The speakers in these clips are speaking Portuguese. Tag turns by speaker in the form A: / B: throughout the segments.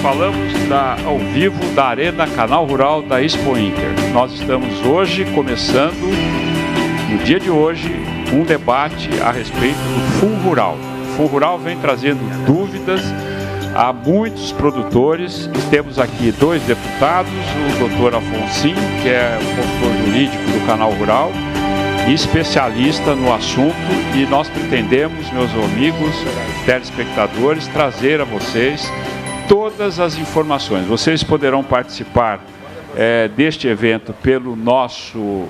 A: falamos ao vivo da Arena Canal Rural da Expo Inter. Nós estamos hoje começando, no dia de hoje, um debate a respeito do Fundo Rural. O Fundo Rural vem trazendo dúvidas a muitos produtores. Temos aqui dois deputados, o doutor Afonsinho, que é o consultor jurídico do Canal Rural, especialista no assunto, e nós pretendemos, meus amigos telespectadores, trazer a vocês todas as informações. Vocês poderão participar deste evento pelo nosso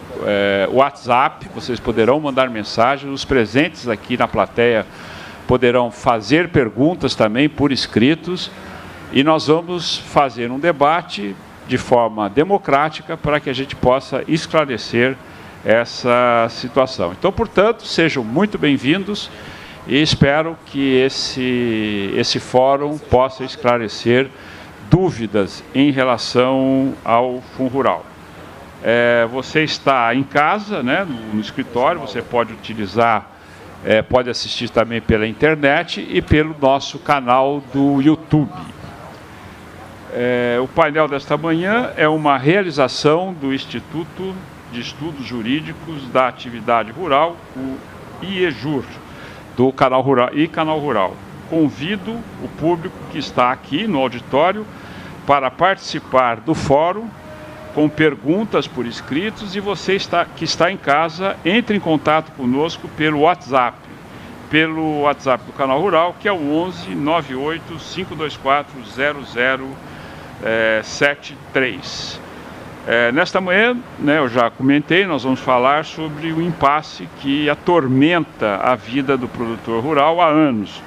A: WhatsApp, vocês poderão mandar mensagens, os presentes aqui na plateia poderão fazer perguntas também por escritos, e nós vamos fazer um debate de forma democrática para que a gente possa esclarecer essa situação. Então, portanto, sejam muito bem-vindos e espero que esse fórum possa esclarecer dúvidas em relação ao Fundo Rural. Você está em casa, né, no escritório, você pode utilizar, pode assistir também pela internet e pelo nosso canal do YouTube. O painel desta manhã é uma realização do Instituto de Estudos Jurídicos da Atividade Rural, o IEJUR, do Canal Rural e Canal Rural. Convido o público que está aqui no auditório para participar do fórum com perguntas por escritos, e você que está em casa, entre em contato conosco pelo WhatsApp do Canal Rural, que é o 11 98 524 0073. Nesta manhã, né, eu já comentei, nós vamos falar sobre o impasse que atormenta a vida do produtor rural há anos,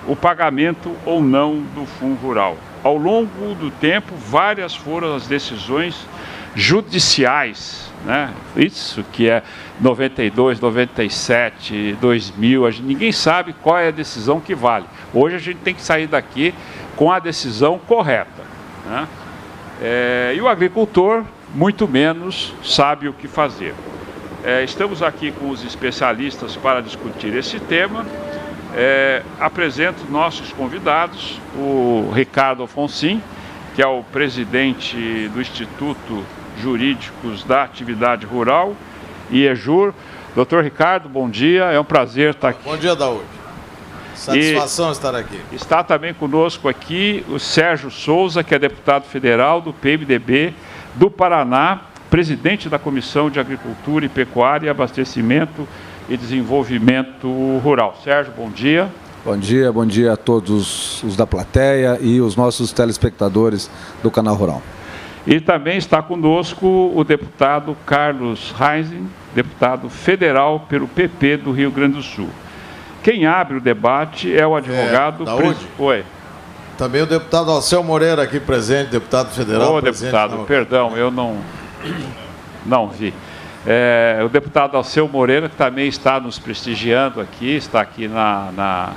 A: o pagamento ou não do Fundo Rural. Ao longo do tempo, várias foram as decisões judiciais, né? Isso que é 92, 97, 2000, ninguém sabe qual é a decisão que vale. Hoje a gente tem que sair daqui com a decisão correta, né? E o agricultor, muito menos, sabe o que fazer. Estamos aqui com os especialistas para discutir esse tema. Apresento nossos convidados, o Ricardo Afonsinho, que é o presidente do Instituto Jurídicos da Atividade Rural, IEJUR. Doutor Ricardo, bom dia, é um prazer estar aqui.
B: Bom dia, Daúde. Satisfação estar aqui. Está
A: também conosco aqui o Sérgio Souza, que é deputado federal do PMDB do Paraná, presidente da Comissão de Agricultura e Pecuária, Abastecimento e Desenvolvimento Rural. Sérgio, bom dia.
C: Bom dia a todos os da plateia e os nossos telespectadores do Canal Rural.
A: E também está conosco o deputado Carlos Reising, deputado federal pelo PP do Rio Grande do Sul. Quem abre o debate é o advogado...
B: Oi. Também o deputado Alceu Moreira aqui presente, deputado federal.
A: Ô, deputado, perdão, eu não vi. O deputado Alceu Moreira, que também está nos prestigiando aqui, está aqui na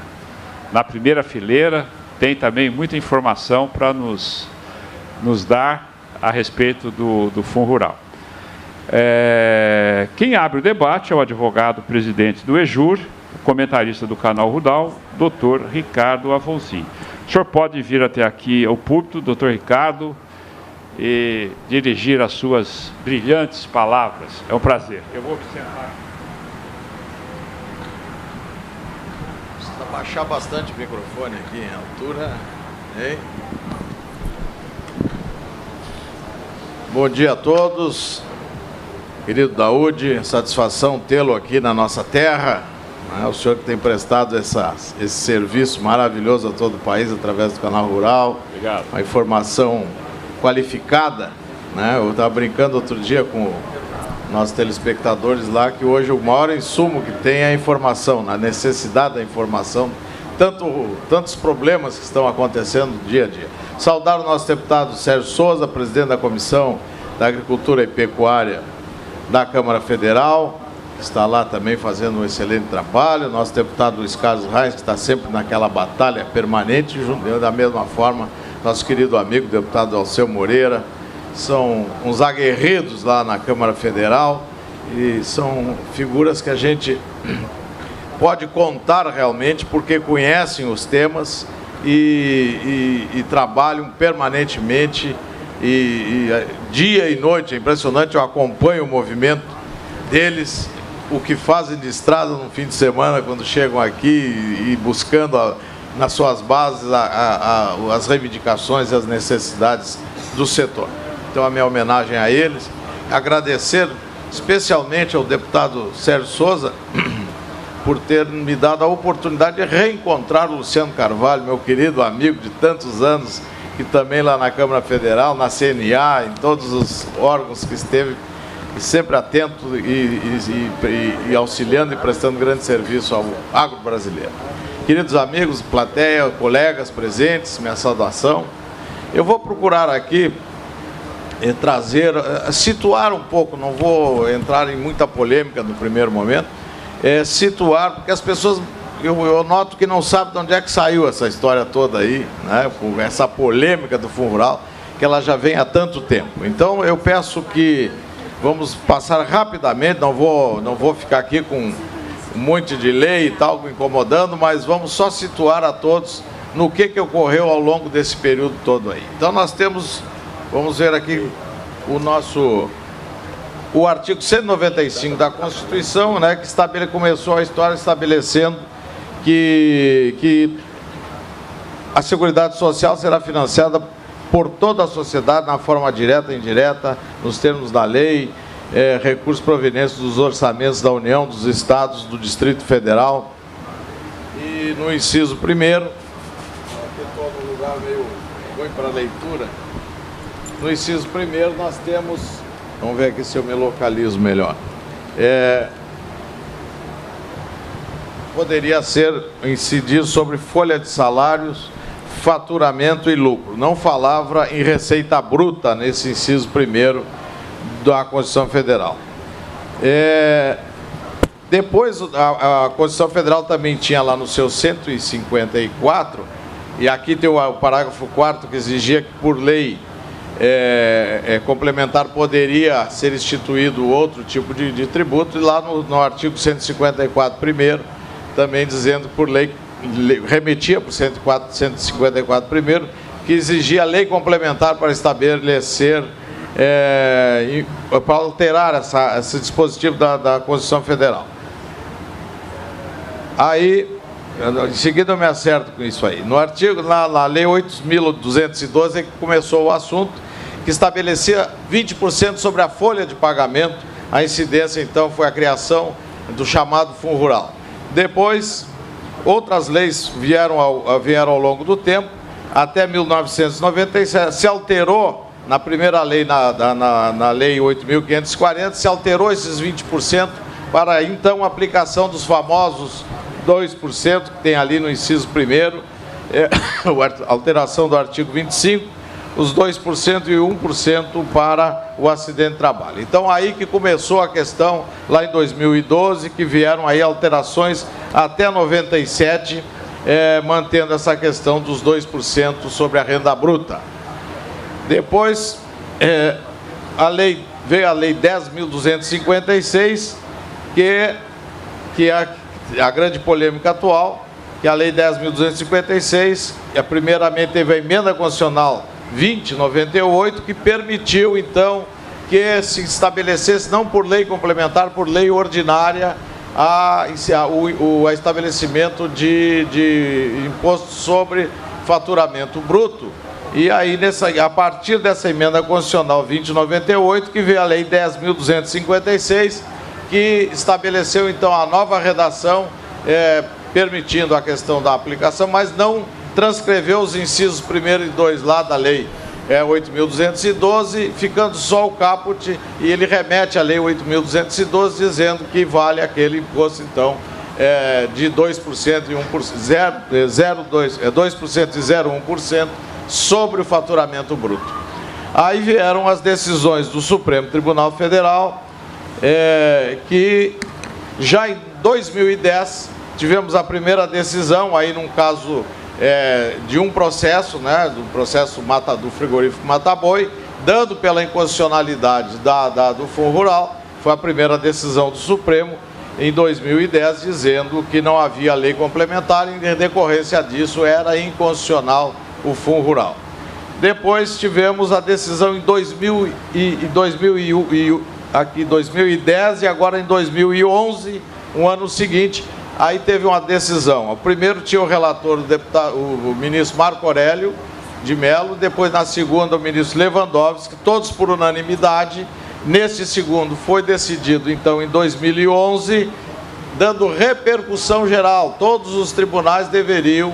A: primeira fileira, tem também muita informação para nos dar a respeito do Fundo Rural. Quem abre o debate é o advogado presidente do EJUR, comentarista do Canal Rural, doutor Ricardo Afonsinho. O senhor pode vir até aqui ao púlpito, doutor Ricardo, e dirigir as suas brilhantes palavras. É um prazer. Eu vou observar.
B: Precisa baixar bastante o microfone aqui em altura. Hein? Bom dia a todos. Querido Daúde, satisfação tê-lo aqui na nossa terra. O senhor que tem prestado esse serviço maravilhoso a todo o país através do Canal Rural.
A: Obrigado.
B: Uma informação qualificada, né? Eu estava brincando outro dia com nossos telespectadores lá, que hoje o maior insumo que tem é a informação, a necessidade da informação, tantos problemas que estão acontecendo dia a dia. Saudar o nosso deputado Sérgio Souza, presidente da Comissão da Agricultura e Pecuária da Câmara Federal, que está lá também fazendo um excelente trabalho. Nosso deputado Luiz Carlos Reis, que está sempre naquela batalha permanente, da mesma forma, nosso querido amigo deputado Alceu Moreira. São uns aguerridos lá na Câmara Federal e são figuras que a gente pode contar realmente porque conhecem os temas e trabalham permanentemente, dia e noite. É impressionante, eu acompanho o movimento deles, o que fazem de estrada no fim de semana, quando chegam aqui e buscando nas suas bases as reivindicações e as necessidades do setor. Então, a minha homenagem a eles, agradecer especialmente ao deputado Sérgio Souza por ter me dado a oportunidade de reencontrar o Luciano Carvalho, meu querido amigo de tantos anos, que também lá na Câmara Federal, na CNA, em todos os órgãos que esteve, sempre atento e auxiliando e prestando grande serviço ao agro brasileiro. Queridos amigos, plateia, colegas presentes, minha saudação. Eu vou procurar aqui situar um pouco, não vou entrar em muita polêmica no primeiro momento, situar, porque as pessoas, eu noto que não sabem de onde é que saiu essa história toda aí, né, essa polêmica do Fundo Rural, que ela já vem há tanto tempo. Então, eu peço que vamos passar rapidamente, não vou ficar aqui com um monte de lei e tal, me incomodando, mas vamos só situar a todos no que ocorreu ao longo desse período todo aí. Então, nós temos, vamos ver aqui o artigo 195 da Constituição, né, que começou a história estabelecendo que a Seguridade Social será financiada por toda a sociedade, na forma direta e indireta, nos termos da lei, recursos provenientes dos orçamentos da União, dos Estados, do Distrito Federal. E no inciso 1º, aqui estou num lugar meio ruim para a leitura, no inciso 1º nós temos, vamos ver aqui se eu me localizo melhor, poderia incidir sobre folha de salários, faturamento e lucro. Não falava em receita bruta nesse inciso 1º da Constituição Federal. Depois, a Constituição Federal também tinha lá no seu 154, e aqui tem o parágrafo 4º que exigia que, por lei complementar, poderia ser instituído outro tipo de tributo, e lá no artigo 154 primeiro, também dizendo que por lei, remetia para o 154 primeiro, que exigia lei complementar para estabelecer, para alterar esse dispositivo da Constituição Federal. Aí, em seguida eu me acerto com isso aí. No artigo, na lei 8.212, é que começou o assunto, que estabelecia 20% sobre a folha de pagamento. A incidência, então, foi a criação do chamado Fundo Rural. Depois, outras leis vieram ao longo do tempo, até 1997, se alterou, na primeira lei, na lei 8.540, se alterou esses 20% para, então, a aplicação dos famosos 2%, que tem ali no inciso 1º, a alteração do artigo 25, os 2% e 1% para o acidente de trabalho. Então, aí que começou a questão, lá em 2012, que vieram aí alterações até 97, mantendo essa questão dos 2% sobre a renda bruta. Depois, veio a lei 10.256, que é a grande polêmica atual, que é a lei 10.256, primeiramente teve a emenda constitucional 2098, que permitiu, então, que se estabelecesse, não por lei complementar, por lei ordinária, o estabelecimento de imposto sobre faturamento bruto. E aí, a partir dessa emenda constitucional 2098, que veio a lei 10.256, que estabeleceu, então, a nova redação, permitindo a questão da aplicação, mas não transcreveu os incisos 1º e 2 lá da lei 8.212, ficando só o caput, e ele remete à lei 8.212, dizendo que vale aquele imposto, então, de 2% e 1%, 2% e 0,1% sobre o faturamento bruto. Aí vieram as decisões do Supremo Tribunal Federal, que já em 2010 tivemos a primeira decisão, aí num caso de um processo, né, do processo do frigorífico Mata Boi, dando pela inconstitucionalidade do Fundo Rural. Foi a primeira decisão do Supremo, em 2010, dizendo que não havia lei complementar e, em decorrência disso, era inconstitucional o Fundo Rural. Depois tivemos a decisão em 2010 e agora em 2011, um ano seguinte, aí teve uma decisão. Primeiro tinha o relator, o ministro Marco Aurélio de Mello, depois na segunda o ministro Lewandowski, todos por unanimidade. Neste segundo foi decidido, então, em 2011, dando repercussão geral. Todos os tribunais deveriam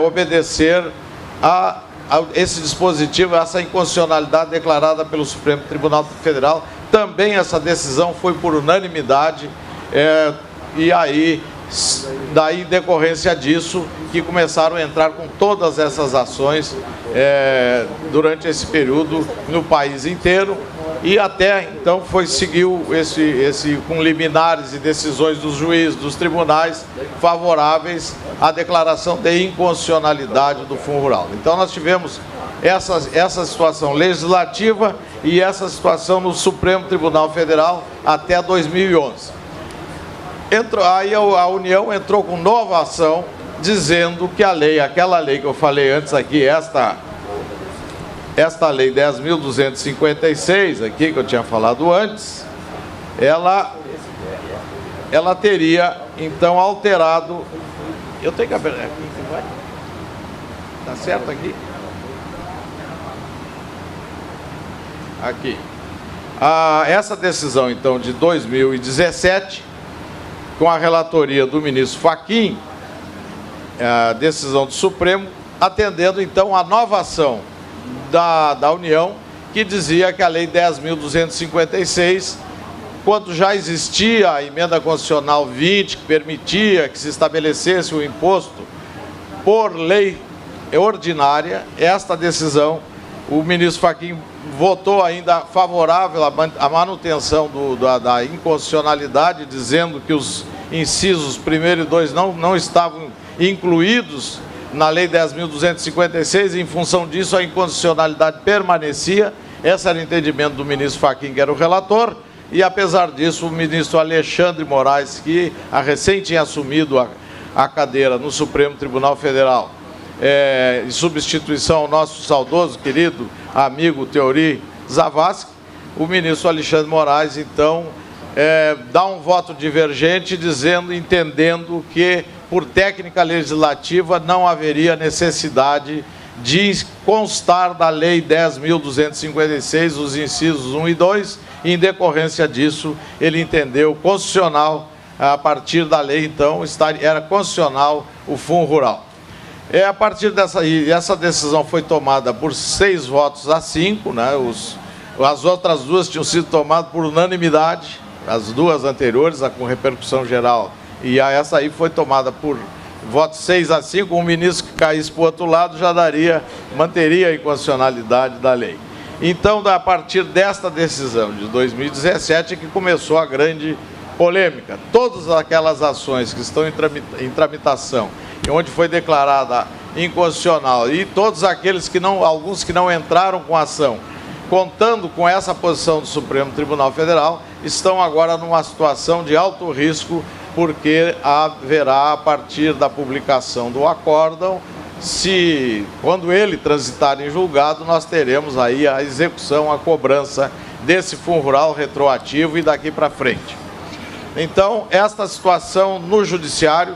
B: obedecer a esse dispositivo, essa inconstitucionalidade declarada pelo Supremo Tribunal Federal. Também essa decisão foi por unanimidade, e aí, daí, em decorrência disso, que começaram a entrar com todas essas ações durante esse período no país inteiro, e até então seguiu com liminares e decisões dos juízes, dos tribunais favoráveis à declaração de inconstitucionalidade do Fundo Rural. Então nós tivemos essa situação legislativa e essa situação no Supremo Tribunal Federal até 2011. Aí a União entrou com nova ação, dizendo que aquela lei que eu falei antes aqui, esta lei 10.256 aqui, que eu tinha falado antes, ela teria, então, alterado... Eu tenho que abrir aqui, vai? Tá certo aqui? Aqui. Essa decisão, então, de 2017, com a relatoria do ministro Fachin, a decisão do Supremo, atendendo, então, a nova ação da União, que dizia que a Lei 10.256, quando já existia a Emenda Constitucional 20, que permitia que se estabelecesse o imposto por lei ordinária, esta decisão, o ministro Fachin votou ainda favorável à manutenção da inconstitucionalidade, dizendo que os incisos 1º e 2 não estavam incluídos na Lei 10.256, em função disso a inconstitucionalidade permanecia. Esse era o entendimento do ministro Fachin, que era o relator, e apesar disso o ministro Alexandre Moraes, que recém tinha assumido a cadeira no Supremo Tribunal Federal, em substituição ao nosso saudoso, querido amigo Teori Zavascki, o ministro Alexandre Moraes, então, dá um voto divergente, entendendo que, por técnica legislativa, não haveria necessidade de constar da Lei 10.256 os incisos 1 e 2, e, em decorrência disso, ele entendeu constitucional, a partir da lei, então, era constitucional o Fundo Rural. A partir essa decisão foi tomada por 6 votos a 5, né? As outras duas tinham sido tomadas por unanimidade, as duas anteriores, a com repercussão geral, e essa aí foi tomada por votos 6 a 5, um ministro que caísse para o outro lado já manteria a inconstitucionalidade da lei. Então, a partir desta decisão de 2017 é que começou a grande polêmica. Todas aquelas ações que estão em tramitação, onde foi declarada inconstitucional, e todos aqueles alguns que não entraram com ação, contando com essa posição do Supremo Tribunal Federal, estão agora numa situação de alto risco, porque haverá, a partir da publicação do acórdão, quando ele transitar em julgado, nós teremos aí a execução, a cobrança desse Fundo Rural retroativo e daqui para frente. Então, esta situação no Judiciário,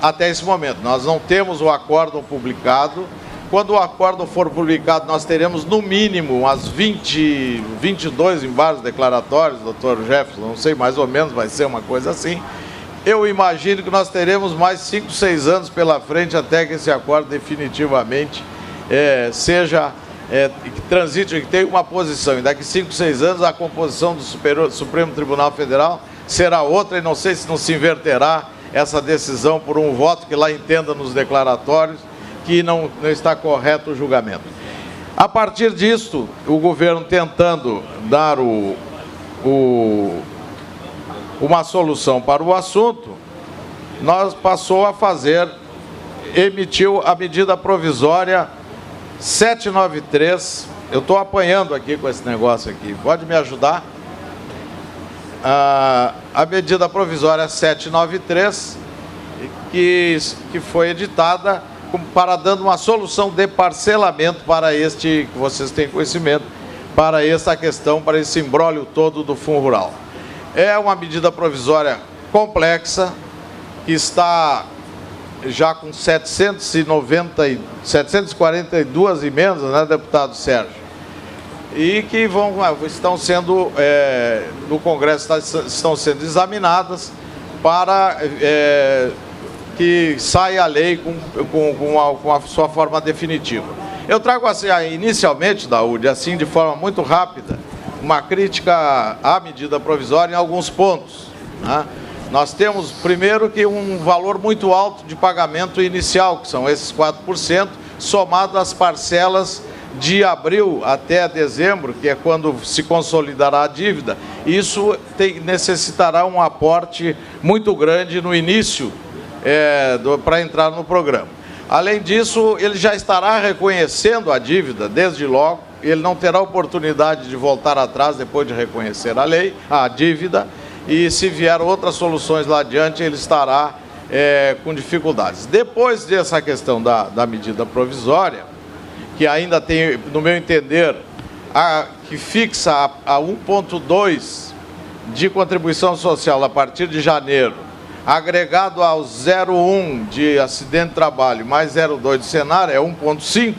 B: até esse momento, nós não temos o acórdão publicado. Quando o acórdão for publicado, nós teremos, no mínimo, umas 22 embargos declaratórios, doutor Jefferson, não sei, mais ou menos, vai ser uma coisa assim. Eu imagino que nós teremos mais 5, 6 anos pela frente até que esse acordo definitivamente que transite, que tenha uma posição. E daqui 5, 6 anos a composição do Supremo Tribunal Federal será outra, e não sei se não se inverterá essa decisão por um voto que lá entenda nos declaratórios que não está correto o julgamento. A partir disso, o governo tentando dar uma solução para o assunto, passou a emitiu a medida provisória 793, eu estou apanhando aqui com esse negócio aqui, pode me ajudar? a medida provisória 793, que foi editada para dando uma solução de parcelamento para este, que vocês têm conhecimento, para essa questão, para esse imbróglio todo do Fundo Rural. É uma medida provisória complexa, que está já com 742 emendas, né, deputado Sérgio? E que estão sendo, no Congresso, estão sendo examinadas para que saia a lei com a sua forma definitiva. Eu trago, assim, inicialmente, Daúde, assim, de forma muito rápida, uma crítica à medida provisória em alguns pontos, né? Nós temos, primeiro, que um valor muito alto de pagamento inicial, que são esses 4%, somado às parcelas de abril até dezembro, que é quando se consolidará a dívida. Isso necessitará um aporte muito grande no início para entrar no programa. Além disso, ele já estará reconhecendo a dívida desde logo, ele não terá oportunidade de voltar atrás depois de reconhecer a dívida, e se vier outras soluções lá adiante, ele estará com dificuldades. Depois dessa questão da medida provisória, que ainda tem, no meu entender, que fixa a 1,2 de contribuição social a partir de janeiro, agregado ao 0,1 de acidente de trabalho, mais 0,2 de Senar, é 1,5,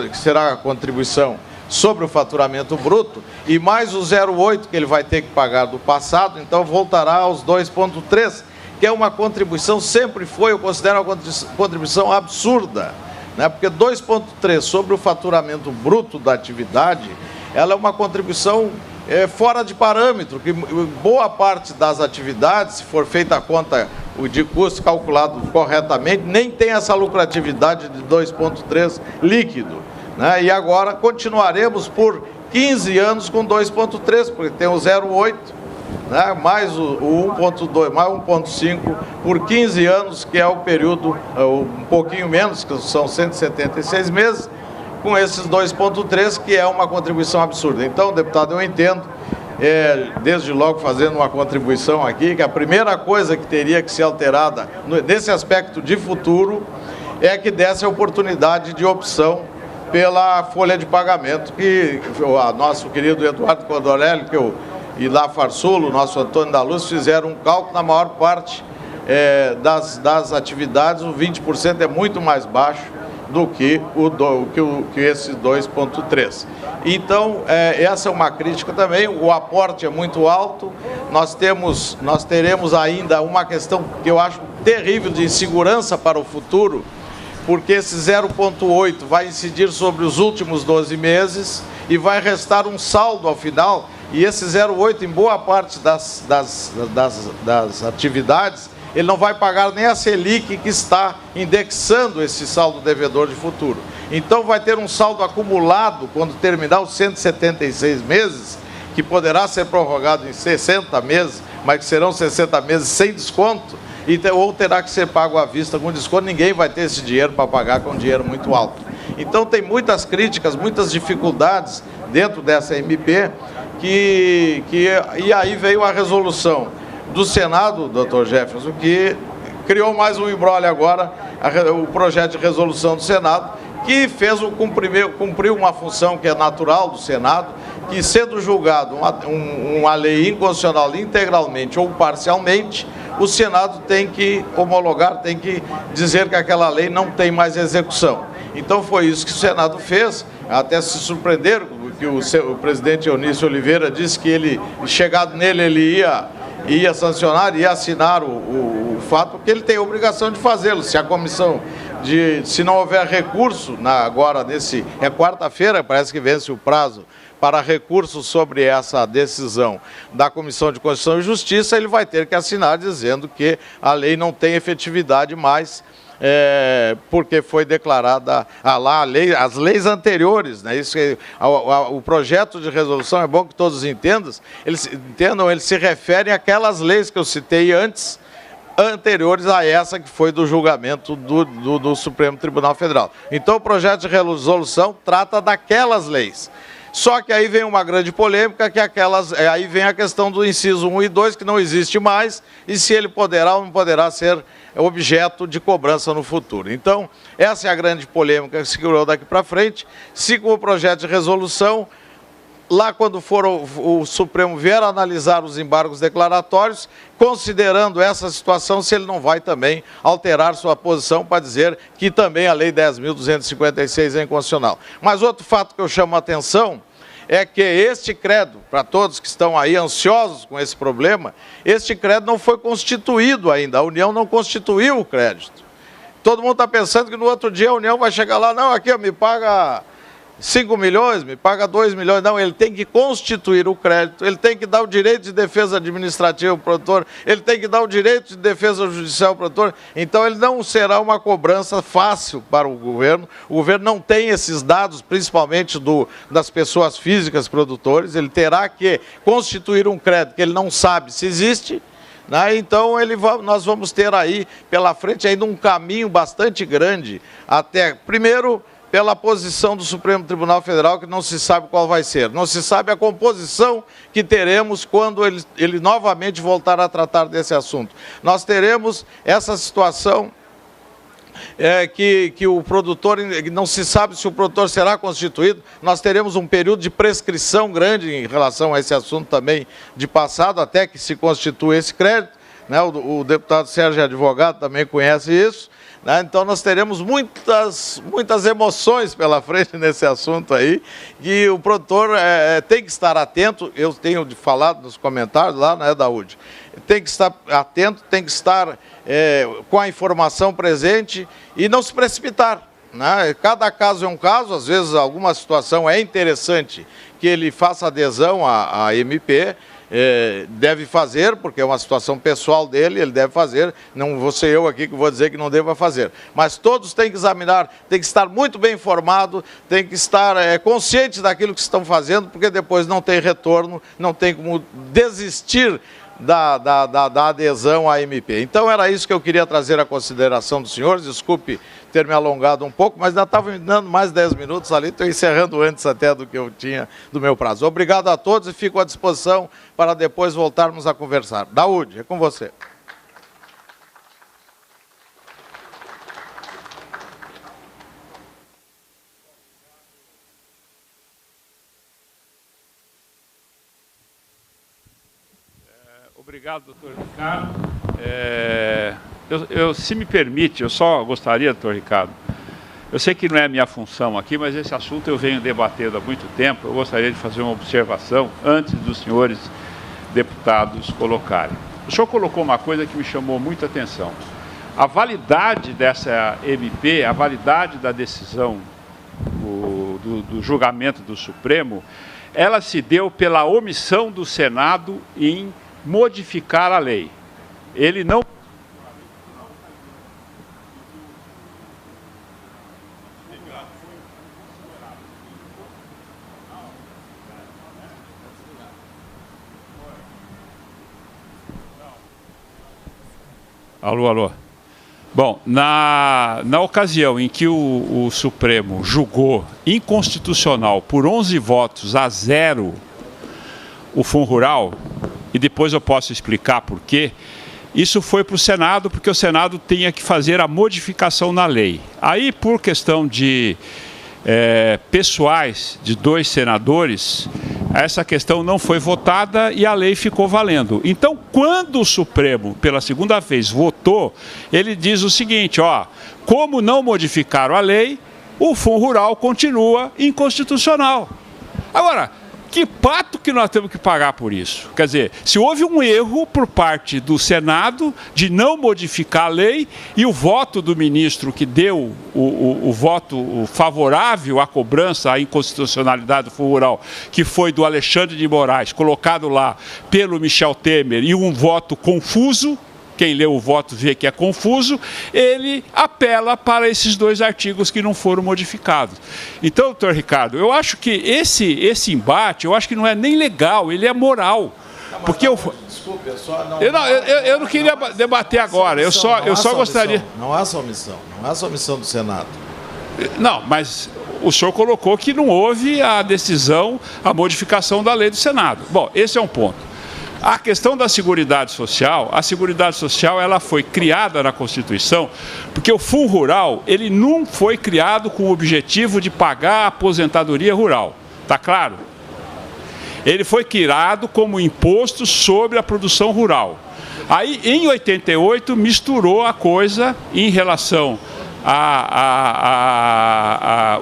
B: que será a contribuição sobre o faturamento bruto, e mais o 0,8 que ele vai ter que pagar do passado, então voltará aos 2,3, que é uma contribuição, sempre foi, eu considero uma contribuição absurda, né? Porque 2,3 sobre o faturamento bruto da atividade, ela é uma contribuição fora de parâmetro, que boa parte das atividades, se for feita a conta de custo calculado corretamente, nem tem essa lucratividade de 2,3 líquido, né? E agora continuaremos por 15 anos com 2,3, porque tem o 0,8, né? Mais o 1,2, mais 1,5 por 15 anos, que é o período, um pouquinho menos, que são 176 meses, com esses 2,3, que é uma contribuição absurda. Então, deputado, eu entendo, desde logo fazendo uma contribuição aqui, que a primeira coisa que teria que ser alterada nesse aspecto de futuro é que desse a oportunidade de opção pela folha de pagamento, que o nosso querido Eduardo Codorelli, e lá Farsulo, o nosso Antônio da Luz, fizeram um cálculo. Na maior parte das atividades, o 20% é muito mais baixo do que esse 2,3. Então, essa é uma crítica também. O aporte é muito alto. Nós teremos ainda uma questão que eu acho terrível de insegurança para o futuro, porque esse 0,8 vai incidir sobre os últimos 12 meses e vai restar um saldo ao final, e esse 0,8 em boa parte das atividades, ele não vai pagar nem a Selic, que está indexando esse saldo devedor de futuro. Então vai ter um saldo acumulado quando terminar os 176 meses, que poderá ser prorrogado em 60 meses, mas que serão 60 meses sem desconto, ou terá que ser pago à vista com desconto. Ninguém vai ter esse dinheiro para pagar com dinheiro muito alto. Então tem muitas críticas, muitas dificuldades dentro dessa MP, e aí veio a resolução do Senado, doutor Jefferson, que criou mais um imbróglio agora, o projeto de resolução do Senado, que cumpriu uma função que é natural do Senado, que, sendo julgado uma lei inconstitucional integralmente ou parcialmente, o Senado tem que homologar, tem que dizer que aquela lei não tem mais execução. Então foi isso que o Senado fez. Até se surpreenderam que o presidente Eunício Oliveira disse que ele, chegado nele, ele ia sancionar, ia assinar o fato, porque ele tem a obrigação de fazê-lo. Se a comissão, se não houver recurso, é quarta-feira, parece que vence o prazo para recurso sobre essa decisão da Comissão de Constituição e Justiça, ele vai ter que assinar dizendo que a lei não tem efetividade mais, porque foi declarada as leis anteriores, né? Isso, o projeto de resolução, é bom que todos entendam, ele se refere àquelas leis que eu citei antes, anteriores a essa que foi do julgamento do Supremo Tribunal Federal. Então o projeto de resolução trata daquelas leis. Só que aí vem uma grande polêmica, que é aí vem a questão do inciso 1 e 2, que não existe mais, e se ele poderá ou não poderá ser objeto de cobrança no futuro. Então, essa é a grande polêmica que se criou daqui para frente. Se com o projeto de resolução, lá quando for o Supremo vier analisar os embargos declaratórios, considerando essa situação, se ele não vai também alterar sua posição para dizer que também a Lei 10.256 é inconstitucional. Mas outro fato que eu chamo a atenção é que este crédito, para todos que estão aí ansiosos com esse problema, este crédito não foi constituído ainda, a União não constituiu o crédito. Todo mundo está pensando que no outro dia a União vai chegar lá, não, aqui me paga 5 milhões, me paga 2 milhões. Não, ele tem que constituir o crédito, ele tem que dar o direito de defesa administrativa ao produtor, ele tem que dar o direito de defesa judicial ao produtor. Então, ele não será uma cobrança fácil para o governo não tem esses dados, principalmente das pessoas físicas produtores, ele terá que constituir um crédito que ele não sabe se existe, né? Então, nós vamos ter aí pela frente ainda um caminho bastante grande, até, primeiro, pela posição do Supremo Tribunal Federal, que não se sabe qual vai ser. Não se sabe a composição que teremos quando ele novamente voltar a tratar desse assunto. Nós teremos essa situação que o produtor, não se sabe se o produtor será constituído, nós teremos um período de prescrição grande em relação a esse assunto também de passado, até que se constitua esse crédito, né? O deputado Sérgio é advogado, também conhece isso. Então, nós teremos muitas emoções pela frente nesse assunto aí, e o produtor tem que estar atento, eu tenho falado nos comentários lá, né, Daúde? Tem que estar atento, tem que estar com a informação presente e não se precipitar, né? Cada caso é um caso, às vezes alguma situação é interessante que ele faça adesão à MP, deve fazer, porque é uma situação pessoal dele, ele deve fazer, não vou ser eu aqui que vou dizer que não deva fazer, mas todos têm que examinar, têm que estar muito bem informado, têm que estar conscientes daquilo que estão fazendo, porque depois não tem retorno, não tem como desistir da adesão à MP. Então era isso que eu queria trazer à consideração dos senhores, desculpe ter me alongado um pouco, mas ainda estava me dando mais 10 minutos ali, estou encerrando antes até do que eu tinha do meu prazo. Obrigado a todos e fico à disposição para depois voltarmos a conversar. Daúde, é com você.
A: Obrigado, doutor Ricardo. Se me permite, eu só gostaria, doutor Ricardo, eu sei que não é a minha função aqui, mas esse assunto eu venho debatendo há muito tempo, eu gostaria de fazer uma observação antes dos senhores deputados colocarem. O senhor colocou uma coisa que me chamou muita atenção. A validade dessa MP, a validade da decisão do julgamento do Supremo, ela se deu pela omissão do Senado em modificar a lei. Ele não... Alô. Bom, na ocasião em que o Supremo julgou inconstitucional por 11 votos a 0 o Fundo Rural, e depois eu posso explicar por quê, isso foi para o Senado, porque o Senado tinha que fazer a modificação na lei. Aí, por questão de pessoais de 2 senadores, essa questão não foi votada e a lei ficou valendo. Então, quando o Supremo, pela segunda vez, votou, ele diz o seguinte, como não modificaram a lei, o Fundo Rural continua inconstitucional. Agora, que pato que nós temos que pagar por isso? Quer dizer, se houve um erro por parte do Senado de não modificar a lei e o voto do ministro que deu o voto favorável à cobrança, à inconstitucionalidade do Fundo Rural, que foi do Alexandre de Moraes, colocado lá pelo Michel Temer, e um voto confuso, quem lê o voto vê que é confuso, ele apela para esses 2 artigos que não foram modificados. Então, doutor Ricardo, eu acho que esse embate, eu acho que não é nem legal, ele é moral. Não, porque
B: desculpe,
A: eu não queria debater agora, eu só gostaria...
B: Não há só omissão do Senado.
A: Não, mas o senhor colocou que não houve a decisão, a modificação da lei do Senado. Bom, esse é um ponto. A questão da Seguridade Social, ela foi criada na Constituição, porque o Fundo Rural, ele não foi criado com o objetivo de pagar a aposentadoria rural, tá claro? Ele foi criado como imposto sobre a produção rural. Aí, em 88, misturou a coisa em relação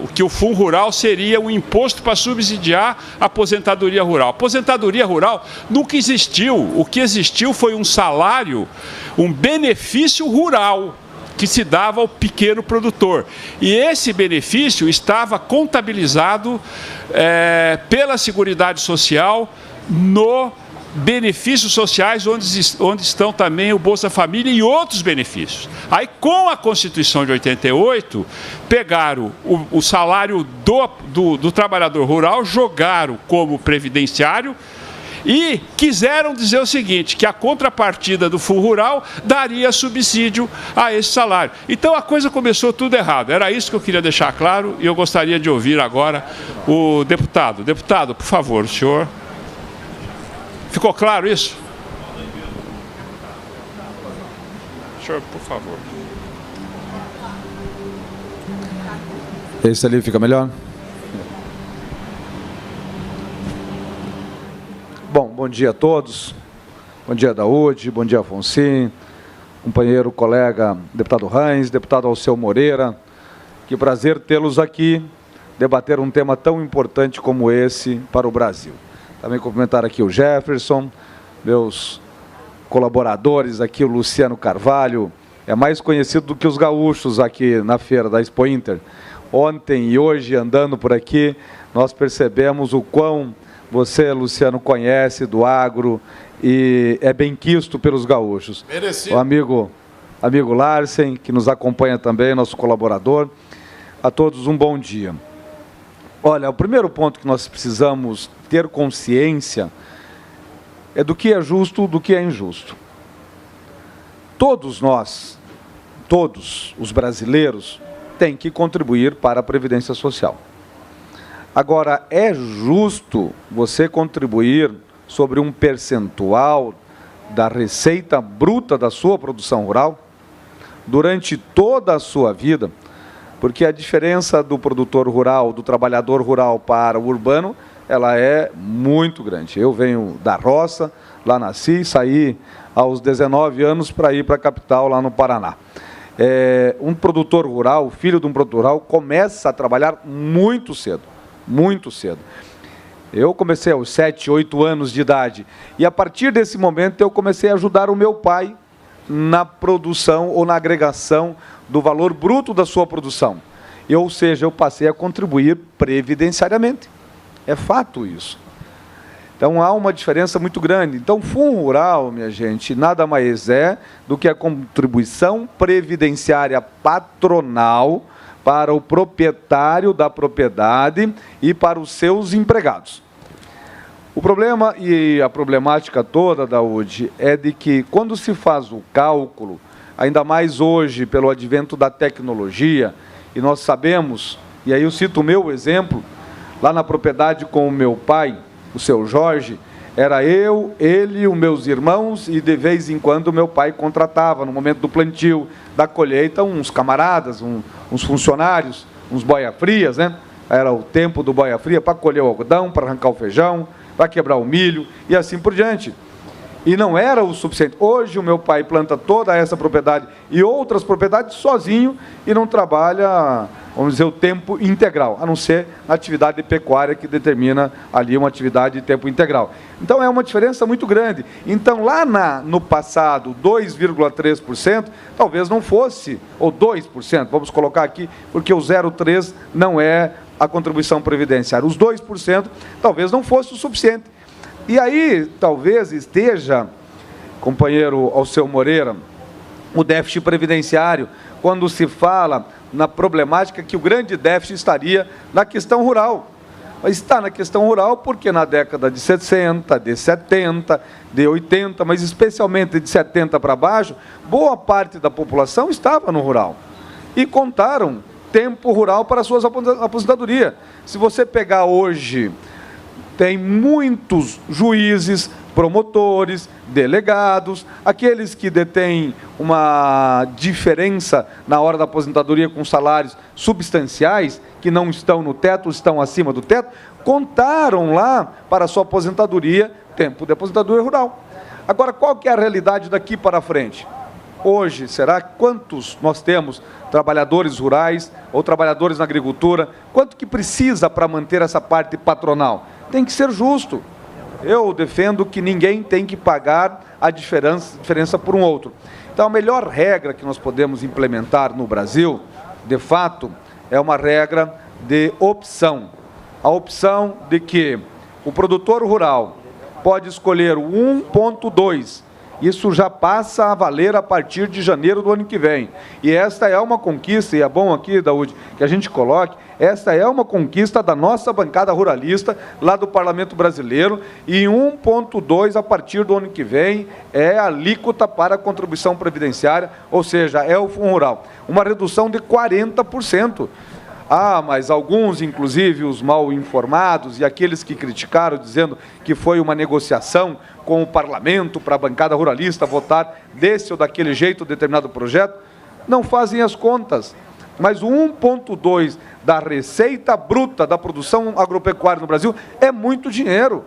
A: o que o Fundo Rural seria um imposto para subsidiar a aposentadoria rural. A aposentadoria rural nunca existiu. O que existiu foi um salário, um benefício rural que se dava ao pequeno produtor. E esse benefício estava contabilizado pela Seguridade Social no benefícios sociais, onde estão também o Bolsa Família e outros benefícios. Aí, com a Constituição de 88, pegaram o salário do trabalhador rural, jogaram como previdenciário e quiseram dizer o seguinte, que a contrapartida do Fundo Rural daria subsídio a esse salário. Então, a coisa começou tudo errado. Era isso que eu queria deixar claro e eu gostaria de ouvir agora o deputado. Deputado, por favor, o senhor... Ficou claro isso? Senhor, por favor.
C: Esse ali fica melhor? Bom dia a todos. Bom dia, Daúde. Bom dia, Afonso. Companheiro, colega, deputado Reins, deputado Alceu Moreira. Que prazer tê-los aqui, debater um tema tão importante como esse para o Brasil. Também cumprimentar aqui o Jefferson, meus colaboradores aqui, o Luciano Carvalho, é mais conhecido do que os gaúchos aqui na feira da Expo Inter. Ontem e hoje, andando por aqui, nós percebemos o quão você, Luciano, conhece do agro e é bem quisto pelos gaúchos. Merecido. O amigo Larsen, que nos acompanha também, nosso colaborador. A todos um bom dia. Olha, o primeiro ponto que nós precisamos ter consciência é do que é justo, do que é injusto. Todos nós, todos os brasileiros, têm que contribuir para a Previdência Social. Agora, é justo você contribuir sobre um percentual da receita bruta da sua produção rural durante toda a sua vida? Porque a diferença do produtor rural, do trabalhador rural para o urbano, ela é muito grande. Eu venho da roça, lá nasci, saí aos 19 anos para ir para a capital, lá no Paraná. Um produtor rural, filho de um produtor rural, começa a trabalhar muito cedo, muito cedo. Eu comecei aos 7, 8 anos de idade, e a partir desse momento eu comecei a ajudar o meu pai na produção ou na agregação do valor bruto da sua produção. Ou seja, eu passei a contribuir previdenciariamente. É fato isso. Então, há uma diferença muito grande. Então, Fundo Rural, minha gente, nada mais é do que a contribuição previdenciária patronal para o proprietário da propriedade e para os seus empregados. O problema e a problemática toda, Daúde, é de que quando se faz o cálculo, ainda mais hoje, pelo advento da tecnologia, e nós sabemos, e aí eu cito o meu exemplo, lá na propriedade com o meu pai, o seu Jorge, era eu, ele, os meus irmãos, e de vez em quando o meu pai contratava, no momento do plantio, da colheita, uns camaradas, uns funcionários, uns boia-frias, né? Era o tempo do boia-fria para colher o algodão, para arrancar o feijão, para quebrar o milho, e assim por diante. E não era o suficiente. Hoje o meu pai planta toda essa propriedade e outras propriedades sozinho e não trabalha, vamos dizer, o tempo integral, a não ser a atividade pecuária que determina ali uma atividade de tempo integral. Então é uma diferença muito grande. Então lá no passado, 2,3% talvez não fosse, ou 2%, vamos colocar aqui, porque o 0,3% não é a contribuição previdenciária. Os 2% talvez não fosse o suficiente. E aí, talvez esteja, companheiro Alceu Moreira, o déficit previdenciário, quando se fala na problemática que o grande déficit estaria na questão rural. Mas está na questão rural porque na década de 60, de 70, de 80, mas especialmente de 70 para baixo, boa parte da população estava no rural. E contaram tempo rural para a sua aposentadoria. Se você pegar hoje, tem muitos juízes, promotores, delegados, aqueles que detêm uma diferença na hora da aposentadoria com salários substanciais, que não estão no teto, estão acima do teto, contaram lá para a sua aposentadoria tempo de aposentadoria rural. Agora, qual que é a realidade daqui para frente? Hoje, será quantos nós temos trabalhadores rurais ou trabalhadores na agricultura? Quanto que precisa para manter essa parte patronal? Tem que ser justo. Eu defendo que ninguém tem que pagar a diferença por um outro. Então, a melhor regra que nós podemos implementar no Brasil, de fato, é uma regra de opção. A opção de que o produtor rural pode escolher o 1.2. Isso já passa a valer a partir de janeiro do ano que vem. E esta é uma conquista, e é bom aqui, Daúde, que a gente coloque, esta é uma conquista da nossa bancada ruralista, lá do Parlamento Brasileiro, e 1.2 a partir do ano que vem é a alíquota para a contribuição previdenciária, ou seja, é o Fundo Rural. Uma redução de 40%. Ah, mas alguns, inclusive os mal informados e aqueles que criticaram, dizendo que foi uma negociação com o parlamento para a bancada ruralista votar desse ou daquele jeito determinado projeto, não fazem as contas. Mas o 1.2 da receita bruta da produção agropecuária no Brasil é muito dinheiro.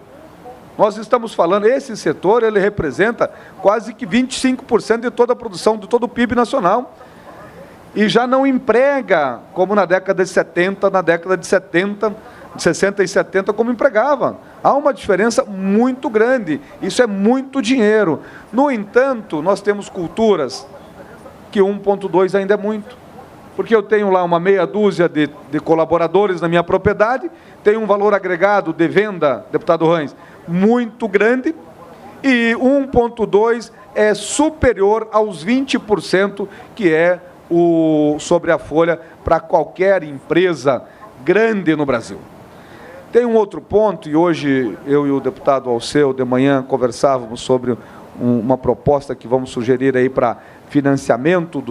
C: Nós estamos falando, esse setor, ele representa quase que 25% de toda a produção, de todo o PIB nacional. E já não emprega, como na década de 70, na década de 70, 60 e 70, como empregava. Há uma diferença muito grande, isso é muito dinheiro. No entanto, nós temos culturas que 1.2 ainda é muito. Porque eu tenho lá uma meia dúzia de colaboradores na minha propriedade, tenho um valor agregado de venda, deputado Ranz, muito grande, e 1.2 é superior aos 20%, que é sobre a folha para qualquer empresa grande no Brasil. Tem um outro ponto, e hoje eu e o deputado Alceu, de manhã, conversávamos sobre uma proposta que vamos sugerir aí para financiamento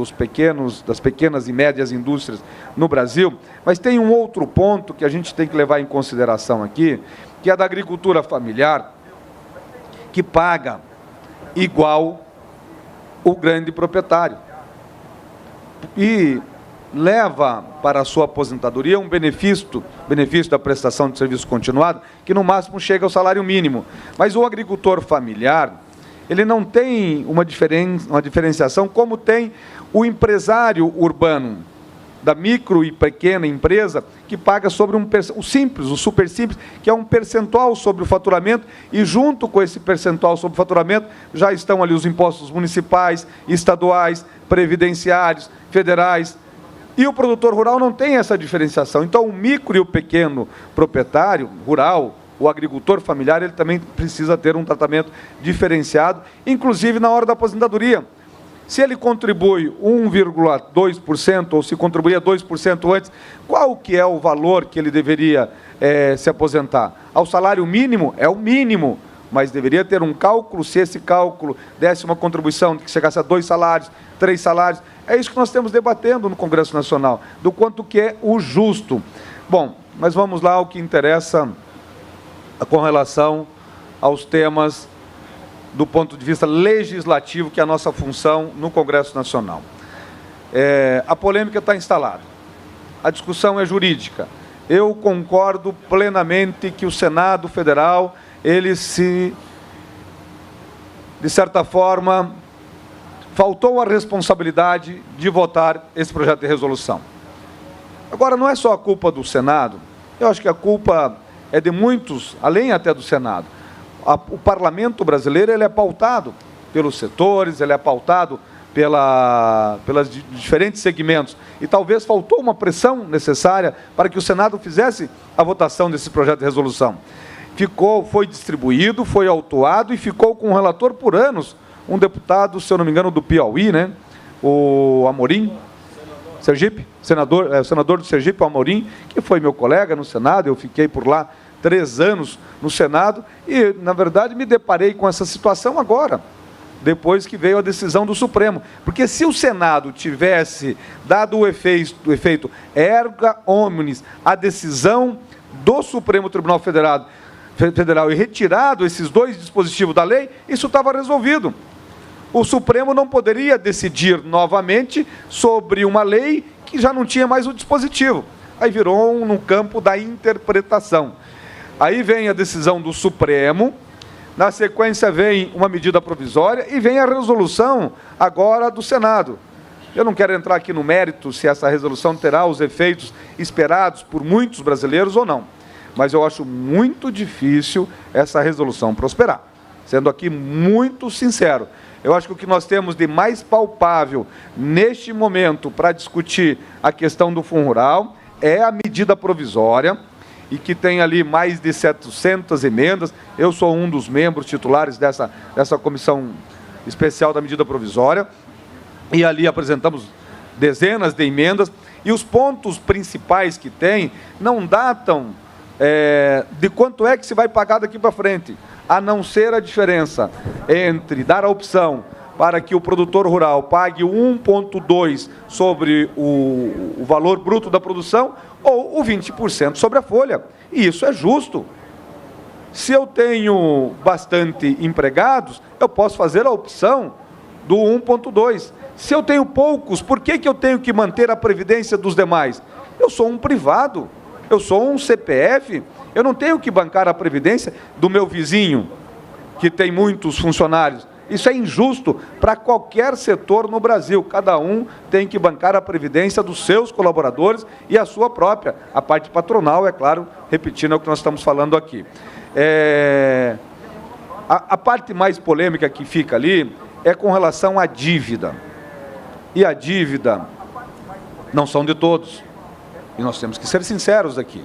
C: das pequenas e médias indústrias no Brasil, mas tem um outro ponto que a gente tem que levar em consideração aqui, que é da agricultura familiar, que paga igual o grande proprietário. E leva para a sua aposentadoria um benefício da prestação de serviço continuado, que no máximo chega ao salário mínimo. Mas o agricultor familiar, ele não tem uma diferenciação como tem o empresário urbano, da micro e pequena empresa, que paga sobre o simples, o super simples, que é um percentual sobre o faturamento, e junto com esse percentual sobre o faturamento, já estão ali os impostos municipais, estaduais, previdenciários, federais, e o produtor rural não tem essa diferenciação. Então, o micro e o pequeno proprietário rural, o agricultor familiar, ele também precisa ter um tratamento diferenciado, inclusive na hora da aposentadoria. Se ele contribui 1,2% ou se contribuía 2% antes, qual que é o valor que ele deveria se aposentar? Ao salário mínimo? É o mínimo, mas deveria ter um cálculo, se esse cálculo desse uma contribuição que chegasse a 2 salários, 3 salários. É isso que nós estamos debatendo no Congresso Nacional, do quanto que é o justo. Bom, mas vamos lá ao que interessa com relação aos temas do ponto de vista legislativo, que é a nossa função no Congresso Nacional. A polêmica está instalada. A discussão é jurídica. Eu concordo plenamente que o Senado Federal, ele de certa forma, faltou a responsabilidade de votar esse projeto de resolução. Agora, não é só a culpa do Senado, eu acho que a culpa é de muitos, além até do Senado. O parlamento brasileiro, ele é pautado pelos setores, ele é pautado pelas diferentes segmentos. E talvez faltou uma pressão necessária para que o Senado fizesse a votação desse projeto de resolução. Foi distribuído, foi autuado e ficou com o relator por anos, um deputado, se eu não me engano, do Piauí, né? O Amorim, Sergipe, senador do Sergipe, o Amorim, que foi meu colega no Senado, eu fiquei por lá 3 anos no Senado e, na verdade, me deparei com essa situação agora. depois que veio a decisão do Supremo. Porque se o Senado tivesse dado o efeito erga omnes, a decisão do Supremo Tribunal Federal e retirado esses dois dispositivos da lei, isso estava resolvido. O Supremo não poderia decidir novamente sobre uma lei que já não tinha mais o dispositivo. Aí virou no campo da interpretação. Aí vem a decisão do Supremo, na sequência vem uma medida provisória e vem a resolução agora do Senado. Eu não quero entrar aqui no mérito se essa resolução terá os efeitos esperados por muitos brasileiros ou não, mas eu acho muito difícil essa resolução prosperar. Sendo aqui muito sincero, eu acho que o que nós temos de mais palpável neste momento para discutir a questão do Fundo Rural é a medida provisória, e que tem ali mais de 700 emendas. Eu sou um dos membros titulares dessa comissão especial da medida provisória, e ali apresentamos dezenas de emendas, e os pontos principais que tem não datam de quanto é que se vai pagar daqui para frente, a não ser a diferença entre dar a opção para que o produtor rural pague 1,2 sobre o valor bruto da produção ou o 20% sobre a folha. E isso é justo. Se eu tenho bastante empregados, eu posso fazer a opção do 1,2. Se eu tenho poucos, por que eu tenho que manter a previdência dos demais? Eu sou um privado, eu sou um CPF, eu não tenho que bancar a previdência do meu vizinho, que tem muitos funcionários. Isso é injusto para qualquer setor no Brasil. Cada um tem que bancar a previdência dos seus colaboradores e a sua própria. A parte patronal, é claro, repetindo o que nós estamos falando aqui. A parte mais polêmica que fica ali é com relação à dívida. E a dívida não são de todos. E nós temos que ser sinceros aqui.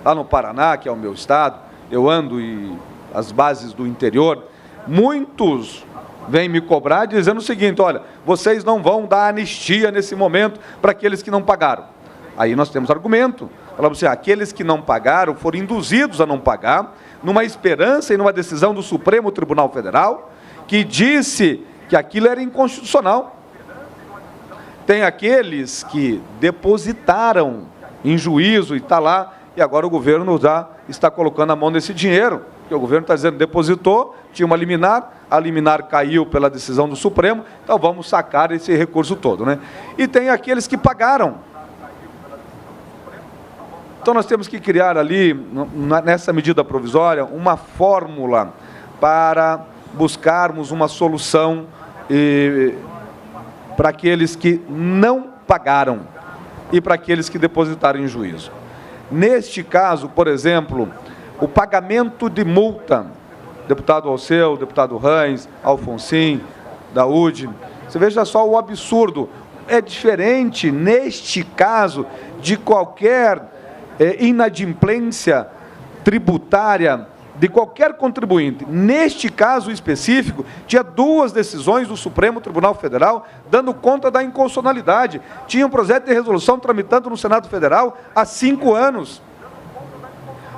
C: Lá no Paraná, que é o meu estado, eu ando e as bases do interior, muitos vêm me cobrar dizendo o seguinte: olha, vocês não vão dar anistia nesse momento para aqueles que não pagaram. Aí nós temos argumento. Falamos assim, aqueles que não pagaram foram induzidos a não pagar, numa esperança e numa decisão do Supremo Tribunal Federal, que disse que aquilo era inconstitucional. Tem aqueles que depositaram em juízo e está lá, e agora o governo já está colocando a mão nesse dinheiro, porque o governo está dizendo, depositou, tinha uma liminar, a liminar caiu pela decisão do Supremo, então vamos sacar esse recurso todo, né? E tem aqueles que pagaram. Então nós temos que criar ali, nessa medida provisória, uma fórmula para buscarmos uma solução para aqueles que não pagaram e para aqueles que depositaram em juízo. Neste caso, por exemplo, o pagamento de multa, deputado Alceu, deputado Reins, Alfonsin, Daúde, você veja só o absurdo. É diferente, neste caso, de qualquer inadimplência tributária de qualquer contribuinte. Neste caso específico, tinha duas decisões do Supremo Tribunal Federal dando conta da inconstitucionalidade. Tinha um projeto de resolução tramitando no Senado Federal há 5 anos.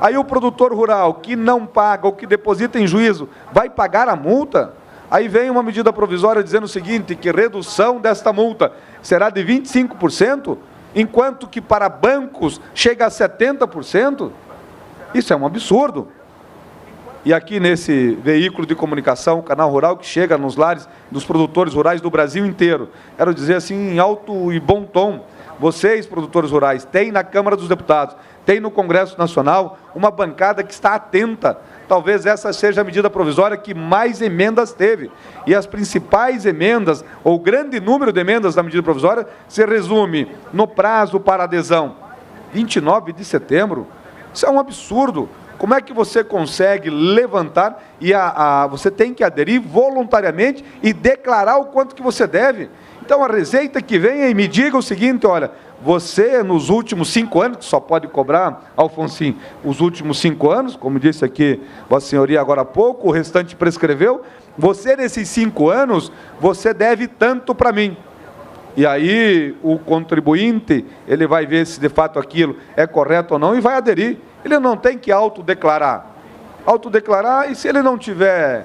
C: Aí o produtor rural que não paga ou que deposita em juízo vai pagar a multa? Aí vem uma medida provisória dizendo o seguinte, que redução desta multa será de 25%, enquanto que para bancos chega a 70%. Isso é um absurdo. E aqui nesse veículo de comunicação, o Canal Rural, que chega nos lares dos produtores rurais do Brasil inteiro, quero dizer assim, em alto e bom tom, vocês, produtores rurais, têm na Câmara dos Deputados, tem no Congresso Nacional, uma bancada que está atenta. Talvez essa seja a medida provisória que mais emendas teve. E as principais emendas, ou o grande número de emendas da medida provisória, se resume no prazo para adesão, 29 de setembro. Isso é um absurdo. Como é que você consegue levantar e você tem que aderir voluntariamente e declarar o quanto que você deve? Então a Receita que venha e me diga o seguinte, olha, você nos últimos 5 anos, que só pode cobrar, Alfonsin, os últimos 5 anos, como disse aqui Vossa Senhoria agora há pouco, o restante prescreveu, você nesses 5 anos, você deve tanto para mim. E aí o contribuinte, ele vai ver se de fato aquilo é correto ou não e vai aderir. Ele não tem que autodeclarar. Autodeclarar, e se ele não tiver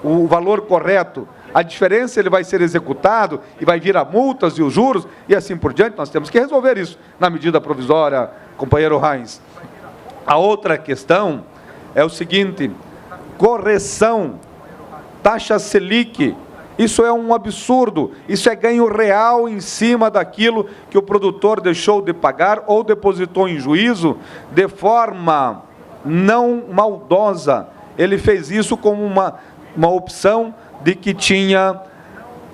C: o valor correto A diferença ele vai ser executado e vai vir a multas e os juros e assim por diante. Nós temos que resolver isso na medida provisória, companheiro Reins. A outra questão é o seguinte: correção, taxa Selic. Isso é um absurdo, isso é ganho real em cima daquilo que o produtor deixou de pagar ou depositou em juízo de forma não maldosa. Ele fez isso como uma opção de que tinha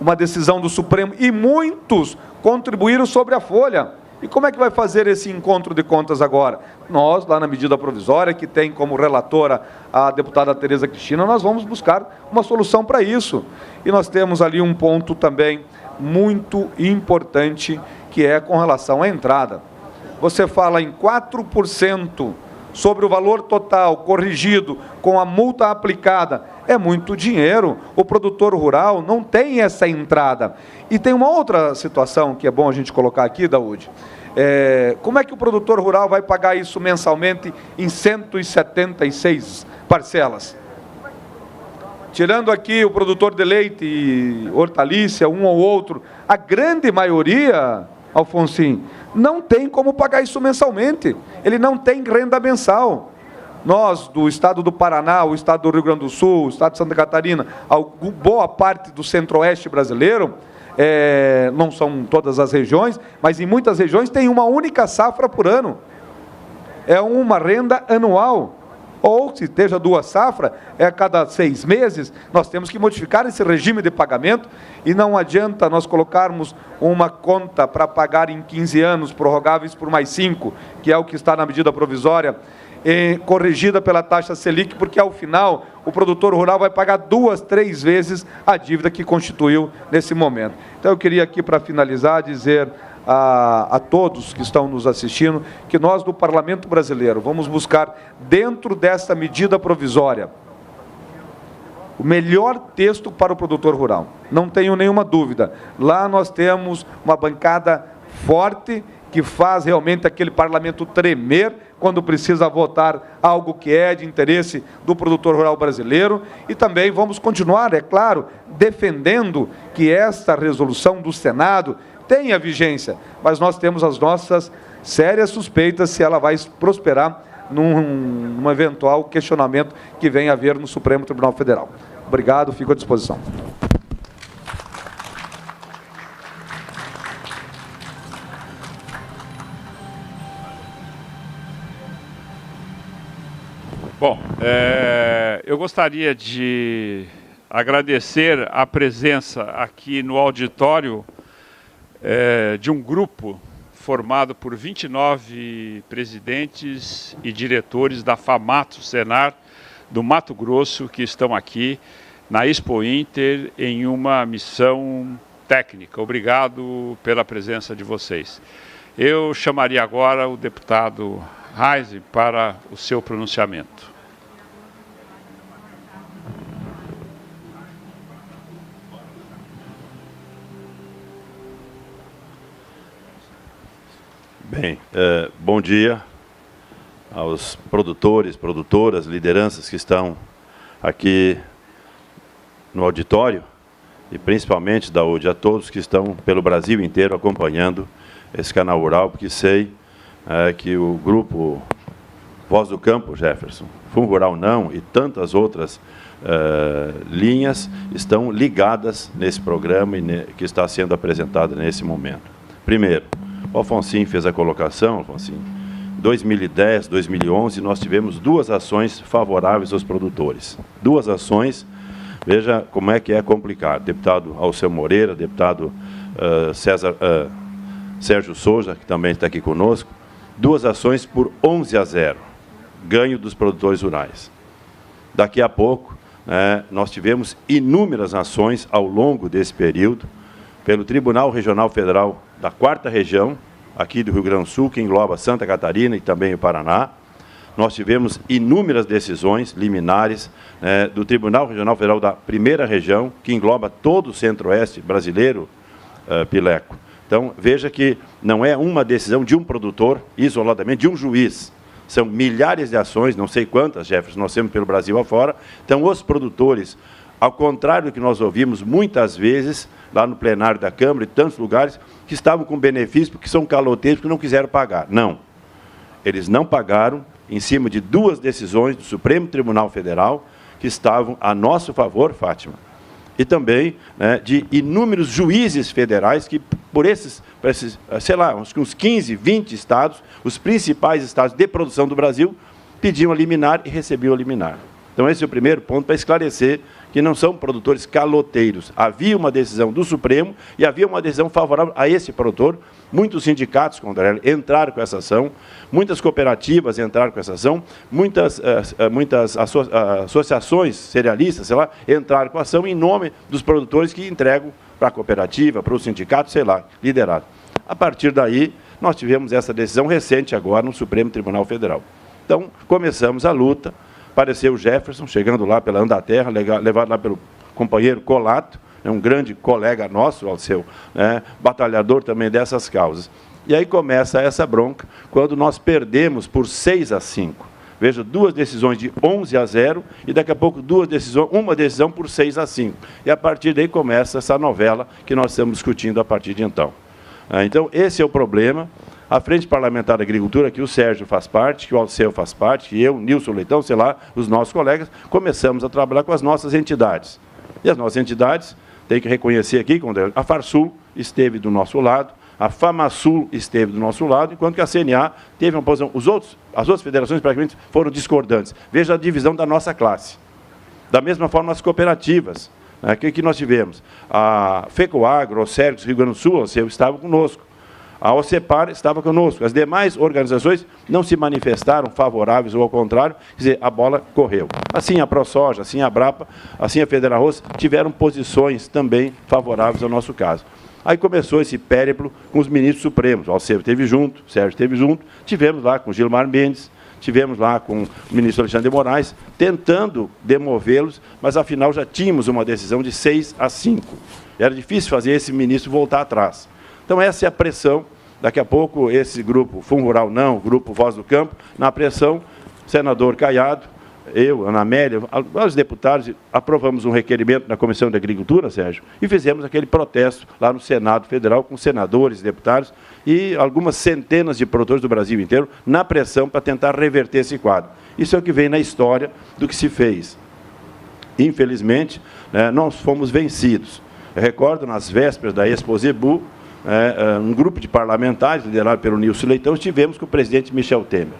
C: uma decisão do Supremo e muitos contribuíram sobre a folha. E como é que vai fazer esse encontro de contas agora? Nós, lá na medida provisória, que tem como relatora a deputada Tereza Cristina, nós vamos buscar uma solução para isso. E nós temos ali um ponto também muito importante, que é com relação à entrada. Você fala em 4% sobre o valor total corrigido com a multa aplicada. É muito dinheiro. O produtor rural não tem essa entrada. E tem uma outra situação que é bom a gente colocar aqui, Daúde. Como é que o produtor rural vai pagar isso mensalmente em 176 parcelas? Tirando aqui o produtor de leite e hortaliça, um ou outro, a grande maioria, Alfonsim, não tem como pagar isso mensalmente. Ele não tem renda mensal. Nós, do estado do Paraná, o estado do Rio Grande do Sul, o estado de Santa Catarina, boa parte do centro-oeste brasileiro, não são todas as regiões, mas em muitas regiões tem uma única safra por ano. É uma renda anual. Ou, se esteja 2 safras, a cada 6 meses, nós temos que modificar esse regime de pagamento e não adianta nós colocarmos uma conta para pagar em 15 anos, prorrogáveis por mais 5, que é o que está na medida provisória, corrigida pela taxa Selic, porque ao final o produtor rural vai pagar 2, 3 vezes a dívida que constituiu nesse momento. Então eu queria aqui, para finalizar, dizer a todos que estão nos assistindo que nós do Parlamento Brasileiro vamos buscar, dentro dessa medida provisória, o melhor texto para o produtor rural. Não tenho nenhuma dúvida. Lá nós temos uma bancada forte que faz realmente aquele parlamento tremer quando precisa votar algo que é de interesse do produtor rural brasileiro. E também vamos continuar, é claro, defendendo que esta resolução do Senado tenha vigência, mas nós temos as nossas sérias suspeitas se ela vai prosperar num eventual questionamento que venha a haver no Supremo Tribunal Federal. Obrigado, fico à disposição.
A: Bom, eu gostaria de agradecer a presença aqui no auditório de um grupo formado por 29 presidentes e diretores da FAMATO Senar do Mato Grosso, que estão aqui na Expo Inter em uma missão técnica. Obrigado pela presença de vocês. Eu chamaria agora o deputado Reins para o seu pronunciamento.
D: Bem, bom dia aos produtores, produtoras, lideranças que estão aqui no auditório e principalmente, Daúde, a todos que estão pelo Brasil inteiro acompanhando esse canal rural, porque sei que o grupo Voz do Campo, Jefferson, Fundo Rural Não e tantas outras linhas estão ligadas nesse programa que está sendo apresentado nesse momento. Primeiro, o Alfonsim fez a colocação, Alfonsim. 2010, 2011, nós tivemos 2 ações favoráveis aos produtores. 2 ações, veja como é que é complicado. Deputado Alceu Moreira, deputado Sérgio Souza, que também está aqui conosco. 2 ações por 11-0, ganho dos produtores rurais. Daqui a pouco, nós tivemos inúmeras ações ao longo desse período, pelo Tribunal Regional Federal da 4ª Região, aqui do Rio Grande do Sul, que engloba Santa Catarina e também o Paraná. Nós tivemos inúmeras decisões liminares do Tribunal Regional Federal da 1ª Região, que engloba todo o centro-oeste brasileiro, Pileco. Então, veja que não é uma decisão de um produtor, isoladamente, de um juiz. São milhares de ações, não sei quantas, Jefferson, nós temos pelo Brasil afora. Então, os produtores Ao contrário do que nós ouvimos muitas vezes, lá no plenário da Câmara e tantos lugares, que estavam com benefício porque são caloteiros, porque não quiseram pagar. Não. Eles não pagaram em cima de 2 decisões do Supremo Tribunal Federal que estavam a nosso favor, Fátima, e também, né, de inúmeros juízes federais que, por esses, sei lá, uns 15, 20 estados, os principais estados de produção do Brasil, pediam a liminar e recebiam a liminar. Então, esse é o primeiro ponto para esclarecer que não são produtores caloteiros. Havia uma decisão do Supremo e havia uma decisão favorável a esse produtor. Muitos sindicatos entraram com essa ação, muitas cooperativas entraram com essa ação, muitas associações cerealistas, sei lá, entraram com a ação em nome dos produtores que entregam para a cooperativa, para o sindicato, sei lá, liderado. A partir daí, nós tivemos essa decisão recente agora no Supremo Tribunal Federal. Então, começamos a luta. Apareceu o Jefferson, chegando lá pela Andaterra, levado lá pelo companheiro Colato, um grande colega nosso, Alceu, né, batalhador também dessas causas. E aí começa essa bronca, quando nós perdemos por 6-5. Veja, 2 decisões de 11-0 e daqui a pouco uma decisão por 6-5. E a partir daí começa essa novela que nós estamos discutindo a partir de então. Então, esse é o problema. A Frente Parlamentar da Agricultura, que o Sérgio faz parte, que o Alceu faz parte, que eu, Nilson Leitão, sei lá, os nossos colegas, começamos a trabalhar com as nossas entidades. E as nossas entidades, tem que reconhecer aqui, quando a Farsul esteve do nosso lado, a FamaSul esteve do nosso lado, enquanto que a CNA teve uma posição. As outras federações praticamente foram discordantes. Veja a divisão da nossa classe. Da mesma forma, as cooperativas. Que nós tivemos? A FECOAGRO, o Sérgio Rio Grande do Sul, estava conosco. A OCEPAR estava conosco. As demais organizações não se manifestaram favoráveis ou ao contrário, quer dizer, a bola correu. Assim a ProSoja, assim a Brapa, assim a Federarroz tiveram posições também favoráveis ao nosso caso. Aí começou esse périplo com os ministros supremos. O Alceu esteve junto, o Sérgio esteve junto, tivemos lá com o Gilmar Mendes, tivemos lá com o ministro Alexandre de Moraes, tentando demovê-los, mas afinal já tínhamos uma decisão de 6-5. Era difícil fazer esse ministro voltar atrás. Então, essa é a pressão. Daqui a pouco, esse grupo Funrural não, o grupo Voz do Campo, na pressão, senador Caiado, eu, Ana Amélia, vários deputados, aprovamos um requerimento na Comissão de Agricultura, Sérgio, e fizemos aquele protesto lá no Senado Federal, com senadores, deputados, e algumas centenas de produtores do Brasil inteiro, na pressão para tentar reverter esse quadro. Isso é o que vem na história do que se fez. Infelizmente, nós fomos vencidos. Eu recordo, nas vésperas da Expo Zebu, um grupo de parlamentares, liderado pelo Nilson Leitão, estivemos com o presidente Michel Temer.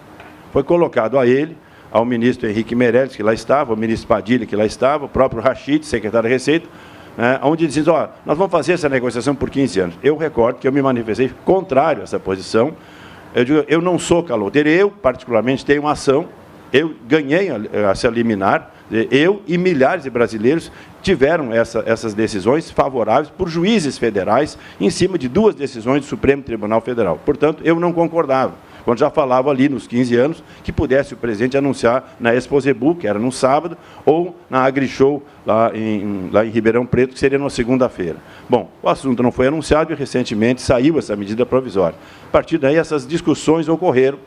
D: Foi colocado a ele, ao ministro Henrique Meirelles, que lá estava, ao ministro Padilha, que lá estava, o próprio Rachid, secretário da Receita, onde dizia, nós vamos fazer essa negociação por 15 anos. Eu recordo que eu me manifestei contrário a essa posição. Eu digo, eu não sou caloteiro, eu, particularmente, tenho uma ação, eu ganhei essa liminar, eu e milhares de brasileiros tiveram essas decisões favoráveis por juízes federais em cima de 2 decisões do Supremo Tribunal Federal. Portanto, eu não concordava, quando já falava ali nos 15 anos que pudesse o presidente anunciar na Expo Zebu, que era no sábado, ou na AgriShow, lá em Ribeirão Preto, que seria na segunda-feira. Bom, o assunto não foi anunciado e recentemente saiu essa medida provisória. A partir daí, essas discussões ocorreram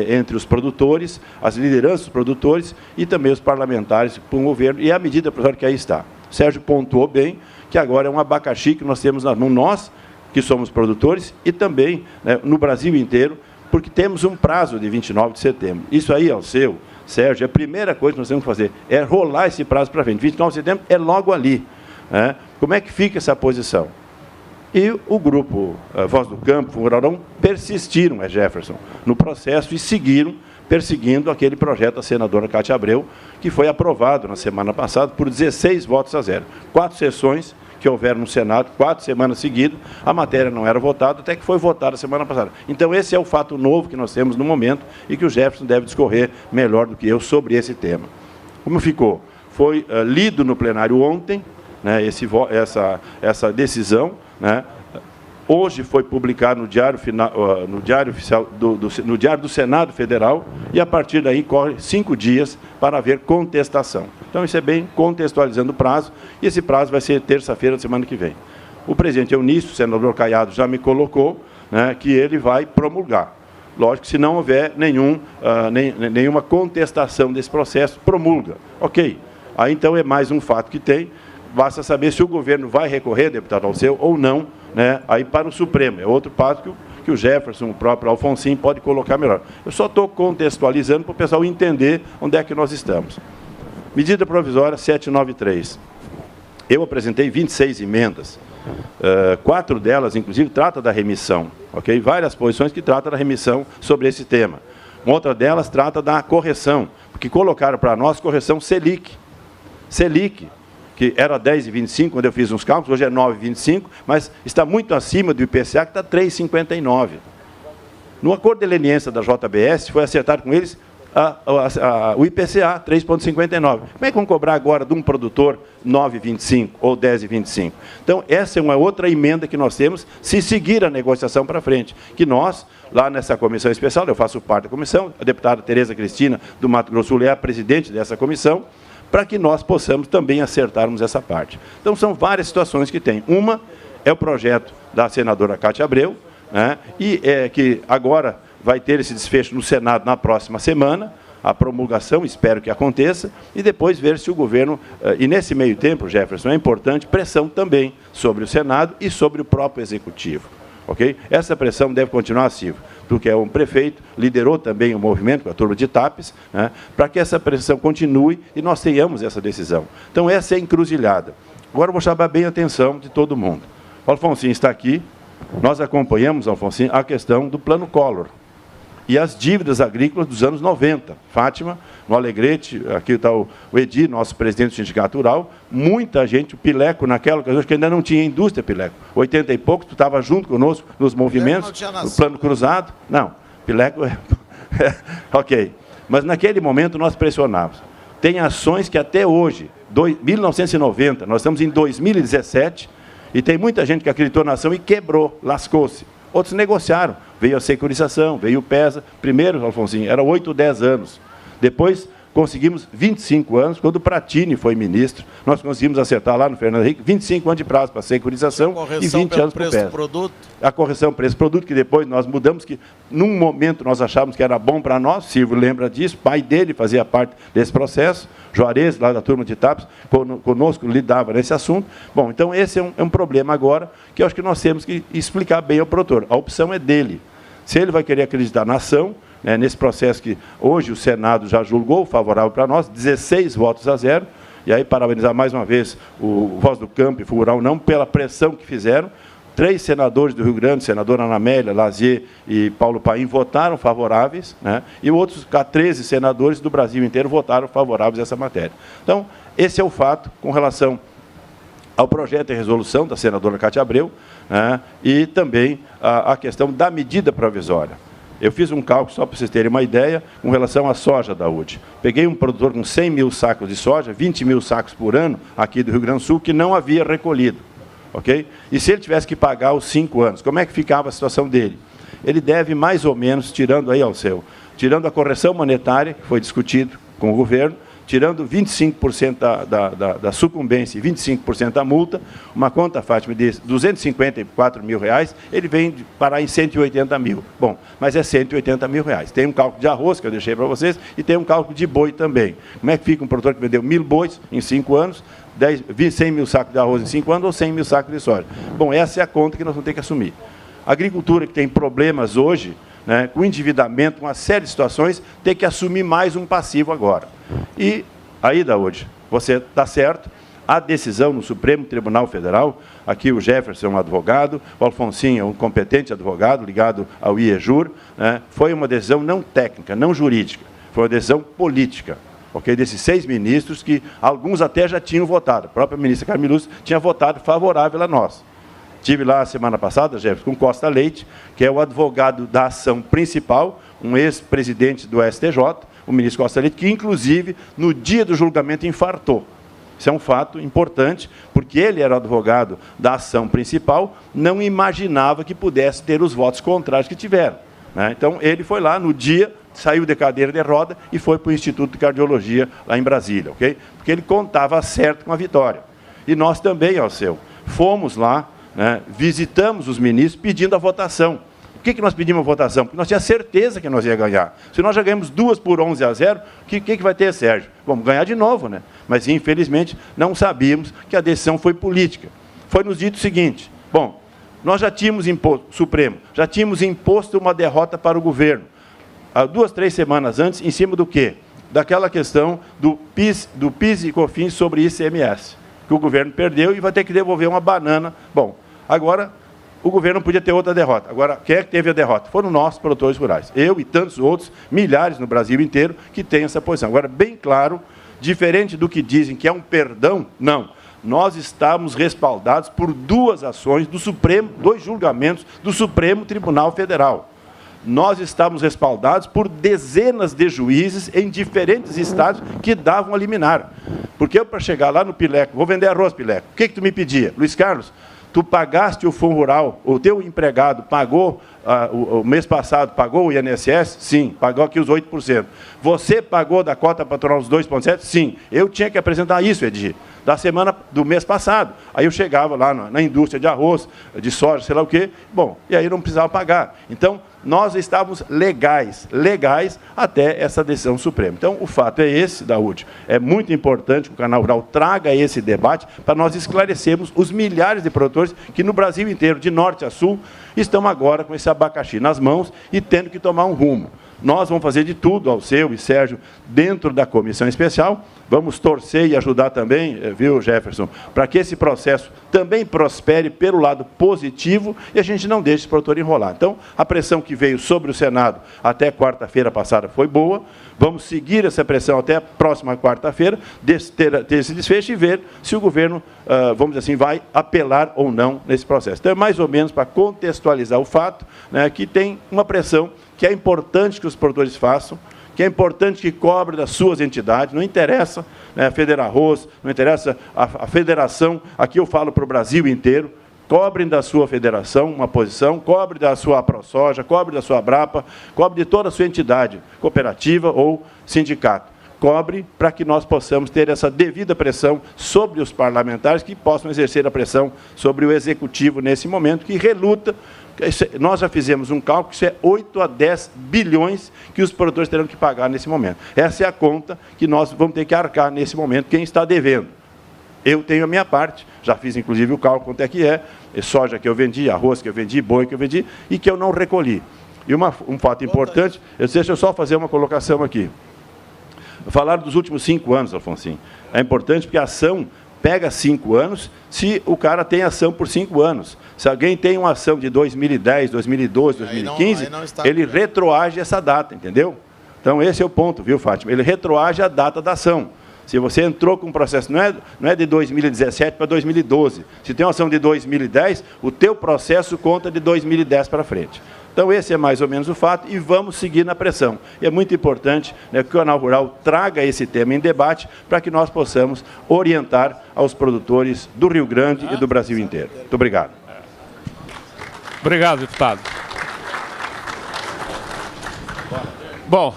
D: entre os produtores, as lideranças dos produtores e também os parlamentares com o governo, e a medida provisória que aí está. O Sérgio pontuou bem que agora é um abacaxi que nós temos na mão, nós que somos produtores, e também no Brasil inteiro, porque temos um prazo de 29 de setembro. Isso aí, Alceu, Sérgio, a primeira coisa que nós temos que fazer é rolar esse prazo para frente. 29 de setembro é logo ali. Como é que fica essa posição? E o grupo Voz do Campo, Funrural, persistiram, Jefferson, no processo e seguiram perseguindo aquele projeto da senadora Cátia Abreu, que foi aprovado na semana passada por 16-0. 4 sessões que houveram no Senado, 4 semanas seguidas, a matéria não era votada, até que foi votada semana passada. Então, esse é o fato novo que nós temos no momento e que o Jefferson deve discorrer melhor do que eu sobre esse tema. Como ficou? Foi lido no plenário ontem, essa decisão, hoje foi publicado no Diário Oficial no Diário do Senado Federal, e a partir daí corre 5 dias para haver contestação. Então, isso é bem contextualizando o prazo, e esse prazo vai ser terça-feira da semana que vem. O presidente Eunício, o senador Caiado, já me colocou que ele vai promulgar. Lógico que, se não houver nenhuma contestação desse processo, promulga. Ok. Aí, então, é mais um fato que tem. Basta saber se o governo vai recorrer, deputado Alceu, ou não, né, aí para o Supremo. É outro passo que o Jefferson, o próprio Alfonsin, pode colocar melhor. Eu só estou contextualizando para o pessoal entender onde é que nós estamos. Medida provisória 793. Eu apresentei 26 emendas. 4 delas, inclusive, tratam da remissão. Okay? Várias posições que tratam da remissão sobre esse tema. Uma outra delas trata da correção, porque colocaram para nós correção Selic. Selic, que era 10,25 quando eu fiz uns cálculos, hoje é 9,25, mas está muito acima do IPCA, que está 3,59. No acordo de leniência da JBS, foi acertado com eles o IPCA, 3,59. Como é que vão cobrar agora de um produtor 9,25 ou 10,25? Então, essa é uma outra emenda que nós temos, se seguir a negociação para frente, que nós, lá nessa comissão especial, eu faço parte da comissão, a deputada Tereza Cristina, do Mato Grosso do Sul, é a presidente dessa comissão, para que nós possamos também acertarmos essa parte. Então, são várias situações que tem. Uma é o projeto da senadora Cátia Abreu, né, e que agora vai ter esse desfecho no Senado na próxima semana, a promulgação, espero que aconteça, e depois ver se o governo, e nesse meio tempo, Jefferson, é importante, pressão também sobre o Senado e sobre o próprio Executivo. Okay? Essa pressão deve continuar ativa, porque um prefeito liderou também o movimento com a turma de TAPES, né, para que essa pressão continue e nós tenhamos essa decisão. Então, essa é a encruzilhada. Agora, eu vou chamar bem a atenção de todo mundo. O Alfonsin está aqui, nós acompanhamos, Alfonsin, a questão do Plano Collor e as dívidas agrícolas dos anos 90. Fátima, no Alegrete, aqui está o Edi, nosso presidente do Sindicato Rural, muita gente, o Pileco, naquela ocasião, que ainda não tinha indústria, Pileco. 80 e poucos, tu estava junto conosco nos movimentos, no Plano Cruzado. Não, Pileco ok. Mas naquele momento nós pressionávamos. Tem ações que até hoje, 1990, nós estamos em 2017, e tem muita gente que acreditou na ação e quebrou, lascou-se. Outros negociaram, veio a securização, veio o PESA. Primeiro, Alfonsin, era 8 ou 10 anos. Depois, conseguimos 25 anos, quando o Pratini foi ministro, nós conseguimos acertar lá no Fernando Henrique 25 anos de prazo para a securização e 20 anos para o PESA. A correção preço-produto, que depois nós mudamos, que num momento nós achávamos que era bom para nós, Silvio lembra disso, pai dele fazia parte desse processo, Juarez, lá da turma de TAPES, conosco lidava nesse assunto. Bom, então esse é um problema agora, que eu acho que nós temos que explicar bem ao produtor. A opção é dele. Se ele vai querer acreditar na ação, né, nesse processo que hoje o Senado já julgou favorável para nós, 16 votos a 0, e aí parabenizar mais uma vez o Voz do Campo e Rural, não pela pressão que fizeram. 3 senadores do Rio Grande, senadora Ana Amélia, Lazier e Paulo Paim, votaram favoráveis, né, e outros 13 senadores do Brasil inteiro votaram favoráveis a essa matéria. Então, esse é o fato com relação ao projeto de resolução da senadora Cátia Abreu, né, e também a questão da medida provisória. Eu fiz um cálculo, só para vocês terem uma ideia, com relação à soja da UD. Peguei um produtor com 100 mil sacos de soja, 20 mil sacos por ano, aqui do Rio Grande do Sul, que não havia recolhido. Okay? E se ele tivesse que pagar os 5 anos, como é que ficava a situação dele? Ele deve mais ou menos, tirando a correção monetária, que foi discutido com o governo, tirando 25% da sucumbência e 25% da multa, uma conta, Fátima, de R$254 mil, ele vem parar em 180 mil. Bom, mas é 180 mil reais. Tem um cálculo de arroz, que eu deixei para vocês, e tem um cálculo de boi também. Como é que fica um produtor que vendeu 1.000 bois em 5 anos, 100 mil sacos de arroz em 5 anos ou 100 mil sacos de soja? Bom, essa é a conta que nós vamos ter que assumir. A agricultura que tem problemas hoje, né, com endividamento, com uma série de situações, tem que assumir mais um passivo agora. E aí, Daúde, você está certo, a decisão no Supremo Tribunal Federal, aqui o Jefferson é um advogado, o Alfonsin é um competente advogado ligado ao IEJUR, né, foi uma decisão não técnica, não jurídica, foi uma decisão política. Okay, desses 6 ministros, que alguns até já tinham votado. A própria ministra Carmen Lúcia tinha votado favorável a nós. Estive lá a semana passada, Jefferson, com Costa Leite, que é o advogado da ação principal, um ex-presidente do STJ, o ministro Costa Leite, que, inclusive, no dia do julgamento, infartou. Isso é um fato importante, porque ele era o advogado da ação principal, não imaginava que pudesse ter os votos contrários que tiveram. Né? Então, ele foi lá no dia, saiu de cadeira de roda e foi para o Instituto de Cardiologia, lá em Brasília, okay? Porque ele contava certo com a vitória. E nós também, Alceu, fomos lá, né, visitamos os ministros pedindo a votação. Por que nós pedimos a votação? Porque nós tínhamos certeza que nós ia ganhar. Se nós já ganhamos 2 por 11 a 0, o que vai ter, Sérgio? vamos ganhar de novo, né? Mas, infelizmente, não sabíamos que a decisão foi política. Foi nos dito o seguinte, bom, nós já tínhamos imposto, Supremo, já tínhamos imposto uma derrota para o governo, há 2, 3 semanas antes, em cima do quê? Daquela questão do PIS e COFINS sobre ICMS, que o governo perdeu e vai ter que devolver uma banana. Bom, agora o governo não podia ter outra derrota. Agora, quem é que teve a derrota? Foram nós, produtores rurais. Eu e tantos outros, milhares no Brasil inteiro, que têm essa posição. Agora, bem claro, diferente do que dizem que é um perdão, não. Nós estamos respaldados por 2 ações do Supremo, 2 julgamentos do Supremo Tribunal Federal. Nós estamos respaldados por dezenas de juízes em diferentes estados que davam a liminar. Porque eu, para chegar lá no Pileco, vou vender arroz, Pileco, o que tu me pedia? Luiz Carlos, tu pagaste o Fundo Rural, o teu empregado pagou, o mês passado, pagou o INSS? Sim, pagou aqui os 8%. Você pagou da cota patronal os 2,7%? Sim. Eu tinha que apresentar isso, Edir, da semana do mês passado. Aí eu chegava lá na indústria de arroz, de soja, sei lá o quê, bom, e aí não precisava pagar. Então, nós estávamos legais até essa decisão suprema. Então, o fato é esse, Daúde. É muito importante que o Canal Rural traga esse debate para nós esclarecermos os milhares de produtores que no Brasil inteiro, de norte a sul, estão agora com esse abacaxi nas mãos e tendo que tomar um rumo. Nós vamos fazer de tudo, Alceu e Sérgio, dentro da comissão especial. Vamos torcer e ajudar também, viu, Jefferson, para que esse processo também prospere pelo lado positivo e a gente não deixe esse produtor enrolar. Então, a pressão que veio sobre o Senado até quarta-feira passada foi boa. Vamos seguir essa pressão até a próxima quarta-feira, ter esse desfecho e ver se o governo, vamos dizer assim, vai apelar ou não nesse processo. Então, é mais ou menos para contextualizar o fato, né, que tem uma pressão que é importante que os produtores façam, que é importante que cobre das suas entidades, não interessa, né, a Federarroz, não interessa a federação, aqui eu falo para o Brasil inteiro, cobrem da sua federação uma posição, cobre da sua ProSoja, cobre da sua Abrapa, cobre de toda a sua entidade, cooperativa ou sindicato. Cobre para que nós possamos ter essa devida pressão sobre os parlamentares que possam exercer a pressão sobre o Executivo nesse momento, que reluta. Nós já fizemos um cálculo, isso é 8 a 10 bilhões que os produtores terão que pagar nesse momento. Essa é a conta que nós vamos ter que arcar nesse momento, quem está devendo. Eu tenho a minha parte, já fiz inclusive o cálculo quanto é que é soja que eu vendi, arroz que eu vendi, boi que eu vendi e que eu não recolhi. E um fato importante, deixa eu só fazer uma colocação aqui. Falaram dos últimos 5 anos, Alfonsinho. É importante porque a ação pega 5 anos se o cara tem ação por 5 anos. Se alguém tem uma ação de 2010, 2012, 2015, ele retroage essa data, entendeu? Então, esse é o ponto, viu, Fátima? Ele retroage a data da ação. Se você entrou com um processo, não é de 2017 para 2012. Se tem uma ação de 2010, o teu processo conta de 2010 para frente. Então, esse é mais ou menos o fato e vamos seguir na pressão. E é muito importante, né, que o Canal Rural traga esse tema em debate para que nós possamos orientar aos produtores do Rio Grande e do Brasil inteiro. Muito obrigado.
A: Obrigado, deputado. Bom,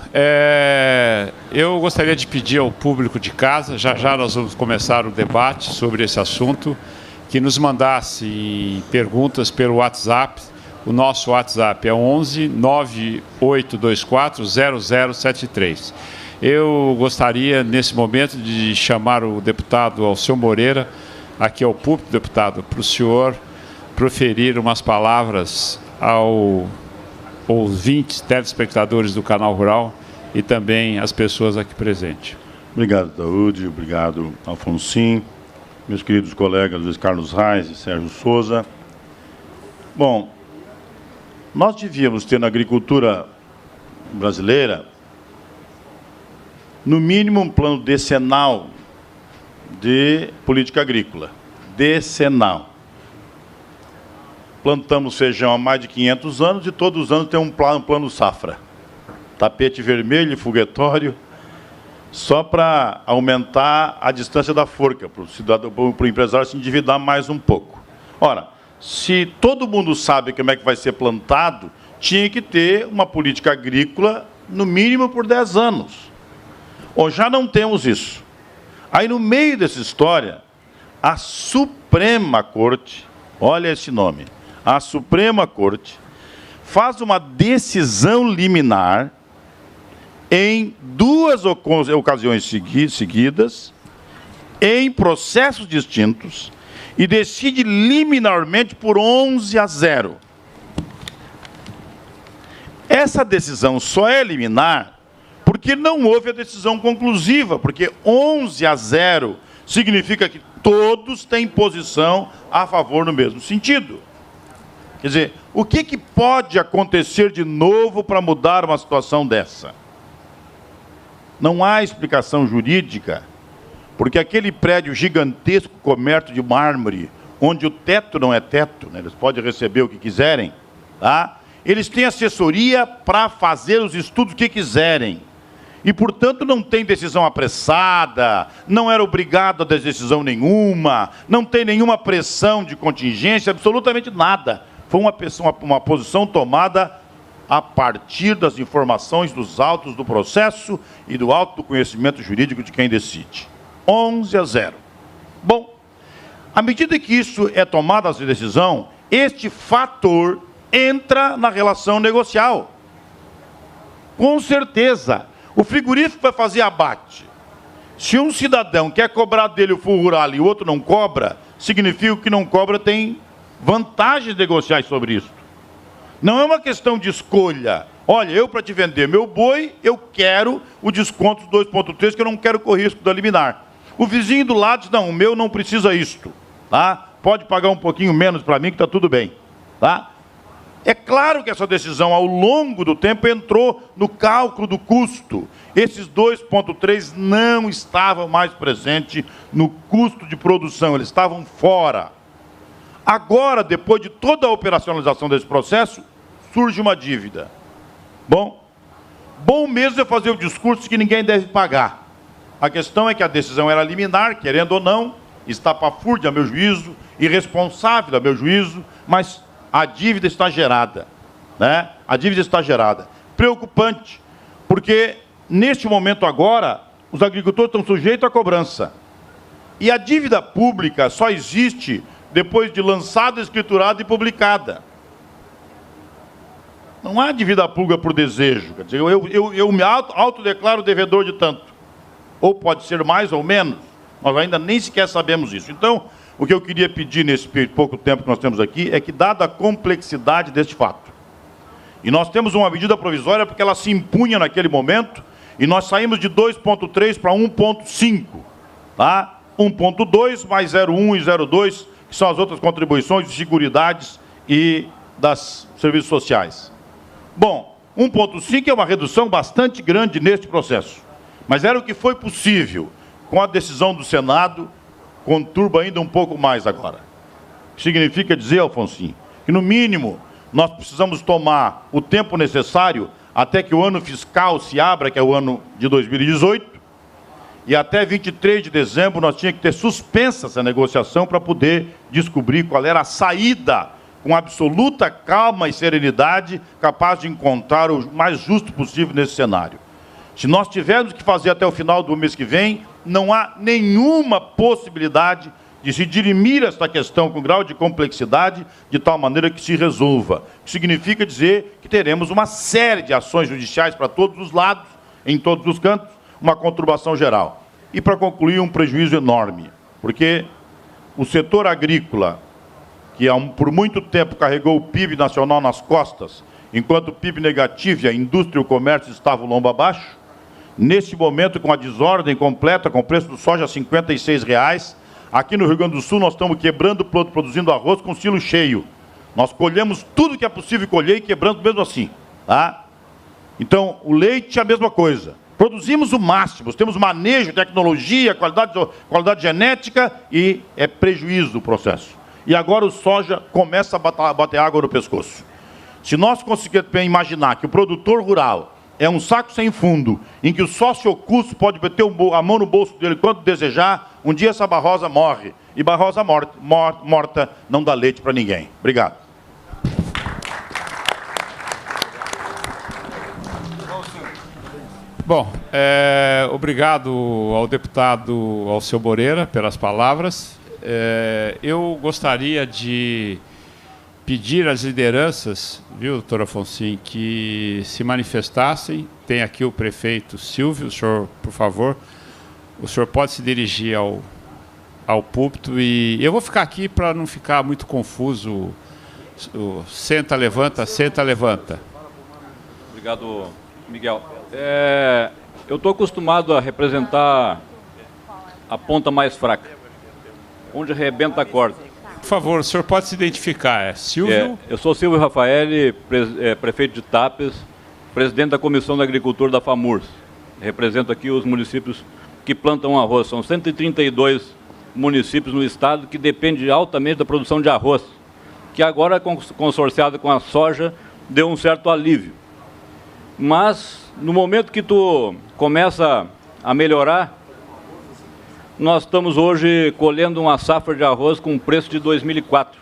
A: eu gostaria de pedir ao público de casa, já nós vamos começar o debate sobre esse assunto, que nos mandasse perguntas pelo WhatsApp. O nosso WhatsApp é 11 9824 0073. Eu gostaria, nesse momento, de chamar o deputado Alceu Moreira, aqui ao público, deputado, para o senhor proferir umas palavras ao ouvintes, telespectadores do Canal Rural e também as pessoas aqui presentes.
E: Obrigado, Daúde. Obrigado, Alfonsinho. Meus queridos colegas Luiz Carlos Reis e Sérgio Souza. Bom, nós devíamos ter na agricultura brasileira, no mínimo, um plano decenal de política agrícola. Decenal. Plantamos feijão há mais de 500 anos e todos os anos tem um plano safra. Tapete vermelho, foguetório, só para aumentar a distância da forca, para o empresário se endividar mais um pouco. Ora, se todo mundo sabe como é que vai ser plantado, tinha que ter uma política agrícola, no mínimo, por 10 anos. Ou já não temos isso. Aí, no meio dessa história, a Suprema Corte, olha esse nome, a Suprema Corte faz uma decisão liminar em 2 ocasiões seguidas, em processos distintos, e decide liminarmente por 11-0. Essa decisão só é liminar porque não houve a decisão conclusiva, porque 11-0 significa que todos têm posição a favor no mesmo sentido. Quer dizer, o que pode acontecer de novo para mudar uma situação dessa? Não há explicação jurídica, porque aquele prédio gigantesco coberto de mármore, onde o teto não é teto, né, eles podem receber o que quiserem, tá? Eles têm assessoria para fazer os estudos que quiserem. E, portanto, não tem decisão apressada, não era obrigado a decisão nenhuma, não tem nenhuma pressão de contingência, absolutamente nada. Foi uma posição tomada a partir das informações dos autos do processo e do auto do conhecimento jurídico de quem decide. 11-0. Bom, à medida que isso é tomada essa decisão, este fator entra na relação negocial. Com certeza. O frigorífico vai fazer abate. Se um cidadão quer cobrar dele o fundo rural e o outro não cobra, significa que o que não cobra tem vantagens negociais sobre isso. Não é uma questão de escolha. Olha, eu para te vender meu boi, eu quero o desconto 2,3, que eu não quero correr risco da liminar. O vizinho do lado diz, não, o meu não precisa isto. Tá? Pode pagar um pouquinho menos para mim que está tudo bem. Tá? É claro que essa decisão, ao longo do tempo, entrou no cálculo do custo. Esses 2,3 não estavam mais presentes no custo de produção, eles estavam fora. Agora, depois de toda a operacionalização desse processo, surge uma dívida. Bom mesmo é fazer o discurso que ninguém deve pagar. A questão é que a decisão era liminar, querendo ou não, estapafúrdia, a meu juízo, irresponsável, a meu juízo, mas a dívida está gerada, né? A dívida está gerada. Preocupante, porque neste momento agora, os agricultores estão sujeitos à cobrança. E a dívida pública só existe depois de lançada, escriturada e publicada. Não há dívida pública por desejo. Quer dizer, eu me autodeclaro devedor de tanto. Ou pode ser mais ou menos. Nós ainda nem sequer sabemos isso. Então, o que eu queria pedir nesse pouco tempo que nós temos aqui é que, dada a complexidade deste fato, e nós temos uma medida provisória porque ela se impunha naquele momento, e nós saímos de 2,3 para 1,5, tá? 1,2 mais 0,1 e 0,2, que são as outras contribuições de seguridades e das serviços sociais. Bom, 1,5 é uma redução bastante grande neste processo, mas era o que foi possível com a decisão do Senado. Conturba ainda um pouco mais agora. Significa dizer, Alfonsinho, que no mínimo nós precisamos tomar o tempo necessário até que o ano fiscal se abra, que é o ano de 2018, e até 23 de dezembro nós tínhamos que ter suspensa essa negociação para poder descobrir qual era a saída, com absoluta calma e serenidade, capaz de encontrar o mais justo possível nesse cenário. Se nós tivermos que fazer até o final do mês que vem, não há nenhuma possibilidade de se dirimir esta questão com grau de complexidade de tal maneira que se resolva. O que significa dizer que teremos uma série de ações judiciais para todos os lados, em todos os cantos, uma conturbação geral. E, para concluir, um prejuízo enorme, porque o setor agrícola, que por muito tempo carregou o PIB nacional nas costas, enquanto o PIB negativo e a indústria e o comércio estavam lombo abaixo, neste momento, com a desordem completa, com o preço do soja a R$ 56,00, aqui no Rio Grande do Sul nós estamos quebrando, produzindo arroz com silo cheio. Nós colhemos tudo que é possível colher e quebrando mesmo assim. Tá? Então, o leite é a mesma coisa. Produzimos o máximo, temos manejo, tecnologia, qualidade genética e é prejuízo do processo. E agora o soja começa a bater água no pescoço. Se nós conseguirmos imaginar que o produtor rural é um saco sem fundo, em que o sócio oculto pode meter a mão no bolso dele quando desejar, um dia essa barrosa morre. E barrosa morta não dá leite para ninguém. Obrigado.
A: Bom, obrigado ao deputado Alceu Moreira pelas palavras. Eu gostaria de pedir às lideranças, viu, doutor Afonso, que se manifestassem. tem aqui o prefeito Silvio. O senhor, por favor, o senhor pode se dirigir ao púlpito, e eu vou ficar aqui para não ficar muito confuso. Senta, levanta, senta, levanta.
F: Obrigado, Miguel. Eu estou acostumado a representar a ponta mais fraca, onde arrebenta a corda.
A: Por favor, o senhor pode se identificar. Silvio?
F: Eu sou Silvio Rafael, prefeito de Tapes, presidente da Comissão da Agricultura da FAMURS. Represento aqui os municípios que plantam arroz. São 132 municípios no estado que dependem altamente da produção de arroz, que agora, consorciado com a soja, deu um certo alívio. Mas, no momento que tu começa a melhorar, nós estamos hoje colhendo uma safra de arroz com o preço de 2004,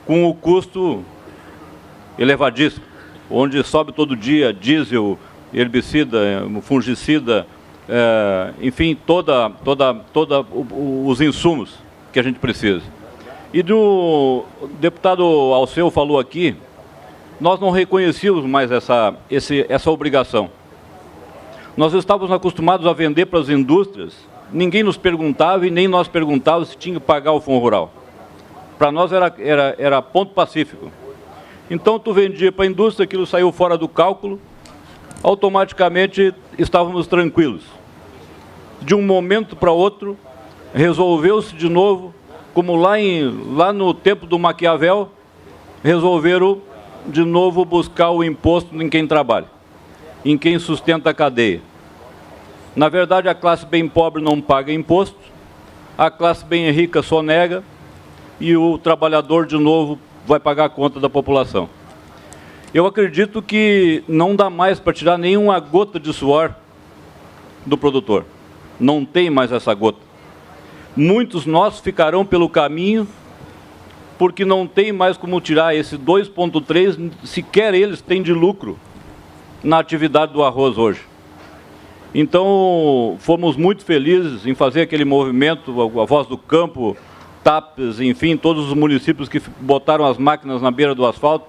F: com o custo elevadíssimo, onde sobe todo dia diesel, herbicida, fungicida, enfim, toda os insumos que a gente precisa. E o deputado Alceu falou aqui, nós não reconhecíamos mais essa obrigação. Nós estávamos acostumados a vender para as indústrias, ninguém nos perguntava e nem nós perguntávamos se tinha que pagar o Fundo Rural. Para nós era ponto pacífico. Então tu vendia para a indústria, aquilo saiu fora do cálculo, automaticamente estávamos tranquilos. De um momento para outro, resolveu-se de novo, como lá no tempo do Maquiavel, resolveram de novo buscar o imposto em quem trabalha, em quem sustenta a cadeia. Na verdade, a classe bem pobre não paga imposto, a classe bem rica sonega, e o trabalhador, de novo, vai pagar a conta da população. Eu acredito que não dá mais para tirar nenhuma gota de suor do produtor. Não tem mais essa gota. Muitos nós ficarão pelo caminho, porque não tem mais como tirar esse 2,3, sequer eles têm de lucro na atividade do arroz hoje. Então, fomos muito felizes em fazer aquele movimento, a Voz do Campo, Tapes, enfim, todos os municípios que botaram as máquinas na beira do asfalto.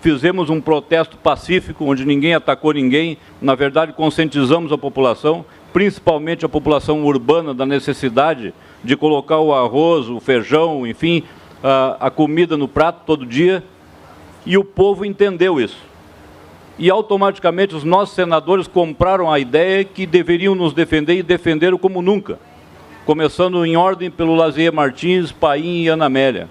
F: Fizemos um protesto pacífico, onde ninguém atacou ninguém. Na verdade, conscientizamos a população, principalmente a população urbana, da necessidade de colocar o arroz, o feijão, enfim, a comida no prato todo dia. E o povo entendeu isso. E automaticamente os nossos senadores compraram a ideia que deveriam nos defender e defenderam como nunca. Começando em ordem pelo Lazier Martins, Paim e Ana Amélia.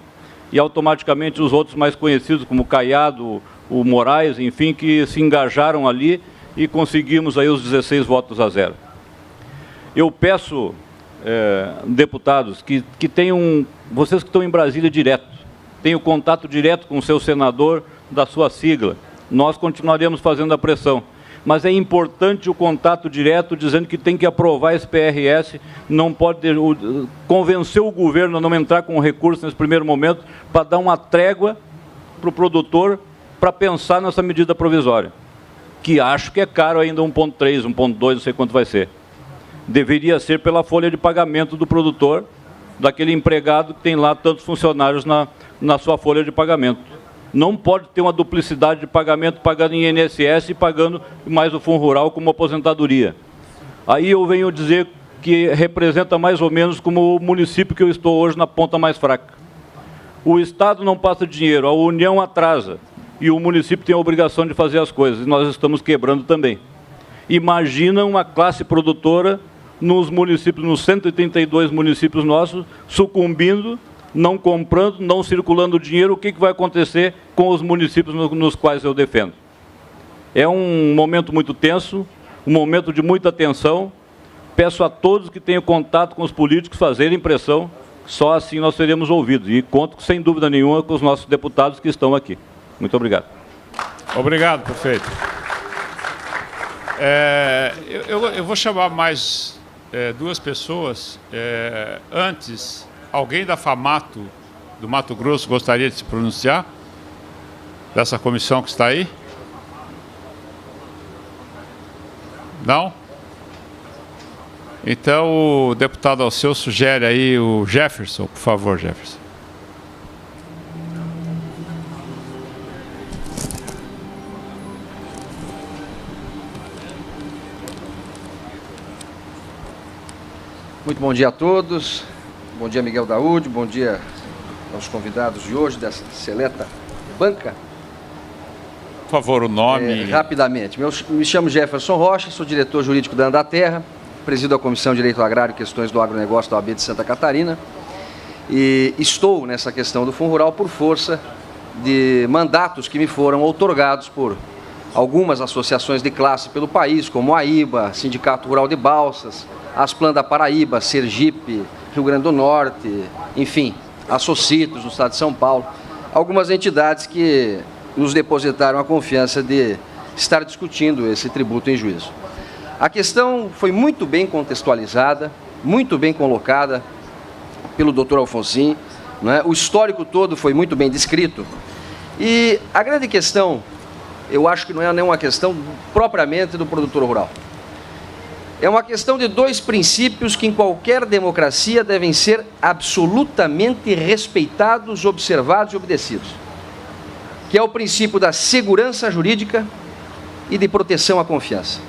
F: E automaticamente os outros mais conhecidos, como Caiado, o Moraes, enfim, que se engajaram ali e conseguimos aí os 16 votos a 0. Eu peço, deputados, que tenham, vocês que estão em Brasília direto, tenham contato direto com o seu senador da sua sigla. Nós continuaremos fazendo a pressão. Mas é importante o contato direto, dizendo que tem que aprovar esse PRS, não pode convencer o governo a não entrar com recurso nesse primeiro momento, para dar uma trégua para o produtor, para pensar nessa medida provisória, que acho que é caro ainda 1,3, 1,2, não sei quanto vai ser. Deveria ser pela folha de pagamento do produtor, daquele empregado que tem lá tantos funcionários na sua folha de pagamento. Não pode ter uma duplicidade de pagamento, pagando em INSS e pagando mais o Fundo Rural como aposentadoria. Aí eu venho dizer que representa mais ou menos como o município que eu estou hoje na ponta mais fraca. O Estado não passa dinheiro, a União atrasa, e o município tem a obrigação de fazer as coisas, e nós estamos quebrando também. Imagina uma classe produtora nos municípios, nos 132 municípios nossos, sucumbindo, não comprando, não circulando dinheiro, o que vai acontecer com os municípios nos quais eu defendo? É um momento muito tenso, um momento de muita tensão. Peço a todos que tenham contato com os políticos fazerem pressão, só assim nós seremos ouvidos. E conto, sem dúvida nenhuma, com os nossos deputados que estão aqui. Muito obrigado.
A: Obrigado, prefeito. Eu vou chamar mais duas pessoas. Antes, alguém da FAMATO, do Mato Grosso, gostaria de se pronunciar? Dessa comissão que está aí? Não? Então, o deputado Alceu sugere aí o Jefferson. Por favor, Jefferson.
G: Muito bom dia a todos. Bom dia, Miguel Daúde. Bom dia aos convidados de hoje, dessa seleta banca.
A: Por favor, o nome.
G: Rapidamente. Me chamo Jefferson Rocha, sou diretor jurídico da Andaterra, presido a Comissão de Direito Agrário e Questões do Agronegócio da OAB de Santa Catarina e estou nessa questão do Fundo Rural por força de mandatos que me foram outorgados por algumas associações de classe pelo país, como a IBA, Sindicato Rural de Balsas, Asplan da Paraíba, Sergipe, Rio Grande do Norte, enfim, a Socitos, no estado de São Paulo, algumas entidades que nos depositaram a confiança de estar discutindo esse tributo em juízo. A questão foi muito bem contextualizada, muito bem colocada pelo Dr. Alfonsin, né? O histórico todo foi muito bem descrito. E a grande questão, eu acho que não é nenhuma questão propriamente do produtor rural. É uma questão de dois princípios que em qualquer democracia devem ser absolutamente respeitados, observados e obedecidos, que é o princípio da segurança jurídica e de proteção à confiança.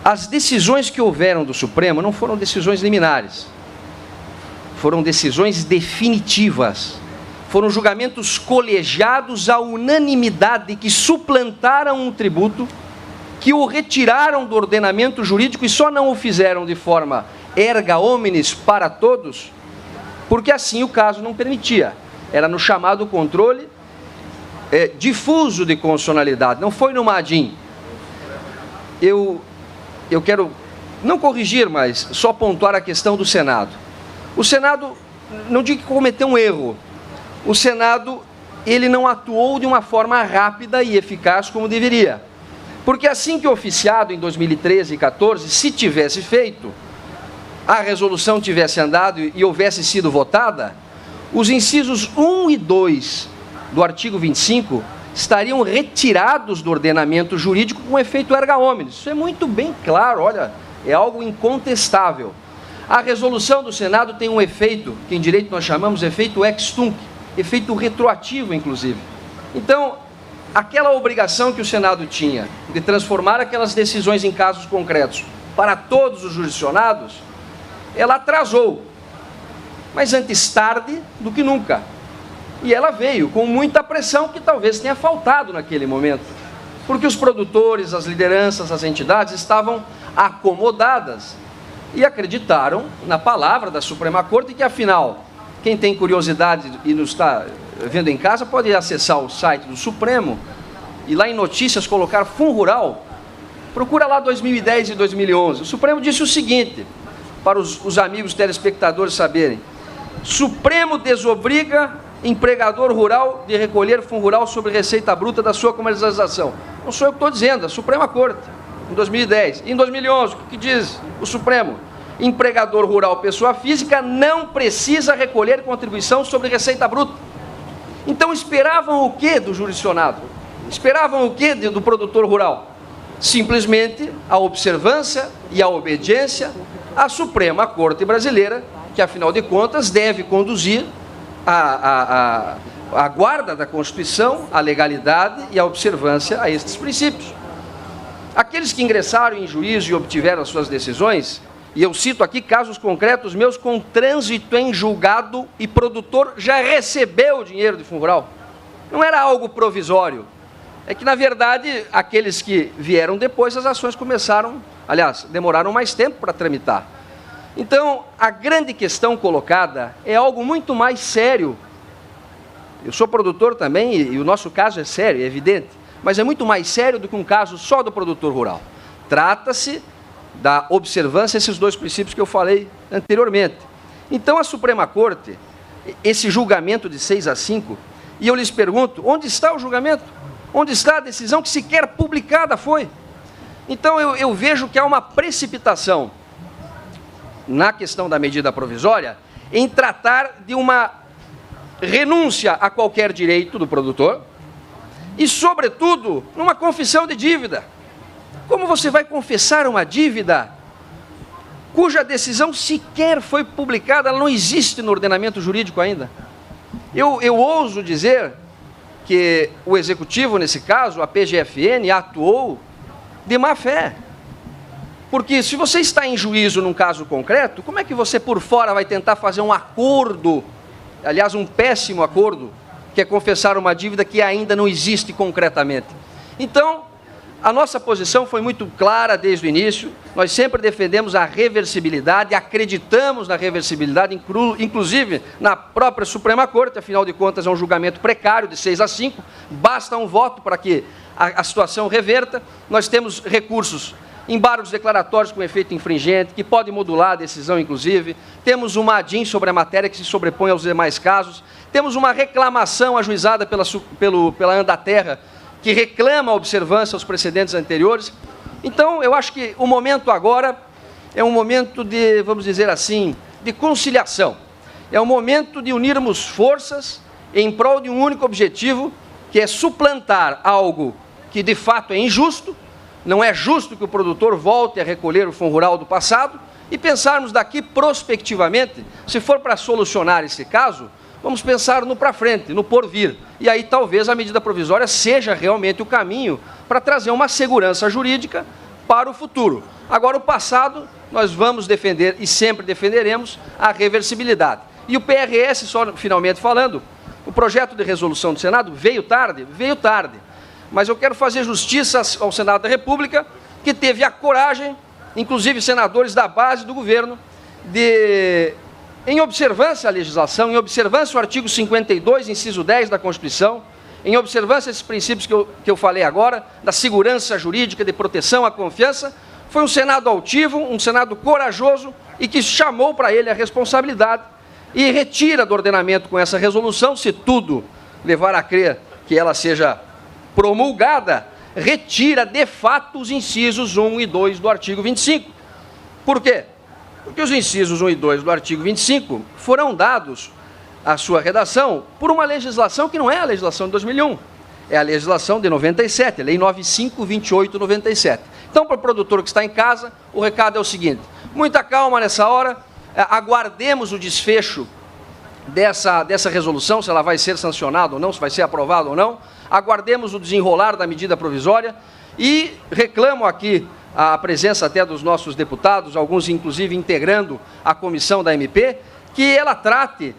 G: As decisões que houveram do Supremo não foram decisões liminares, foram decisões definitivas, foram julgamentos colegiados à unanimidade que suplantaram um tributo, que o retiraram do ordenamento jurídico e só não o fizeram de forma erga omnes para todos, porque assim o caso não permitia. Era no chamado controle difuso de constitucionalidade, não foi no MADIM. Eu quero não corrigir, mas só pontuar a questão do Senado. O Senado, não digo que cometeu um erro, o Senado ele não atuou de uma forma rápida e eficaz como deveria. Porque assim que oficiado em 2013 e 2014, se tivesse feito, a resolução tivesse andado e houvesse sido votada, os incisos 1 e 2 do artigo 25 estariam retirados do ordenamento jurídico com efeito erga omnes. Isso é muito bem claro, olha, é algo incontestável. A resolução do Senado tem um efeito, que em direito nós chamamos de efeito ex tunc, efeito retroativo, inclusive. Então, aquela obrigação que o Senado tinha de transformar aquelas decisões em casos concretos para todos os jurisdicionados, ela atrasou, mas antes tarde do que nunca. E ela veio com muita pressão que talvez tenha faltado naquele momento, porque os produtores, as lideranças, as entidades estavam acomodadas e acreditaram na palavra da Suprema Corte, que afinal, quem tem curiosidade e nos está vendo em casa pode acessar o site do Supremo e lá em notícias colocar Fundo Rural, procura lá 2010 e 2011. O Supremo disse o seguinte, para os amigos telespectadores saberem: Supremo desobriga empregador rural de recolher fundo rural sobre receita bruta da sua comercialização. Não sou eu que estou dizendo, a Suprema Corte, em 2010. Em 2011, o que diz o Supremo? Empregador rural, pessoa física, não precisa recolher contribuição sobre receita bruta. Então esperavam o que do jurisdicionado? Esperavam o que do produtor rural? Simplesmente a observância e a obediência à Suprema Corte Brasileira, que afinal de contas deve conduzir a guarda da Constituição, a legalidade e a observância a estes princípios. Aqueles que ingressaram em juízo e obtiveram as suas decisões, e eu cito aqui casos concretos meus com trânsito em julgado e produtor já recebeu o dinheiro de fundo rural. Não era algo provisório. É que, na verdade, aqueles que vieram depois, as ações começaram, aliás, demoraram mais tempo para tramitar. Então, a grande questão colocada é algo muito mais sério. Eu sou produtor também e o nosso caso é sério, é evidente, mas é muito mais sério do que um caso só do produtor rural. Trata-se da observância a esses dois princípios que eu falei anteriormente. Então, a Suprema Corte, esse julgamento de 6-5, e eu lhes pergunto, onde está o julgamento? Onde está a decisão que sequer publicada foi? Então, eu vejo que há uma precipitação na questão da medida provisória, em tratar de uma renúncia a qualquer direito do produtor e, sobretudo, numa confissão de dívida. Como você vai confessar uma dívida cuja decisão sequer foi publicada, ela não existe no ordenamento jurídico ainda? Eu ouso dizer que o Executivo, nesse caso, a PGFN, atuou de má fé. Porque se você está em juízo num caso concreto, como é que você por fora vai tentar fazer um acordo, aliás, um péssimo acordo, que é confessar uma dívida que ainda não existe concretamente? Então, a nossa posição foi muito clara desde o início, nós sempre defendemos a reversibilidade, acreditamos na reversibilidade, inclusive na própria Suprema Corte, afinal de contas é um julgamento precário de 6-5, basta um voto para que a situação reverta. Nós temos recursos, embargos declaratórios com efeito infringente, que podem modular a decisão, inclusive. Temos uma ADIM sobre a matéria que se sobrepõe aos demais casos. Temos uma reclamação ajuizada pela Andaterra, que reclama a observância aos precedentes anteriores. Então, eu acho que o momento agora é um momento de, vamos dizer assim, de conciliação. É um momento de unirmos forças em prol de um único objetivo, que é suplantar algo que de fato é injusto. Não é justo que o produtor volte a recolher o fundo rural do passado, e pensarmos daqui prospectivamente, se for para solucionar esse caso, vamos pensar no para frente, no porvir. E aí talvez a medida provisória seja realmente o caminho para trazer uma segurança jurídica para o futuro. Agora, o passado, nós vamos defender e sempre defenderemos a reversibilidade. E o PRS, só finalmente falando, o projeto de resolução do Senado veio tarde, mas eu quero fazer justiça ao Senado da República, que teve a coragem, inclusive senadores da base do governo, de, em observância à legislação, em observância ao artigo 52, inciso 10 da Constituição, em observância a esses princípios que eu falei agora, da segurança jurídica, de proteção à confiança, foi um Senado altivo, um Senado corajoso e que chamou para ele a responsabilidade e retira do ordenamento com essa resolução, se tudo levar a crer que ela seja promulgada, retira de fato os incisos 1 e 2 do artigo 25. Por quê? Porque os incisos 1 e 2 do artigo 25 foram dados à sua redação por uma legislação que não é a legislação de 2001, é a legislação de 97, a Lei 9528/97. Então, para o produtor que está em casa, o recado é o seguinte: muita calma nessa hora, aguardemos o desfecho dessa resolução, se ela vai ser sancionada ou não, se vai ser aprovada ou não, aguardemos o desenrolar da medida provisória e reclamo aqui a presença até dos nossos deputados, alguns inclusive integrando a comissão da MP, que ela trate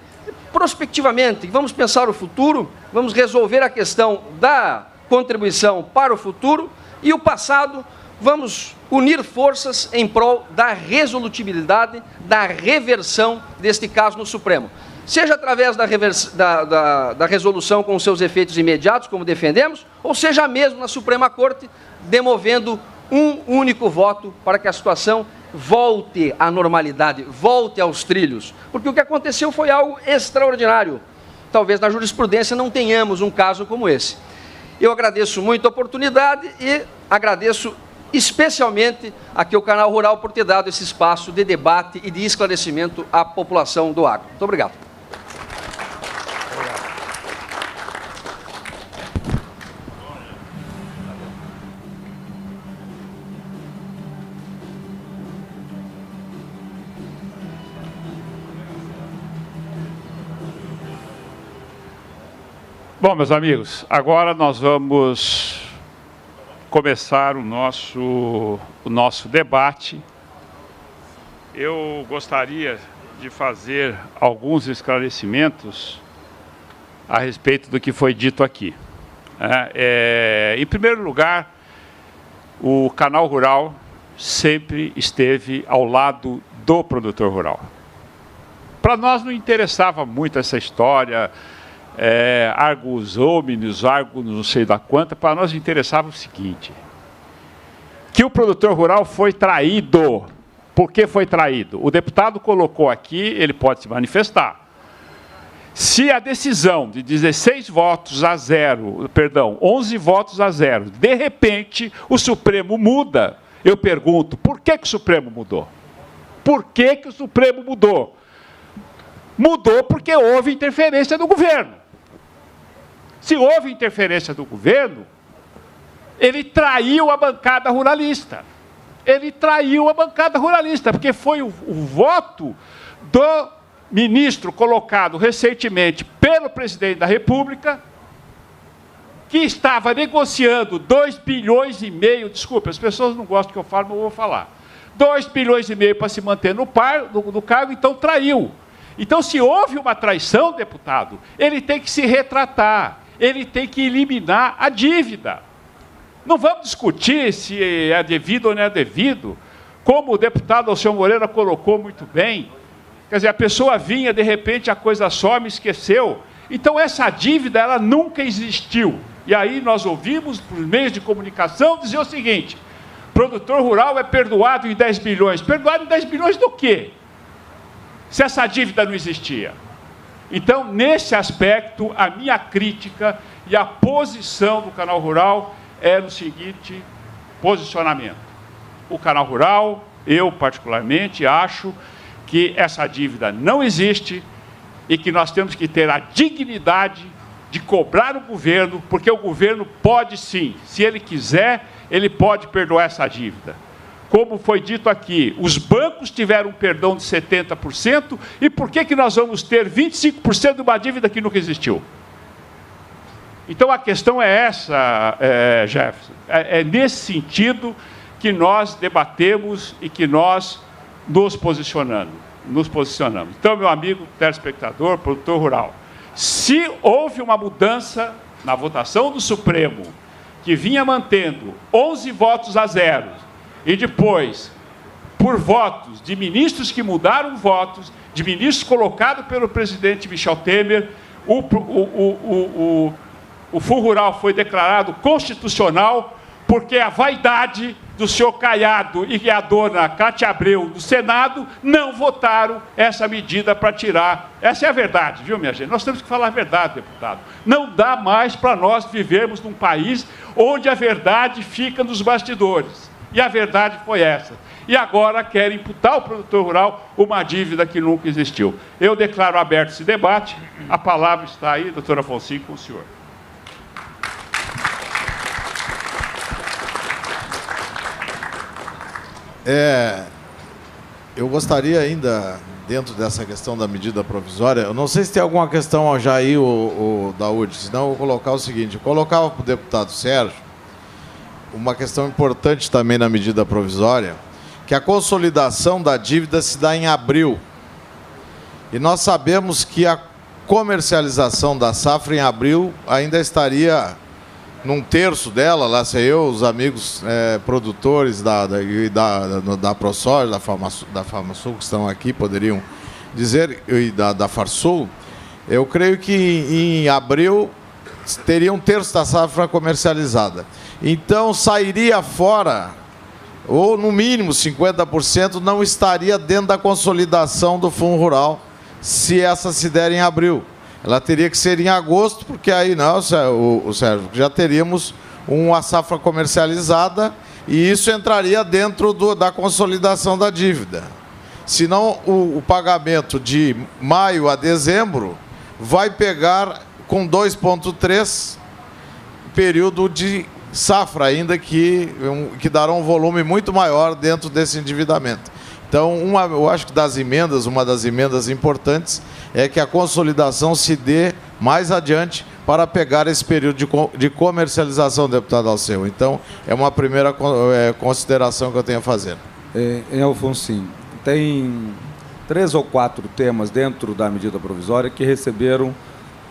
G: prospectivamente, vamos pensar o futuro, vamos resolver a questão da contribuição para o futuro e o passado, vamos unir forças em prol da resolutibilidade, da reversão deste caso no Supremo. Seja através da resolução com seus efeitos imediatos, como defendemos, ou seja mesmo na Suprema Corte, demovendo um único voto para que a situação volte à normalidade, volte aos trilhos. Porque o que aconteceu foi algo extraordinário. Talvez na jurisprudência não tenhamos um caso como esse. Eu agradeço muito a oportunidade e agradeço especialmente aqui o Canal Rural por ter dado esse espaço de debate e de esclarecimento à população do agro. Muito obrigado.
A: Bom, meus amigos, agora nós vamos começar o nosso debate. Eu gostaria de fazer alguns esclarecimentos a respeito do que foi dito aqui. Em primeiro lugar, o Canal Rural sempre esteve ao lado do produtor rural. Para nós não interessava muito essa história, Argos homines, Argos não sei da quanta. Para nós interessava o seguinte: que o produtor rural foi traído. Por que foi traído? O deputado colocou aqui, ele pode se manifestar. Se a decisão de 11 votos a 0, de repente o Supremo muda, eu pergunto, por que o Supremo mudou? Por que o Supremo mudou? Mudou porque houve interferência do governo. Se houve interferência do governo, ele traiu a bancada ruralista. Ele traiu a bancada ruralista, porque foi o voto do ministro colocado recentemente pelo presidente da República, que estava negociando 2,5 bilhões, desculpa, as pessoas não gostam que eu falo, mas eu vou falar, 2,5 bilhões para se manter no cargo, então traiu. Então, se houve uma traição, deputado, ele tem que se retratar, ele tem que eliminar a dívida. Não vamos discutir se é devido ou não é devido, como o deputado Alceu Moreira colocou muito bem. Quer dizer, a pessoa vinha, de repente a coisa some, esqueceu. Então, essa dívida, ela nunca existiu. E aí nós ouvimos, por meios de comunicação, dizer o seguinte: produtor rural é perdoado em 10 bilhões. Perdoado em 10 bilhões do quê? Se essa dívida não existia. Então, nesse aspecto, a minha crítica e a posição do Canal Rural é no seguinte posicionamento. O Canal Rural, eu particularmente, acho que essa dívida não existe e que nós temos que ter a dignidade de cobrar o governo, porque o governo pode sim, se ele quiser, ele pode perdoar essa dívida. Como foi dito aqui, os bancos tiveram um perdão de 70%, e por que nós vamos ter 25% de uma dívida que nunca existiu? Então a questão é essa, Jefferson, é nesse sentido que nós debatemos e que nós nos posicionamos. Então, meu amigo telespectador, produtor rural, se houve uma mudança na votação do Supremo, que vinha mantendo 11 votos a 0, e depois, por votos de ministros que mudaram votos, de ministros colocados pelo presidente Michel Temer, o Fundo Rural foi declarado constitucional porque a vaidade do senhor Caiado e a dona Cátia Abreu do Senado não votaram essa medida para tirar. Essa é a verdade, viu, minha gente? Nós temos que falar a verdade, deputado. Não dá mais para nós vivermos num país onde a verdade fica nos bastidores. E a verdade foi essa. E agora querem imputar ao produtor rural uma dívida que nunca existiu. Eu declaro aberto esse debate. A palavra está aí, doutora Afonso, com o senhor.
B: Eu gostaria ainda, dentro dessa questão da medida provisória, eu não sei se tem alguma questão já aí, o Daúde, senão eu vou colocar o seguinte: eu colocava para o deputado Sérgio uma questão importante também na medida provisória, que a consolidação da dívida se dá em abril. E nós sabemos que a comercialização da safra em abril ainda estaria num terço dela, lá sei eu, os amigos produtores da ProSoja, da Farmasul, que estão aqui, poderiam dizer, e da Farsul, eu creio que em abril teria um terço da safra comercializada. Então, sairia fora, ou no mínimo 50%, não estaria dentro da consolidação do Fundo Rural, se essa se der em abril. Ela teria que ser em agosto, porque aí não, o Sérgio, já teríamos uma safra comercializada e isso entraria dentro da consolidação da dívida. Senão, o pagamento de maio a dezembro vai pegar com 2,3 período de safra, ainda que dará um volume muito maior dentro desse endividamento. Então, eu acho que uma das emendas importantes é que a consolidação se dê mais adiante para pegar esse período de comercialização, deputado Alceu. Então, é uma primeira consideração que eu tenho a fazer.
C: Alfonso, tem 3 ou 4 temas dentro da medida provisória que receberam,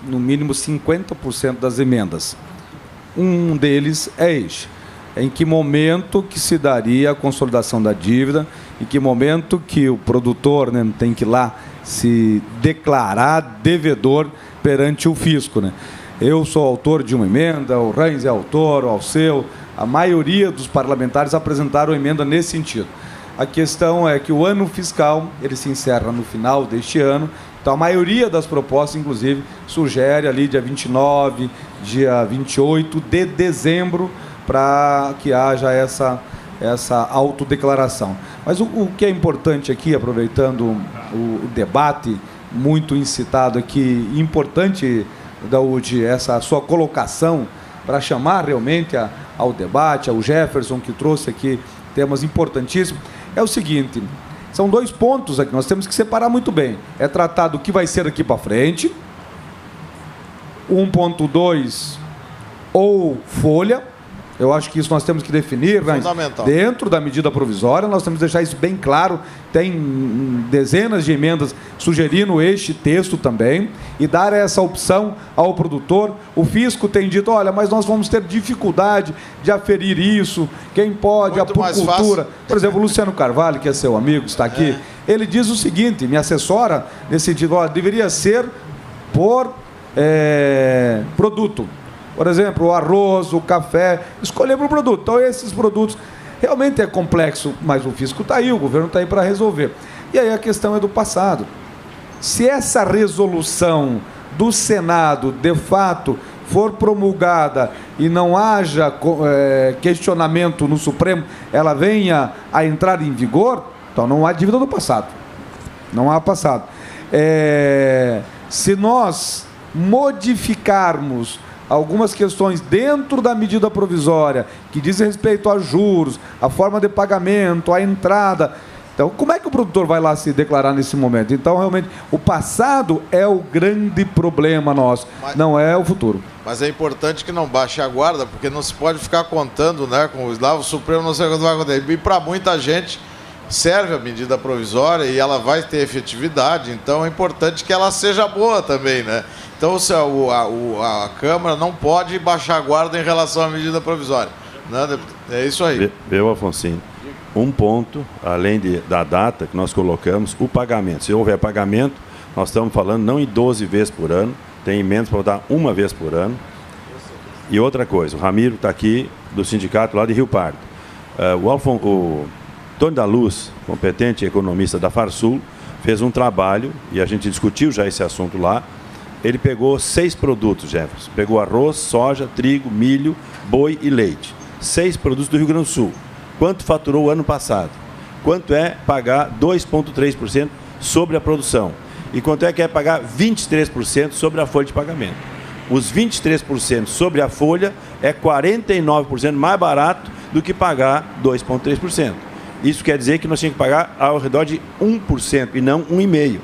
C: no mínimo, 50% das emendas. Um deles é este: em que momento que se daria a consolidação da dívida, em que momento que o produtor, né, tem que ir lá se declarar devedor perante o fisco, né? Eu sou autor de uma emenda, o Reins é autor, o Alceu, a maioria dos parlamentares apresentaram emenda nesse sentido. A questão é que o ano fiscal, ele se encerra no final deste ano, então a maioria das propostas, inclusive, sugere ali dia 29, dia 28 de dezembro, para que haja essa autodeclaração. Mas o que é importante aqui, aproveitando o debate muito incitado aqui, importante, Daúde, essa sua colocação para chamar realmente ao debate, ao Jefferson, que trouxe aqui temas importantíssimos, é o seguinte: são 2 pontos aqui, nós temos que separar muito bem. É tratar do que vai ser aqui para frente, 1.2 ou folha, Eu acho que isso nós temos que definir, né? Dentro da medida provisória, nós temos que deixar isso bem claro. Tem dezenas de emendas sugerindo este texto também e dar essa opção ao produtor. O fisco tem dito, olha, mas nós vamos ter dificuldade de aferir isso, quem pode, muito a apicultura. Por exemplo, o Luciano Carvalho, que é seu amigo, está aqui, ele diz o seguinte, me assessora nesse sentido, olha, deveria ser por produto. Por exemplo, o arroz, o café, escolher para o produto. Então, esses produtos realmente é complexo, mas o fisco está aí, o governo está aí para resolver. E aí a questão é do passado. Se essa resolução do Senado, de fato, for promulgada e não haja questionamento no Supremo, ela venha a entrar em vigor, então não há dívida do passado. Não há passado. Se nós modificarmos algumas questões dentro da medida provisória que dizem respeito a juros, a forma de pagamento, a entrada. Então, como é que o produtor vai lá se declarar nesse momento? Então, realmente, o passado é o grande problema nosso, não é o futuro.
B: Mas é importante que não baixe a guarda, porque não se pode ficar contando, né, com o Supremo não sei quando vai acontecer. E para muita gente serve a medida provisória e ela vai ter efetividade, então é importante que ela seja boa também, né? Então, a Câmara não pode baixar a guarda em relação à medida provisória. Né? É isso aí.
D: Viu, Afonso? Um ponto, além da data que nós colocamos, o pagamento. Se houver pagamento, nós estamos falando não em 12 vezes por ano, tem emendas para votar uma vez por ano. E outra coisa, o Ramiro está aqui, do sindicato lá de Rio Pardo. O Tony da Luz, competente economista da Farsul, fez um trabalho, e a gente discutiu já esse assunto lá. Ele pegou 6 produtos, Jefferson. Pegou arroz, soja, trigo, milho, boi e leite. 6 produtos do Rio Grande do Sul. Quanto faturou o ano passado? Quanto é pagar 2,3% sobre a produção? E quanto é que é pagar 23% sobre a folha de pagamento? Os 23% sobre a folha é 49% mais barato do que pagar 2,3%. Isso quer dizer que nós tínhamos que pagar ao redor de 1% e não 1,5%.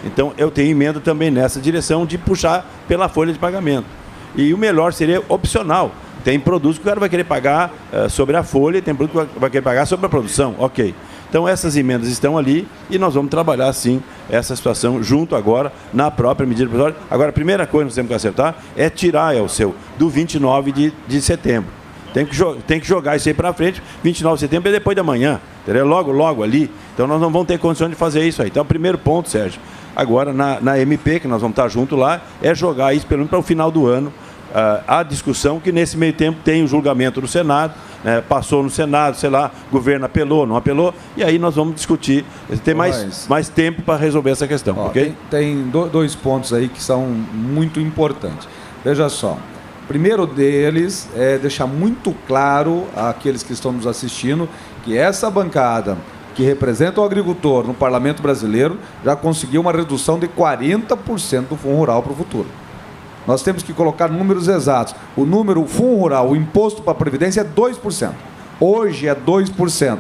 D: Então, eu tenho emenda também nessa direção de puxar pela folha de pagamento. E o melhor seria opcional. Tem produtos que o cara vai querer pagar sobre a folha, tem produto que vai querer pagar sobre a produção. Ok. Então, essas emendas estão ali e nós vamos trabalhar, sim, essa situação junto agora na própria medida provisória. Agora, a primeira coisa que nós temos que acertar é tirar do 29 de setembro. Tem que jogar isso aí para frente. 29 de setembro é depois da manhã. Entendeu? Logo ali. Então, nós não vamos ter condições de fazer isso aí. Então, o primeiro ponto, Sérgio, agora na MP, que nós vamos estar junto lá, é jogar isso pelo menos para o final do ano. A discussão que nesse meio tempo tem o julgamento do Senado, né, passou no Senado, sei lá, o governo apelou, não apelou, e aí nós vamos discutir, ter mais tempo para resolver essa questão, ok?
C: Tem 2 pontos aí que são muito importantes. Veja só, o primeiro deles é deixar muito claro àqueles que estão nos assistindo que essa bancada que representa o agricultor no Parlamento Brasileiro já conseguiu uma redução de 40% do Fundo Rural para o futuro. Nós temos que colocar números exatos. O Fundo Rural, o imposto para a Previdência é 2%. Hoje é 2%.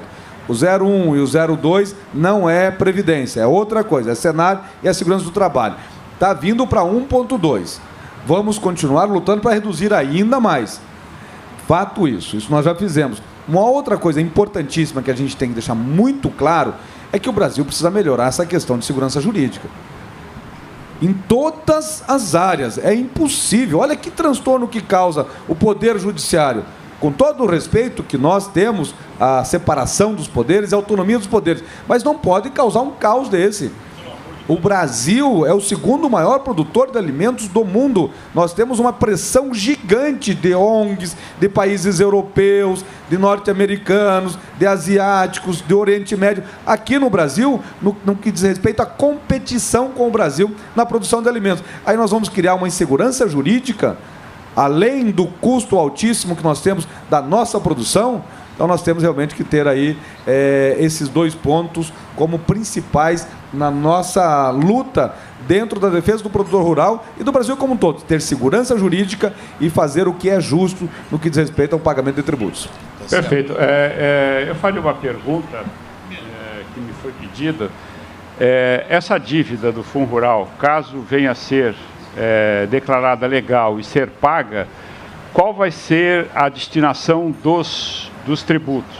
C: O 0,1 e o 0,2 não é Previdência, é outra coisa, é Senar e a Segurança do Trabalho. Está vindo para 1,2%. Vamos continuar lutando para reduzir ainda mais. Fato isso nós já fizemos. Uma outra coisa importantíssima que a gente tem que deixar muito claro é que o Brasil precisa melhorar essa questão de segurança jurídica. Em todas as áreas. É impossível. Olha que transtorno que causa o Poder Judiciário. Com todo o respeito que nós temos, a separação dos poderes, a autonomia dos poderes. Mas não pode causar um caos desse. O Brasil é o segundo maior produtor de alimentos do mundo. Nós temos uma pressão gigante de ONGs, de países europeus, de norte-americanos, de asiáticos, do Oriente Médio. Aqui no Brasil, no que diz respeito à competição com o Brasil na produção de alimentos. Aí nós vamos criar uma insegurança jurídica, além do custo altíssimo que nós temos da nossa produção. Então nós temos realmente que ter aí esses 2 pontos como principais na nossa luta dentro da defesa do produtor rural e do Brasil como um todo. Ter segurança jurídica e fazer o que é justo no que diz respeito ao pagamento de tributos.
A: Perfeito. Eu faria uma pergunta que me foi pedida. Essa dívida do Fundo Rural, caso venha a ser declarada legal e ser paga, qual vai ser a destinação dos tributos,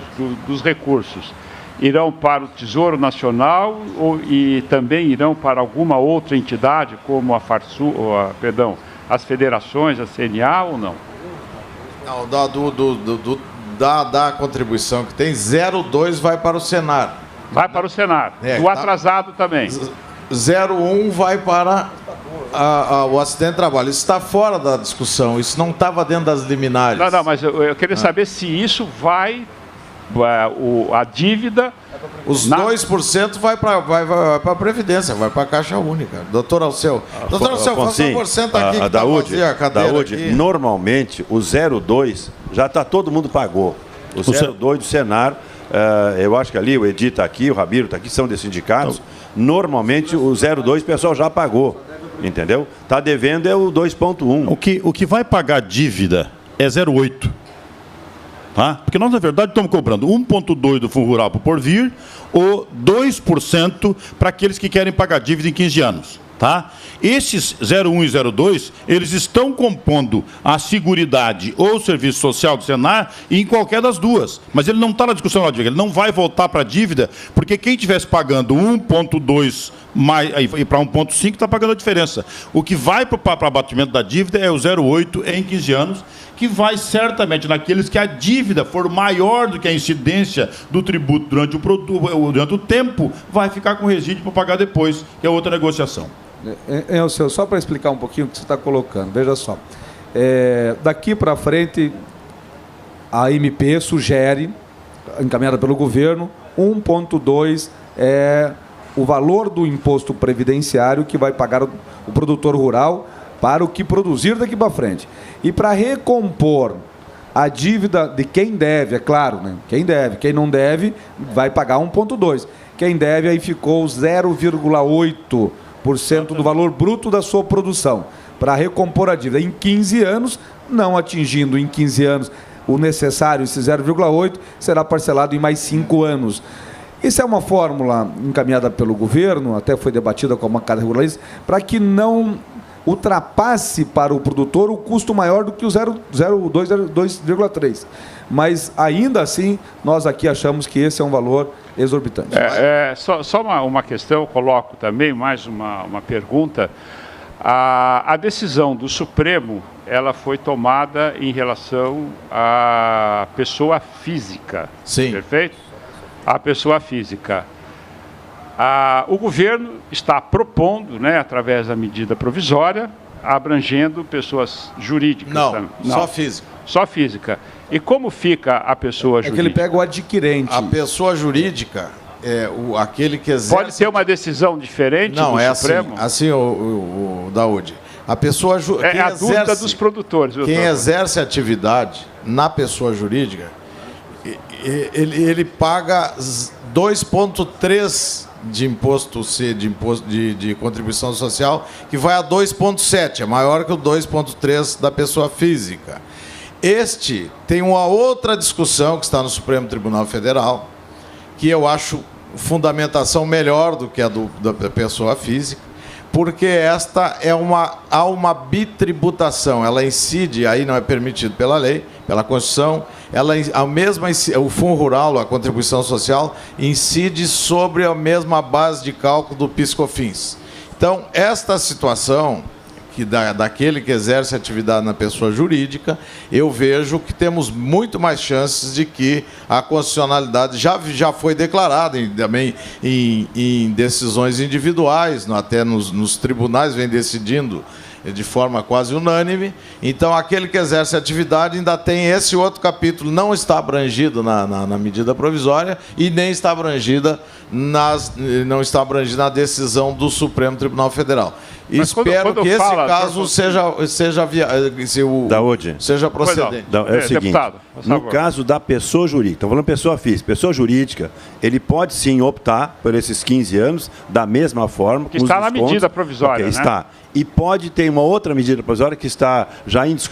A: dos recursos? Irão para o Tesouro Nacional e também irão para alguma outra entidade, como a Farsul, as federações, a CNA ou não?
B: Não, da contribuição que tem, 0,2 vai para o Senar.
A: Vai para o Senar. Do atrasado também.
B: 0,1 vai para o acidente de trabalho. Isso está fora da discussão, isso não estava dentro das liminares.
A: Não, mas eu queria saber se isso vai... a dívida...
B: Os 2% vai para a Previdência, vai para a Caixa Única. Doutor Alceu. Doutor Alceu, por favor, senta aqui que está vazia a cadeira aqui.
D: Normalmente, o 0,2 já está, todo mundo pagou. O 0,2 do Senar, eu acho que ali o Edi está aqui, o Ramiro está aqui, são desses sindicatos. Normalmente, o 0,2 o pessoal já pagou, entendeu? Está devendo é o 2,1.
E: O que vai pagar dívida é 0,8. Tá? Porque nós, na verdade, estamos cobrando 1,2% do Fundo Rural para o Porvir ou 2% para aqueles que querem pagar dívida em 15 anos. Tá? Esses 0,1 e 0,2, eles estão compondo a Seguridade ou o Serviço Social do Senar em qualquer das duas. Mas ele não está na discussão da dívida, ele não vai voltar para a dívida, porque quem estivesse pagando 1,2 e para 1,5 está pagando a diferença. O que vai para o abatimento da dívida é o 0,8 em 15 anos, que vai certamente naqueles que a dívida for maior do que a incidência do tributo durante o tempo, vai ficar com resíduo para pagar depois, que é outra negociação.
C: Só para explicar um pouquinho o que você está colocando, veja só. Daqui para frente, a MP sugere, encaminhada pelo governo, 1,2 é o valor do imposto previdenciário que vai pagar o produtor rural para o que produzir daqui para frente. E para recompor a dívida de quem deve, é claro, né? Quem deve, quem não deve, vai pagar 1,2. Quem deve, aí ficou 0,8% do valor bruto da sua produção, para recompor a dívida. Em 15 anos, não atingindo em 15 anos o necessário, esse 0,8, será parcelado em mais 5 anos. Isso é uma fórmula encaminhada pelo governo, até foi debatida com a bancada regularista, para que não ultrapasse para o produtor o custo maior do que o 2,3. Mas, ainda assim, nós aqui achamos que esse é um valor exorbitante.
A: Só uma questão, eu coloco também mais uma pergunta. A decisão do Supremo, ela foi tomada em relação à pessoa física.
B: Sim.
A: Perfeito? A pessoa física. O governo está propondo, né, através da medida provisória, abrangendo pessoas jurídicas.
B: Não, só física.
A: Só física. E como fica a pessoa jurídica?
C: É que ele pega o adquirente.
B: A pessoa jurídica é aquele que exerce...
A: Pode ter uma decisão diferente do Supremo?
B: Assim, o Daúde. A pessoa
A: é a dúvida dos produtores.
B: Quem exerce atividade na pessoa jurídica, ele paga 2,3% de imposto de contribuição social, que vai a 2,7%, é maior que o 2,3% da pessoa física. Este tem uma outra discussão que está no Supremo Tribunal Federal, que eu acho fundamentação melhor do que a da pessoa física, porque há uma bitributação, ela incide, aí não é permitido pela lei, pela Constituição, o Fundo Rural, a contribuição social, incide sobre a mesma base de cálculo do PIS/COFINS. Então, esta situação, daquele que exerce atividade na pessoa jurídica, eu vejo que temos muito mais chances de que a constitucionalidade já foi declarada também em decisões individuais, até nos tribunais vem decidindo de forma quase unânime. Então, aquele que exerce atividade ainda tem esse outro capítulo, não está abrangido na medida provisória e nem está abrangido na decisão do Supremo Tribunal Federal. E espero que esse caso seja procedente.
D: É o seguinte, no caso da pessoa jurídica, estou falando pessoa física, pessoa jurídica, ele pode sim optar por esses 15 anos da mesma forma.
A: Que está na medida provisória, né?
D: Está. E pode ter uma outra medida provisória que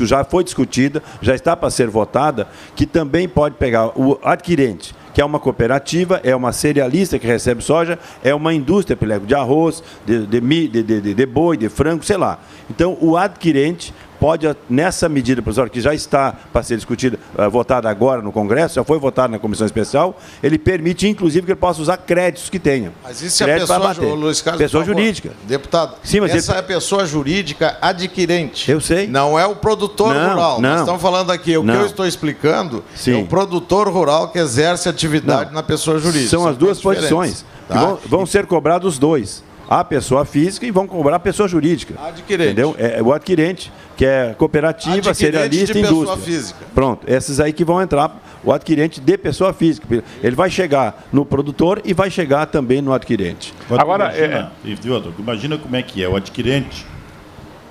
D: já foi discutida, já está para ser votada, que também pode pegar o adquirente, que é uma cooperativa, é uma cerealista que recebe soja, é uma indústria, por exemplo, de arroz, de boi, de frango, sei lá. Então, o adquirente pode, nessa medida provisória que já está para ser discutida, votada agora no Congresso, já foi votada na Comissão Especial, ele permite, inclusive, que ele possa usar créditos que tenha.
B: Mas isso é a pessoa, Luiz Carlos,
D: pessoa jurídica.
B: Deputado,
D: sim, mas
B: essa é a pessoa jurídica adquirente.
D: Eu sei.
B: Não é o produtor rural.
D: Não.
B: Nós estamos falando aqui, o que eu estou explicando é o produtor rural que exerce atividade na pessoa jurídica.
D: São as duas posições. Tá? Vão ser cobrados os dois. A pessoa física e vão cobrar a pessoa jurídica.
B: Adquirente.
D: Entendeu? É o adquirente, que é cooperativa,
B: adquirente
D: cerealista e indústria.
B: Física.
D: Pronto, esses aí que vão entrar, o adquirente de pessoa física. Ele vai chegar no produtor e vai chegar também no adquirente.
E: Agora, imagina como é que é o adquirente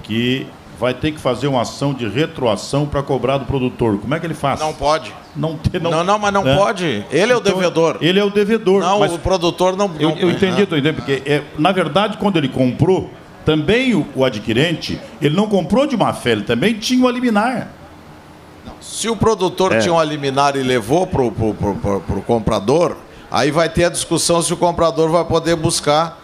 E: que vai ter que fazer uma ação de retroação para cobrar do produtor. Como é que ele faz?
B: Não pode.
E: Mas
B: não pode. Ele é o devedor.
E: Ele é o devedor.
B: Não,
E: mas
B: o produtor não...
E: Eu entendi, porque, na verdade, quando ele comprou, também o adquirente, ele não comprou de má fé, ele também tinha um liminar.
B: Se o produtor tinha um liminar e levou para o comprador, aí vai ter a discussão se o comprador vai poder buscar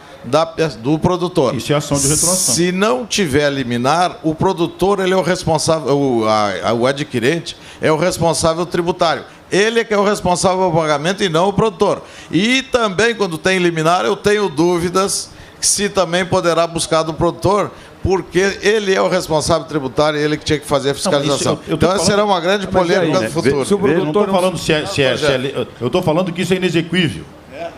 B: do produtor.
E: Isso é ação de retroação.
B: Se não tiver liminar, o produtor ele é o responsável, o adquirente é o responsável tributário. Ele é que é o responsável pelo pagamento e não o produtor. E também, quando tem liminar, eu tenho dúvidas se também poderá buscar do produtor, porque ele é o responsável tributário e ele que tinha que fazer a fiscalização. Então, essa será uma grande polêmica do futuro.
E: Eu não estou falando eu estou falando que isso é inexequível.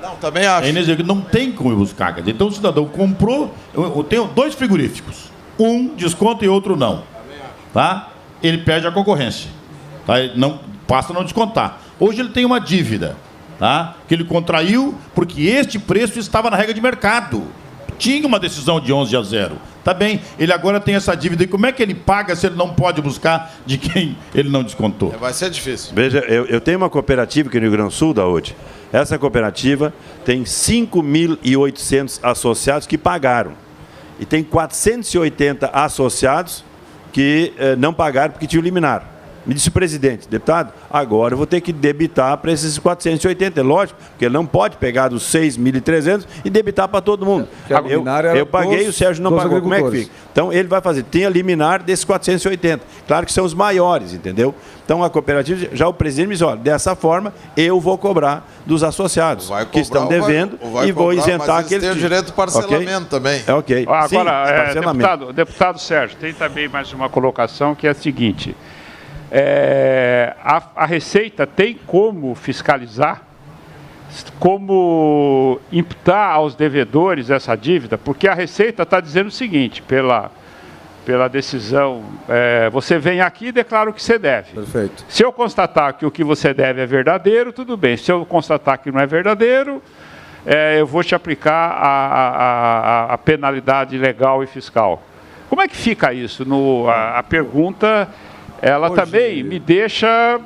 B: Não, também acho.
E: Não tem como buscar. Então o cidadão comprou, eu tenho 2 frigoríficos. Um desconta e outro não. Tá? Ele perde a concorrência. Tá? Passa a não descontar. Hoje ele tem uma dívida, tá? Que ele contraiu porque este preço estava na regra de mercado. Tinha uma decisão de 11-0. Tá bem, ele agora tem essa dívida. E como é que ele paga se ele não pode buscar de quem ele não descontou?
B: Vai ser difícil.
D: Veja, eu tenho uma cooperativa aqui no Rio Grande do Sul, Daúde. Essa cooperativa tem 5.800 associados que pagaram. E tem 480 associados que não pagaram porque tinham liminar. Me disse o presidente, deputado, agora eu vou ter que debitar para esses 480. É lógico, porque ele não pode pegar dos 6.300 e debitar para todo mundo. Eu paguei, o Sérgio não pagou. Como é que fica? Então, ele vai fazer. Tem a liminar desses 480. Claro que são os maiores, entendeu? Então, a cooperativa, já o presidente me disse, olha, dessa forma, eu vou cobrar dos associados que estão devendo e vou isentar aqueles...
B: Tem o direito de parcelamento também.
D: É ok.
A: Agora, sim, deputado Sérgio, tem também mais uma colocação que é a seguinte... a Receita tem como fiscalizar, como imputar aos devedores essa dívida? Porque a Receita está dizendo o seguinte, pela decisão, você vem aqui e declara o que você deve.
C: Perfeito.
A: Se eu constatar que o que você deve é verdadeiro, tudo bem. Se eu constatar que não é verdadeiro, eu vou te aplicar a penalidade legal e fiscal. Como é que fica isso? A pergunta... Ela hoje, também me deixa...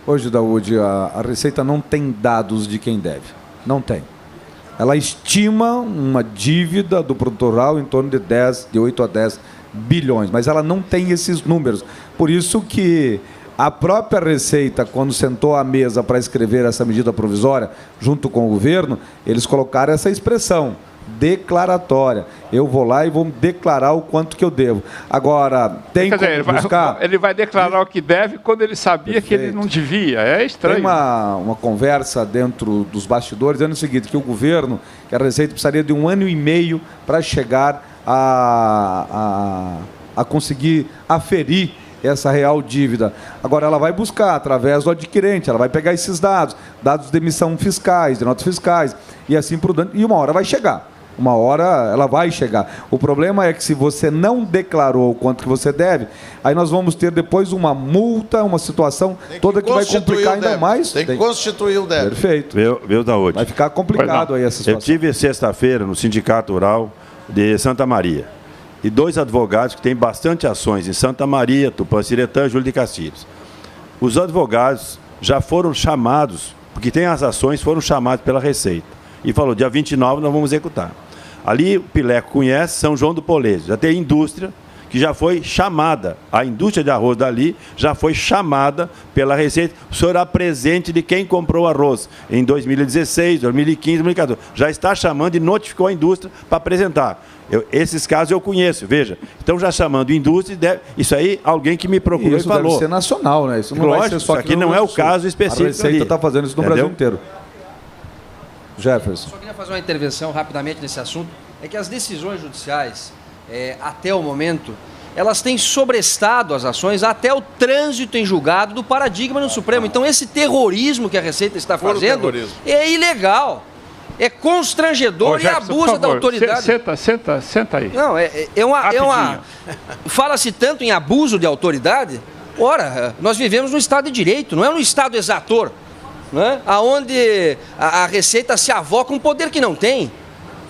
C: Hoje, Daúde, a Receita não tem dados de quem deve. Não tem. Ela estima uma dívida do produtor rural em torno de 8 a 10 bilhões, mas ela não tem esses números. Por isso que a própria Receita, quando sentou à mesa para escrever essa medida provisória, junto com o governo, eles colocaram essa expressão, declaratória. Eu vou lá e vou declarar o quanto que eu devo. Agora, tem que buscar...
A: Ele vai declarar o que deve quando ele sabia que ele não devia. É estranho.
C: Tem uma conversa dentro dos bastidores dizendo o seguinte, que o governo, que a Receita precisaria de 1 ano e meio para chegar a conseguir aferir essa real dívida. Agora, ela vai buscar através do adquirente, ela vai pegar esses dados de emissão fiscais, de notas fiscais, e assim por diante, e uma hora vai chegar. Uma hora ela vai chegar. O problema é que se você não declarou o quanto que você deve, aí nós vamos ter depois uma multa, uma situação toda que vai complicar ainda mais.
B: Tem que constituir o débito.
C: Perfeito.
D: Viu, Daúde?
C: Vai ficar complicado aí essa situação.
D: Eu tive sexta-feira no Sindicato Rural de Santa Maria. E 2 advogados que têm bastante ações em Santa Maria, Tupã-Ciretã e Júlio de Castilhos. Os advogados já foram chamados, porque tem as ações, foram chamados pela Receita. E falou, dia 29 nós vamos executar. Ali o Pileco conhece, São João do Polejo. Já tem indústria que já foi chamada, a indústria de arroz dali já foi chamada pela Receita. O senhor apresente de quem comprou arroz em 2016, 2015, 2014. Já está chamando e notificou a indústria para apresentar. Esses casos eu conheço, veja. Então, já chamando indústria, isso aí, alguém que me procurou e falou.
C: Isso deve ser nacional, né? Isso não vai ser só
D: isso aqui não é o caso específico.
C: A Receita está fazendo isso no Brasil inteiro. Jefferson.
G: Só queria fazer uma intervenção rapidamente nesse assunto. É que as decisões judiciais, até o momento, elas têm sobrestado as ações até o trânsito em julgado do paradigma no Supremo. Então, esse terrorismo que a Receita está fazendo é ilegal. É constrangedor e abusa da autoridade.
A: Senta aí.
G: Não, fala-se tanto em abuso de autoridade. Ora, nós vivemos num Estado de Direito, não é num Estado exator, né? Onde a Receita se avoca um poder que não tem.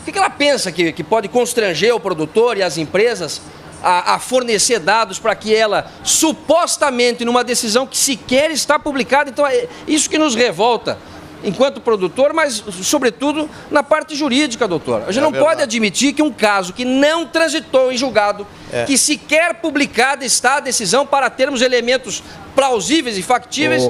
G: O que ela pensa que pode constranger o produtor e as empresas a fornecer dados para que ela, supostamente, numa decisão que sequer está publicada? Então, é isso que nos revolta enquanto produtor, mas, sobretudo, na parte jurídica, doutor. A gente não pode admitir que um caso que não transitou em julgado, que sequer publicada está a decisão para termos elementos plausíveis e factíveis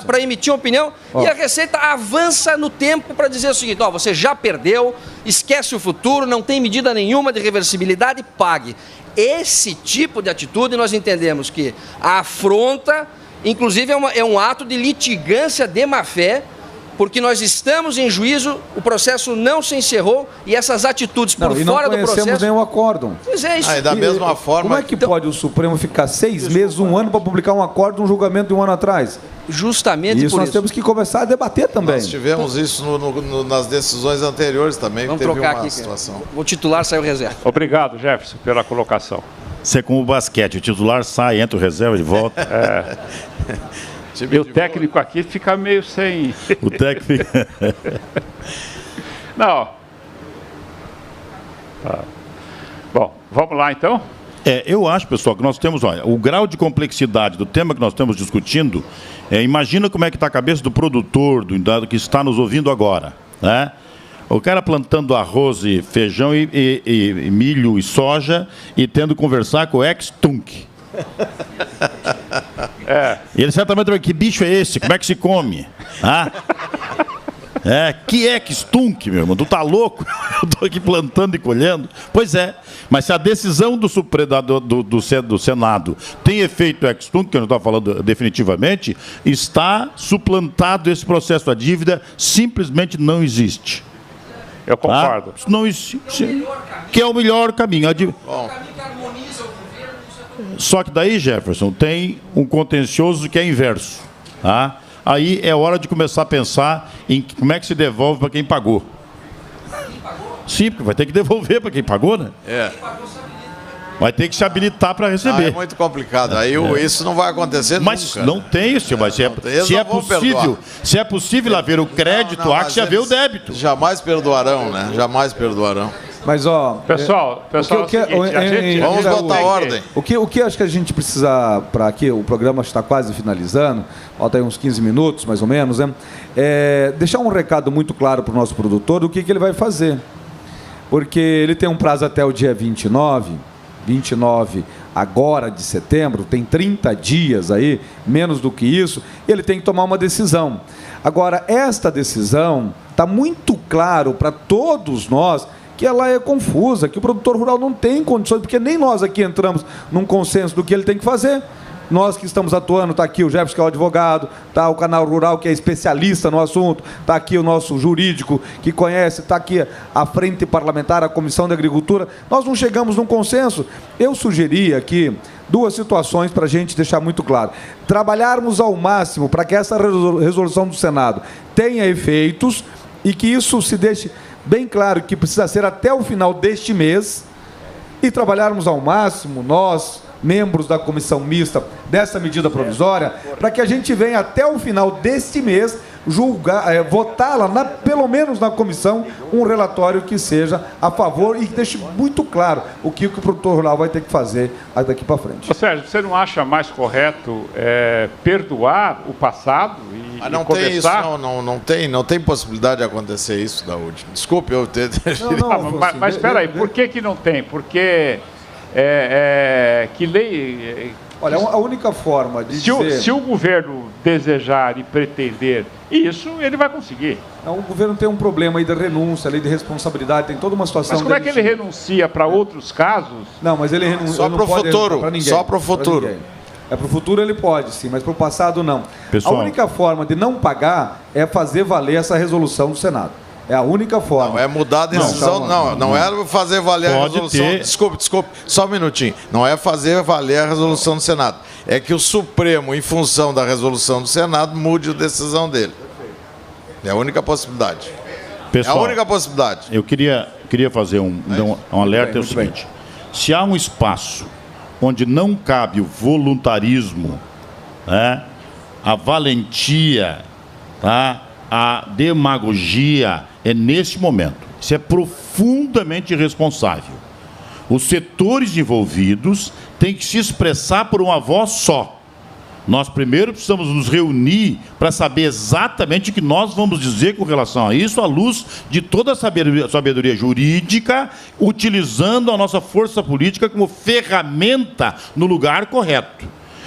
G: para emitir uma opinião, e a Receita avança no tempo para dizer o seguinte: você já perdeu, esquece o futuro, não tem medida nenhuma de reversibilidade, pague. Esse tipo de atitude nós entendemos que a afronta, inclusive é um ato de litigância de má-fé, porque nós estamos em juízo, o processo não se encerrou e essas atitudes por fora do processo...
C: não conhecemos nenhum acórdão.
G: Pois é isso.
B: Da mesma forma...
C: Como é que pode o Supremo ficar 6 meses, 1 ano para publicar um acórdão, um julgamento de 1 ano atrás?
G: Justamente por isso.
C: Nós temos que começar a debater também.
B: Nós tivemos isso nas decisões anteriores também.
G: Vamos trocar aqui.
B: Situação.
G: O titular saiu reserva.
A: Obrigado, Jefferson, pela colocação.
E: Isso é como o basquete, o titular sai, entra o reserva de volta.
A: E o técnico aqui fica meio sem...
E: O técnico...
A: Não. Tá. Bom, vamos lá então?
E: Eu acho, pessoal, que nós temos... Olha, o grau de complexidade do tema que nós estamos discutindo, imagina como é que está a cabeça do produtor, que está nos ouvindo agora, né? O cara plantando arroz e feijão e milho e soja e tendo que conversar com o ex-Tunk. E ele certamente vai: que bicho é esse? Como é que se come? Que ex-Tunk, meu irmão? Tu tá louco? Eu tô aqui plantando e colhendo. Pois é, mas se a decisão do Senado tem efeito ex-Tunk, que eu não estou falando definitivamente, está suplantado esse processo. A dívida simplesmente não existe.
A: Eu concordo.
E: Não existe, que é o melhor caminho. Só que daí, Jefferson, tem um contencioso que é inverso. Aí é hora de começar a pensar em como é que se devolve para quem pagou. Sim, porque vai ter que devolver para quem pagou, né? Vai ter que se habilitar para receber.
B: É muito complicado. Aí isso não vai acontecer
E: mas
B: nunca.
E: Não tem isso, mas se é possível haver o crédito, há que se haver o débito.
B: Jamais perdoarão, né? Jamais perdoarão.
C: Mas,
A: pessoal,
B: vamos botar ordem.
C: O que acho que a gente precisa, para aqui, o programa está quase finalizando, falta aí uns 15 minutos, mais ou menos, né? Deixar um recado muito claro para o nosso produtor do que ele vai fazer. Porque ele tem um prazo até o dia 29 agora de setembro, tem 30 dias aí, menos do que isso, ele tem que tomar uma decisão. Agora, esta decisão está muito claro para todos nós que ela é confusa, que o produtor rural não tem condições, porque nem nós aqui entramos num consenso do que ele tem que fazer. Nós que estamos atuando, está aqui o Jefferson, que é o advogado, está o Canal Rural, que é especialista no assunto, está aqui o nosso jurídico, que conhece, está aqui a Frente Parlamentar, a Comissão de Agricultura. Nós não chegamos num consenso. Eu sugeri aqui 2 situações para a gente deixar muito claro. Trabalharmos ao máximo para que essa resolução do Senado tenha efeitos e que isso se deixe bem claro que precisa ser até o final deste mês, e trabalharmos ao máximo, nós, membros da comissão mista dessa medida provisória, para que a gente venha até o final deste mês votá-la, pelo menos na comissão, um relatório que seja a favor e que deixe muito claro o que o produtor rural vai ter que fazer daqui para frente.
A: Sérgio, você não acha mais correto perdoar o passado e
B: mas não
A: começar?
B: Tem isso, não tem possibilidade de acontecer isso, Daúde. Desculpe eu ter...
A: Mas espera aí, por que não tem? Porque Que lei...
C: Olha, a única forma de dizer...
A: Se o governo desejar e pretender isso, ele vai conseguir.
C: O governo tem um problema aí de renúncia, lei de responsabilidade, tem toda uma situação...
A: Mas como é que ele renuncia para outros casos?
C: Não, mas ele renuncia...
B: Só para o futuro, só para o futuro.
C: Para o futuro ele pode, sim, mas para o passado não.
E: Pessoal,
C: a única forma de não pagar é fazer valer essa resolução do Senado. É a única forma.
B: Não é mudar a decisão, não é fazer valer a resolução. Desculpe, só um minutinho. Não é fazer valer a resolução do Senado. É que o Supremo, em função da resolução do Senado, mude a decisão dele. É a única possibilidade.
E: Pessoal,
B: é a única possibilidade.
E: Eu queria fazer um alerta, é o seguinte. Se há um espaço onde não cabe o voluntarismo, né, a valentia, tá, a demagogia, é nesse momento. Isso é profundamente irresponsável. Os setores envolvidos têm que se expressar por uma voz só. Nós primeiro precisamos nos reunir para saber exatamente o que nós vamos dizer com relação a isso, à luz de toda a sabedoria jurídica, utilizando a nossa força política como ferramenta no lugar correto.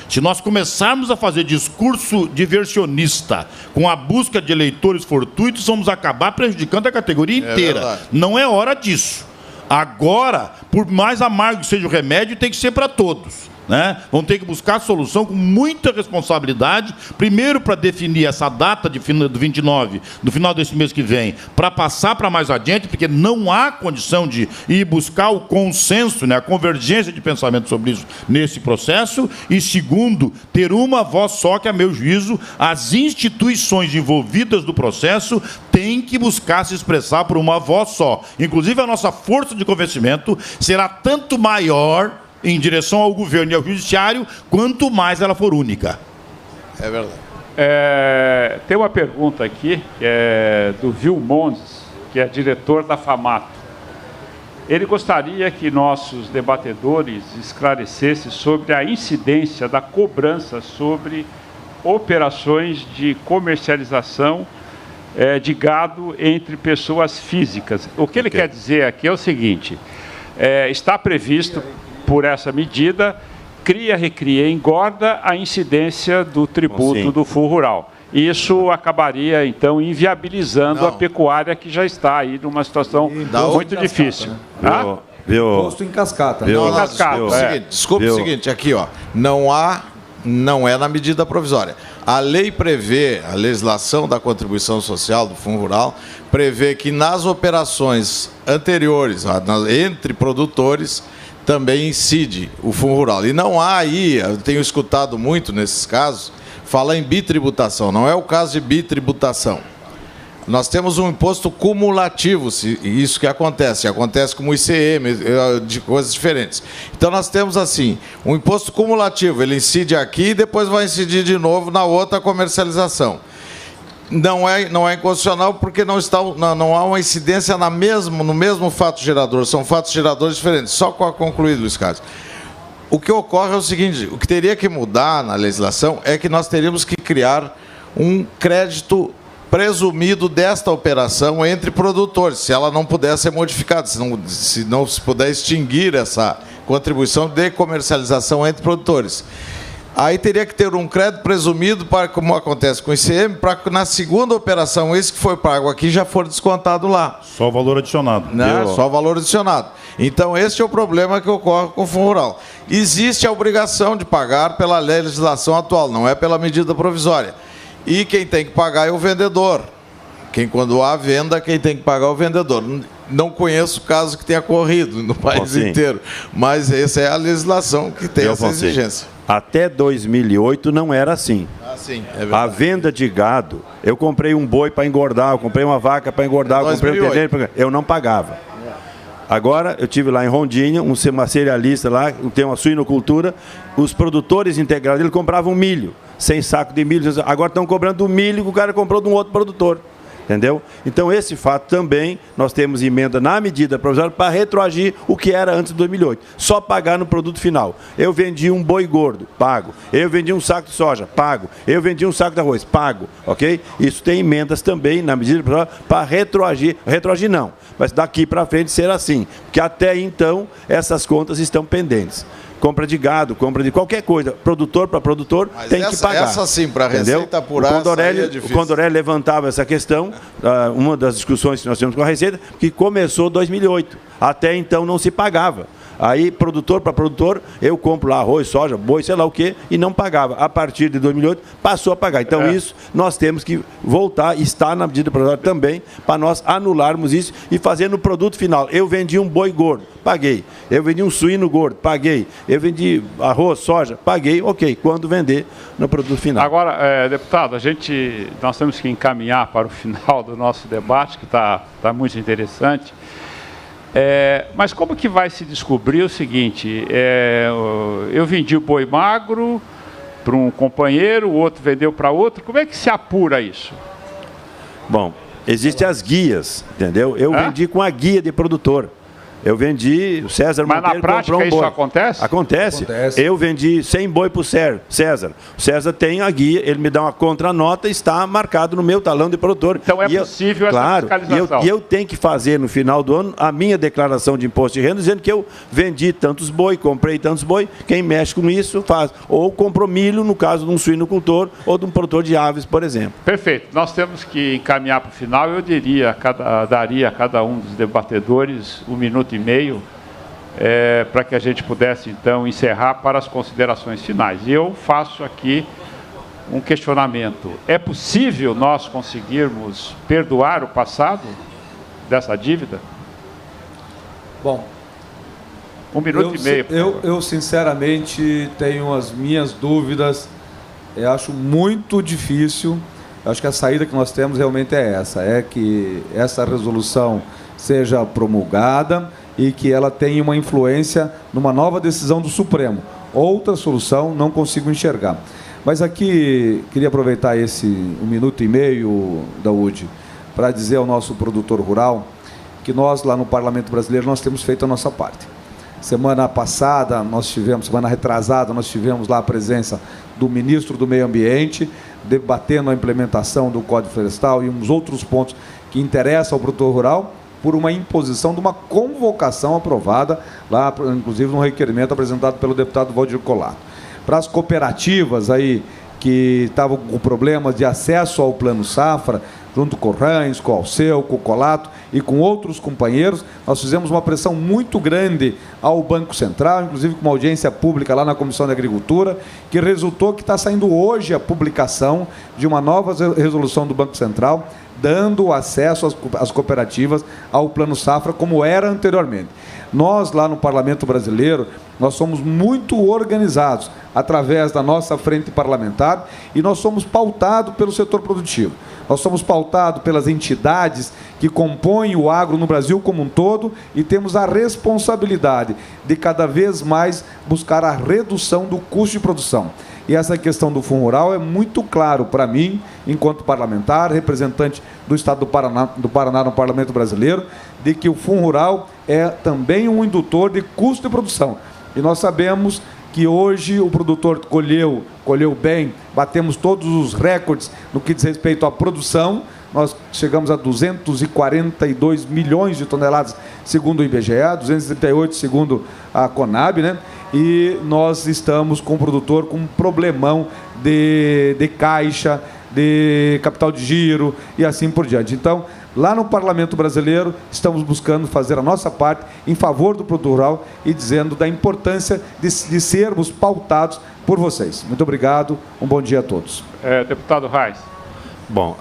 E: Se nós começarmos a fazer discurso diversionista com a busca de eleitores fortuitos, vamos acabar prejudicando a categoria inteira.
B: Verdade.
E: Não é hora disso. Agora, por mais amargo que seja o remédio, tem que ser para todos. Né? Vão ter que buscar a solução com muita responsabilidade, primeiro para definir essa data do 29, do final desse mês que vem, para passar para mais adiante, porque não há condição de ir buscar o consenso, né, a convergência de pensamento sobre isso nesse processo, e segundo, ter uma voz só que, a meu juízo, as instituições envolvidas do processo têm que buscar se expressar por uma voz só. Inclusive, a nossa força de convencimento será tanto maior em direção ao governo e ao judiciário, quanto mais ela for única.
B: É verdade.
A: Tem uma pergunta aqui, do Vilmondes, que é diretor da FAMATO. Ele gostaria que nossos debatedores esclarecessem sobre a incidência da cobrança sobre operações de comercialização de gado entre pessoas físicas. O que ele quer dizer aqui é o seguinte, está previsto por essa medida, cria, recria, engorda a incidência do tributo do Fundo Rural. Isso acabaria, então, inviabilizando a pecuária que já está aí numa situação muito difícil.
C: Posto em cascata.
B: Desculpe o seguinte, aqui, ó, não é na medida provisória. A lei prevê, a legislação da contribuição social do Fundo Rural, prevê que nas operações anteriores, entre produtores, também incide o Fundo Rural. E não há aí, eu tenho escutado muito nesses casos, falar em bitributação. Não é o caso de bitributação. Nós temos um imposto cumulativo, isso que acontece como ICM, de coisas diferentes. Então nós temos assim, um imposto cumulativo, ele incide aqui e depois vai incidir de novo na outra comercialização. Não é inconstitucional porque não há uma incidência no mesmo fato gerador, são fatos geradores diferentes. Só concluído, Luiz Carlos. O que ocorre é o seguinte, o que teria que mudar na legislação é que nós teríamos que criar um crédito presumido desta operação entre produtores, se ela não puder ser modificada, se não se puder extinguir essa contribuição de comercialização entre produtores. Aí teria que ter um crédito presumido, para, como acontece com o ICM, para que na segunda operação, esse que foi pago aqui, já for descontado lá.
E: Só o valor adicionado.
B: Né? Só o valor adicionado. Então, esse é o problema que ocorre com o Fundo Rural. Existe a obrigação de pagar pela legislação atual, não é pela medida provisória. E quem tem que pagar é o vendedor. Quando há venda, quem tem que pagar é o vendedor. Não conheço caso que tenha ocorrido no país inteiro, mas essa é a legislação que tem essa exigência.
D: Até 2008 não era assim.
B: Sim,
D: a venda de gado, eu comprei um boi para engordar, eu comprei uma vaca para engordar, eu comprei um terneiro, eu não pagava. Agora, eu tive lá em Rondônia, uma cerealista lá, tem uma suinocultura, os produtores integrados, eles compravam milho, 100 sacos de milho, agora estão cobrando o milho que o cara comprou de um outro produtor. Entendeu? Então, esse fato também, nós temos emenda na medida provisória para retroagir o que era antes de 2008. Só pagar no produto final. Eu vendi um boi gordo, pago. Eu vendi um saco de soja, pago. Eu vendi um saco de arroz, pago. Ok? Isso tem emendas também na medida provisória para retroagir. Retroagir não, mas daqui para frente ser assim. Porque até então, essas contas estão pendentes. Compra de gado, compra de qualquer coisa, produtor para produtor, mas tem que pagar.
B: Essa sim, para a Receita apurar,
D: o Condorelli levantava essa questão, uma das discussões que nós temos com a Receita, que começou em 2008. Até então não se pagava. Aí, produtor para produtor, eu compro lá arroz, soja, boi, sei lá o quê, e não pagava. A partir de 2008, passou a pagar. Então, isso nós temos que voltar, está na medida provisória também, para nós anularmos isso e fazer no produto final. Eu vendi um boi gordo, paguei. Eu vendi um suíno gordo, paguei. Eu vendi arroz, soja, paguei, ok. Quando vender no produto final.
A: Agora, deputado, nós temos que encaminhar para o final do nosso debate, que está muito interessante. Mas como que vai se descobrir o seguinte, eu vendi o boi magro para um companheiro, o outro vendeu para outro, como é que se apura isso?
D: Bom, existem as guias, entendeu? Eu vendi com a guia de produtor. Eu vendi, o César
A: Monteiro comprou um boi. Mas na prática isso acontece?
D: Acontece. Eu vendi 100 boi para o César. O César tem a guia, ele me dá uma contranota e está marcado no meu talão de produtor.
A: Então é possível essa fiscalização.
D: E eu tenho que fazer no final do ano a minha declaração de imposto de renda, dizendo que eu vendi tantos boi, comprei tantos boi. Quem mexe com isso faz. Ou comprou milho, no caso de um suinocultor ou de um produtor de aves, por exemplo.
A: Perfeito. Nós temos que encaminhar para o final. Eu daria a cada um dos debatedores 1 minuto e meio para que a gente pudesse então encerrar para as considerações finais. E eu faço aqui um questionamento. É possível nós conseguirmos perdoar o passado dessa dívida?
C: Bom,
A: 1 minuto e meio.
C: Eu sinceramente tenho as minhas dúvidas. Eu acho muito difícil. Eu acho que a saída que nós temos realmente é essa, que essa resolução seja promulgada e que ela tenha uma influência numa nova decisão do Supremo. Outra solução não consigo enxergar. Mas aqui, queria aproveitar esse 1 minuto e meio, Daúde, para dizer ao nosso produtor rural que nós, lá no Parlamento Brasileiro, nós temos feito a nossa parte. Semana passada, semana retrasada, nós tivemos lá a presença do ministro do Meio Ambiente, debatendo a implementação do Código Florestal e uns outros pontos que interessam ao produtor rural, por uma imposição de uma convocação aprovada, lá, inclusive, num requerimento apresentado pelo deputado Valdir Colato. Para as cooperativas aí que estavam com problemas de acesso ao Plano Safra, junto com o Rães, com o Alceu, com o Colato e com outros companheiros, nós fizemos uma pressão muito grande ao Banco Central, inclusive com uma audiência pública lá na Comissão de Agricultura, que resultou que está saindo hoje a publicação de uma nova resolução do Banco Central, dando acesso às cooperativas ao Plano Safra, como era anteriormente. Nós, lá no Parlamento Brasileiro, nós somos muito organizados através da nossa frente parlamentar e nós somos pautados pelo setor produtivo. Nós somos pautados pelas entidades que compõem o agro no Brasil como um todo e temos a responsabilidade de cada vez mais buscar a redução do custo de produção. E essa questão do Fundo Rural é muito claro para mim, enquanto parlamentar, representante do Estado do Paraná no Parlamento Brasileiro, de que o Fundo Rural é também um indutor de custo de produção. E nós sabemos que hoje o produtor colheu bem, batemos todos os recordes no que diz respeito à produção. Nós chegamos a 242 milhões de toneladas, segundo o IBGE, 238 segundo a Conab, né? E nós estamos com o produtor com um problemão de caixa, de capital de giro e assim por diante. Então, lá no Parlamento Brasileiro, estamos buscando fazer a nossa parte em favor do produtor rural e dizendo da importância de sermos pautados por vocês. Muito obrigado, um bom dia a todos.
A: Deputado Reis.
D: Bom,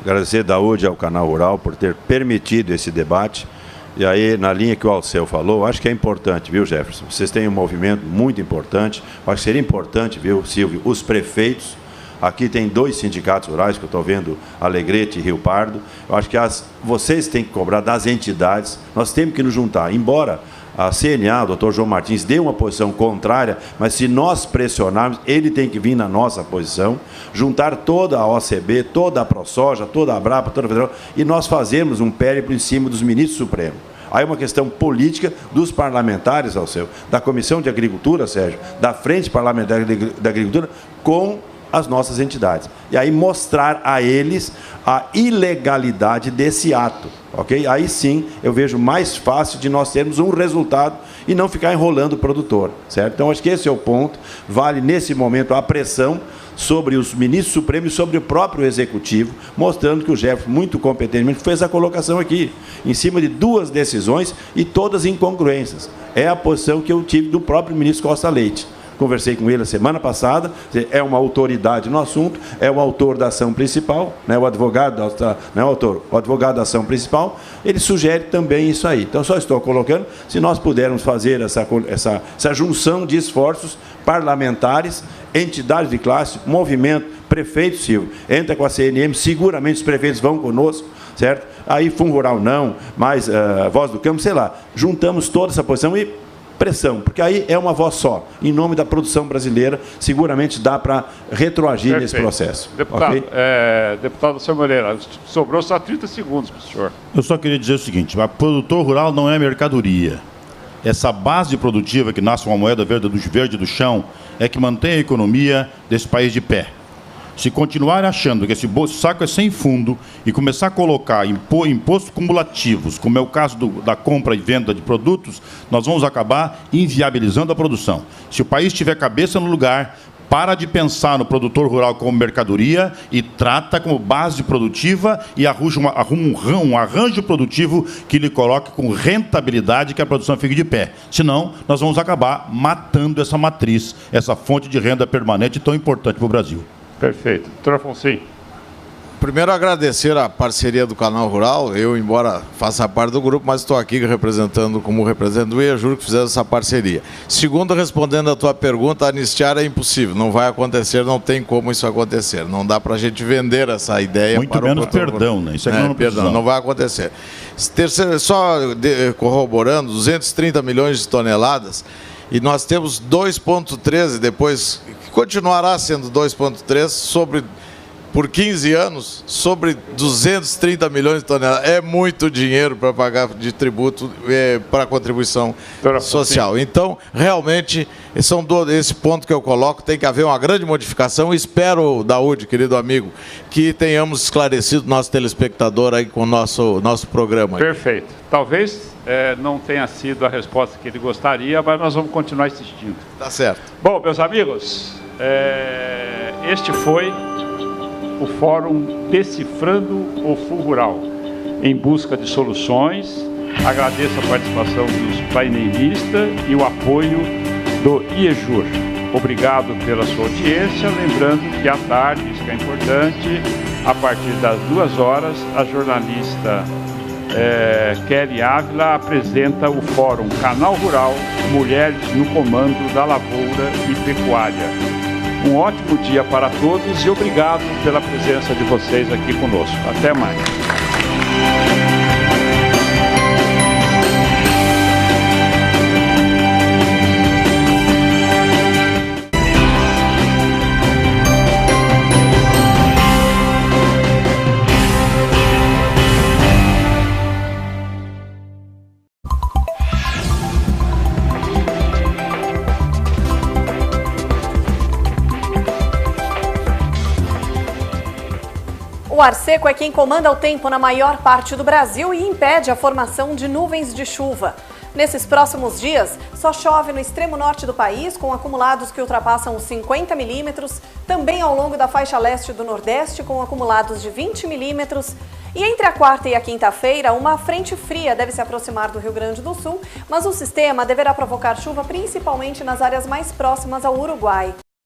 D: agradecer, Daúde, ao Canal Rural por ter permitido esse debate. E aí, na linha que o Alceu falou, acho que é importante, viu, Jefferson? Vocês têm um movimento muito importante. Acho que seria importante, viu, Silvio, os prefeitos. Aqui tem 2 sindicatos rurais, que eu estou vendo, Alegrete e Rio Pardo. Eu acho que vocês têm que cobrar das entidades. Nós temos que nos juntar. Embora a CNA, o doutor João Martins, deu uma posição contrária, mas se nós pressionarmos, ele tem que vir na nossa posição, juntar toda a OCB, toda a ProSoja, toda a Abrapa, toda a Federal, e nós fazermos um périplo em cima dos ministros supremos. Aí é uma questão política dos parlamentares, Alceu, da Comissão de Agricultura, Sérgio, da Frente Parlamentar da Agricultura, com as nossas entidades. E aí mostrar a eles a ilegalidade desse ato, ok? Aí sim eu vejo mais fácil de nós termos um resultado e não ficar enrolando o produtor, certo? Então acho que esse é o ponto. Vale nesse momento a pressão sobre os ministros supremos e sobre o próprio executivo, mostrando que o Jefferson, muito competentemente, fez a colocação aqui, em cima de 2 decisões e todas incongruências. É a posição que eu tive do próprio ministro Costa Leite. Conversei com ele a semana passada, é uma autoridade no assunto, é o autor da ação principal, né, o advogado, não é o autor, o advogado da ação principal, ele sugere também isso aí. Então, só estou colocando, se nós pudermos fazer essa junção de esforços parlamentares, entidades de classe, movimento, prefeito Silvio, entra com a CNM, seguramente os prefeitos vão conosco, certo? Aí, Fundo Rural não, mais Voz do Campo, sei lá, juntamos toda essa posição e pressão, porque aí é uma voz só. Em nome da produção brasileira, seguramente dá para retroagir nesse processo.
A: Deputado,
D: okay?
A: Deputado Seu Moreira, sobrou só 30 segundos para o senhor.
E: Eu só queria dizer o seguinte, o produtor rural não é mercadoria. Essa base produtiva que nasce com a moeda verde do chão é que mantém a economia desse país de pé. Se continuar achando que esse saco é sem fundo e começar a colocar impostos cumulativos, como é o caso da compra e venda de produtos, nós vamos acabar inviabilizando a produção. Se o país tiver cabeça no lugar, para de pensar no produtor rural como mercadoria e trata como base produtiva e arruma um arranjo produtivo que lhe coloque com rentabilidade que a produção fique de pé. Senão, nós vamos acabar matando essa matriz, essa fonte de renda permanente tão importante para o Brasil.
A: Perfeito. Doutor Afonso.
B: Primeiro, agradecer a parceria do Canal Rural. Eu, embora faça parte do grupo, mas estou aqui como representante do IEJUR, que fizeram essa parceria. Segundo, respondendo a tua pergunta, anistiar é impossível. Não vai acontecer, não tem como isso acontecer. Não dá para a gente vender essa ideia.
E: Muito menos perdão, né? Isso aqui não
B: perdão, não vai acontecer. Terceiro, só corroborando, 230 milhões de toneladas, e nós temos 2,13 depois, continuará sendo 2,3 por 15 anos, sobre 230 milhões de toneladas. É muito dinheiro para pagar de tributo para a contribuição social. Então, realmente, esse ponto que eu coloco, tem que haver uma grande modificação. Espero, Daúde, querido amigo, que tenhamos esclarecido nosso telespectador aí com o nosso programa.
A: Perfeito. Talvez não tenha sido a resposta que ele gostaria, mas nós vamos continuar insistindo.
B: Tá certo.
A: Bom, meus amigos, este foi o Fórum Decifrando o Fundo Rural, em busca de soluções. Agradeço a participação dos painelistas e o apoio do IEJUR. Obrigado pela sua audiência. Lembrando que à tarde, isso que é importante, a partir das 2 horas, a jornalista Kelly Ávila apresenta o Fórum Canal Rural Mulheres no Comando da Lavoura e Pecuária. Um ótimo dia para todos e obrigado pela presença de vocês aqui conosco. Até mais.
H: O ar seco é quem comanda o tempo na maior parte do Brasil e impede a formação de nuvens de chuva. Nesses próximos dias, só chove no extremo norte do país, com acumulados que ultrapassam os 50 milímetros, também ao longo da faixa leste do Nordeste, com acumulados de 20 milímetros. E entre a quarta e a quinta-feira, uma frente fria deve se aproximar do Rio Grande do Sul, mas o sistema deverá provocar chuva principalmente nas áreas mais próximas ao Uruguai.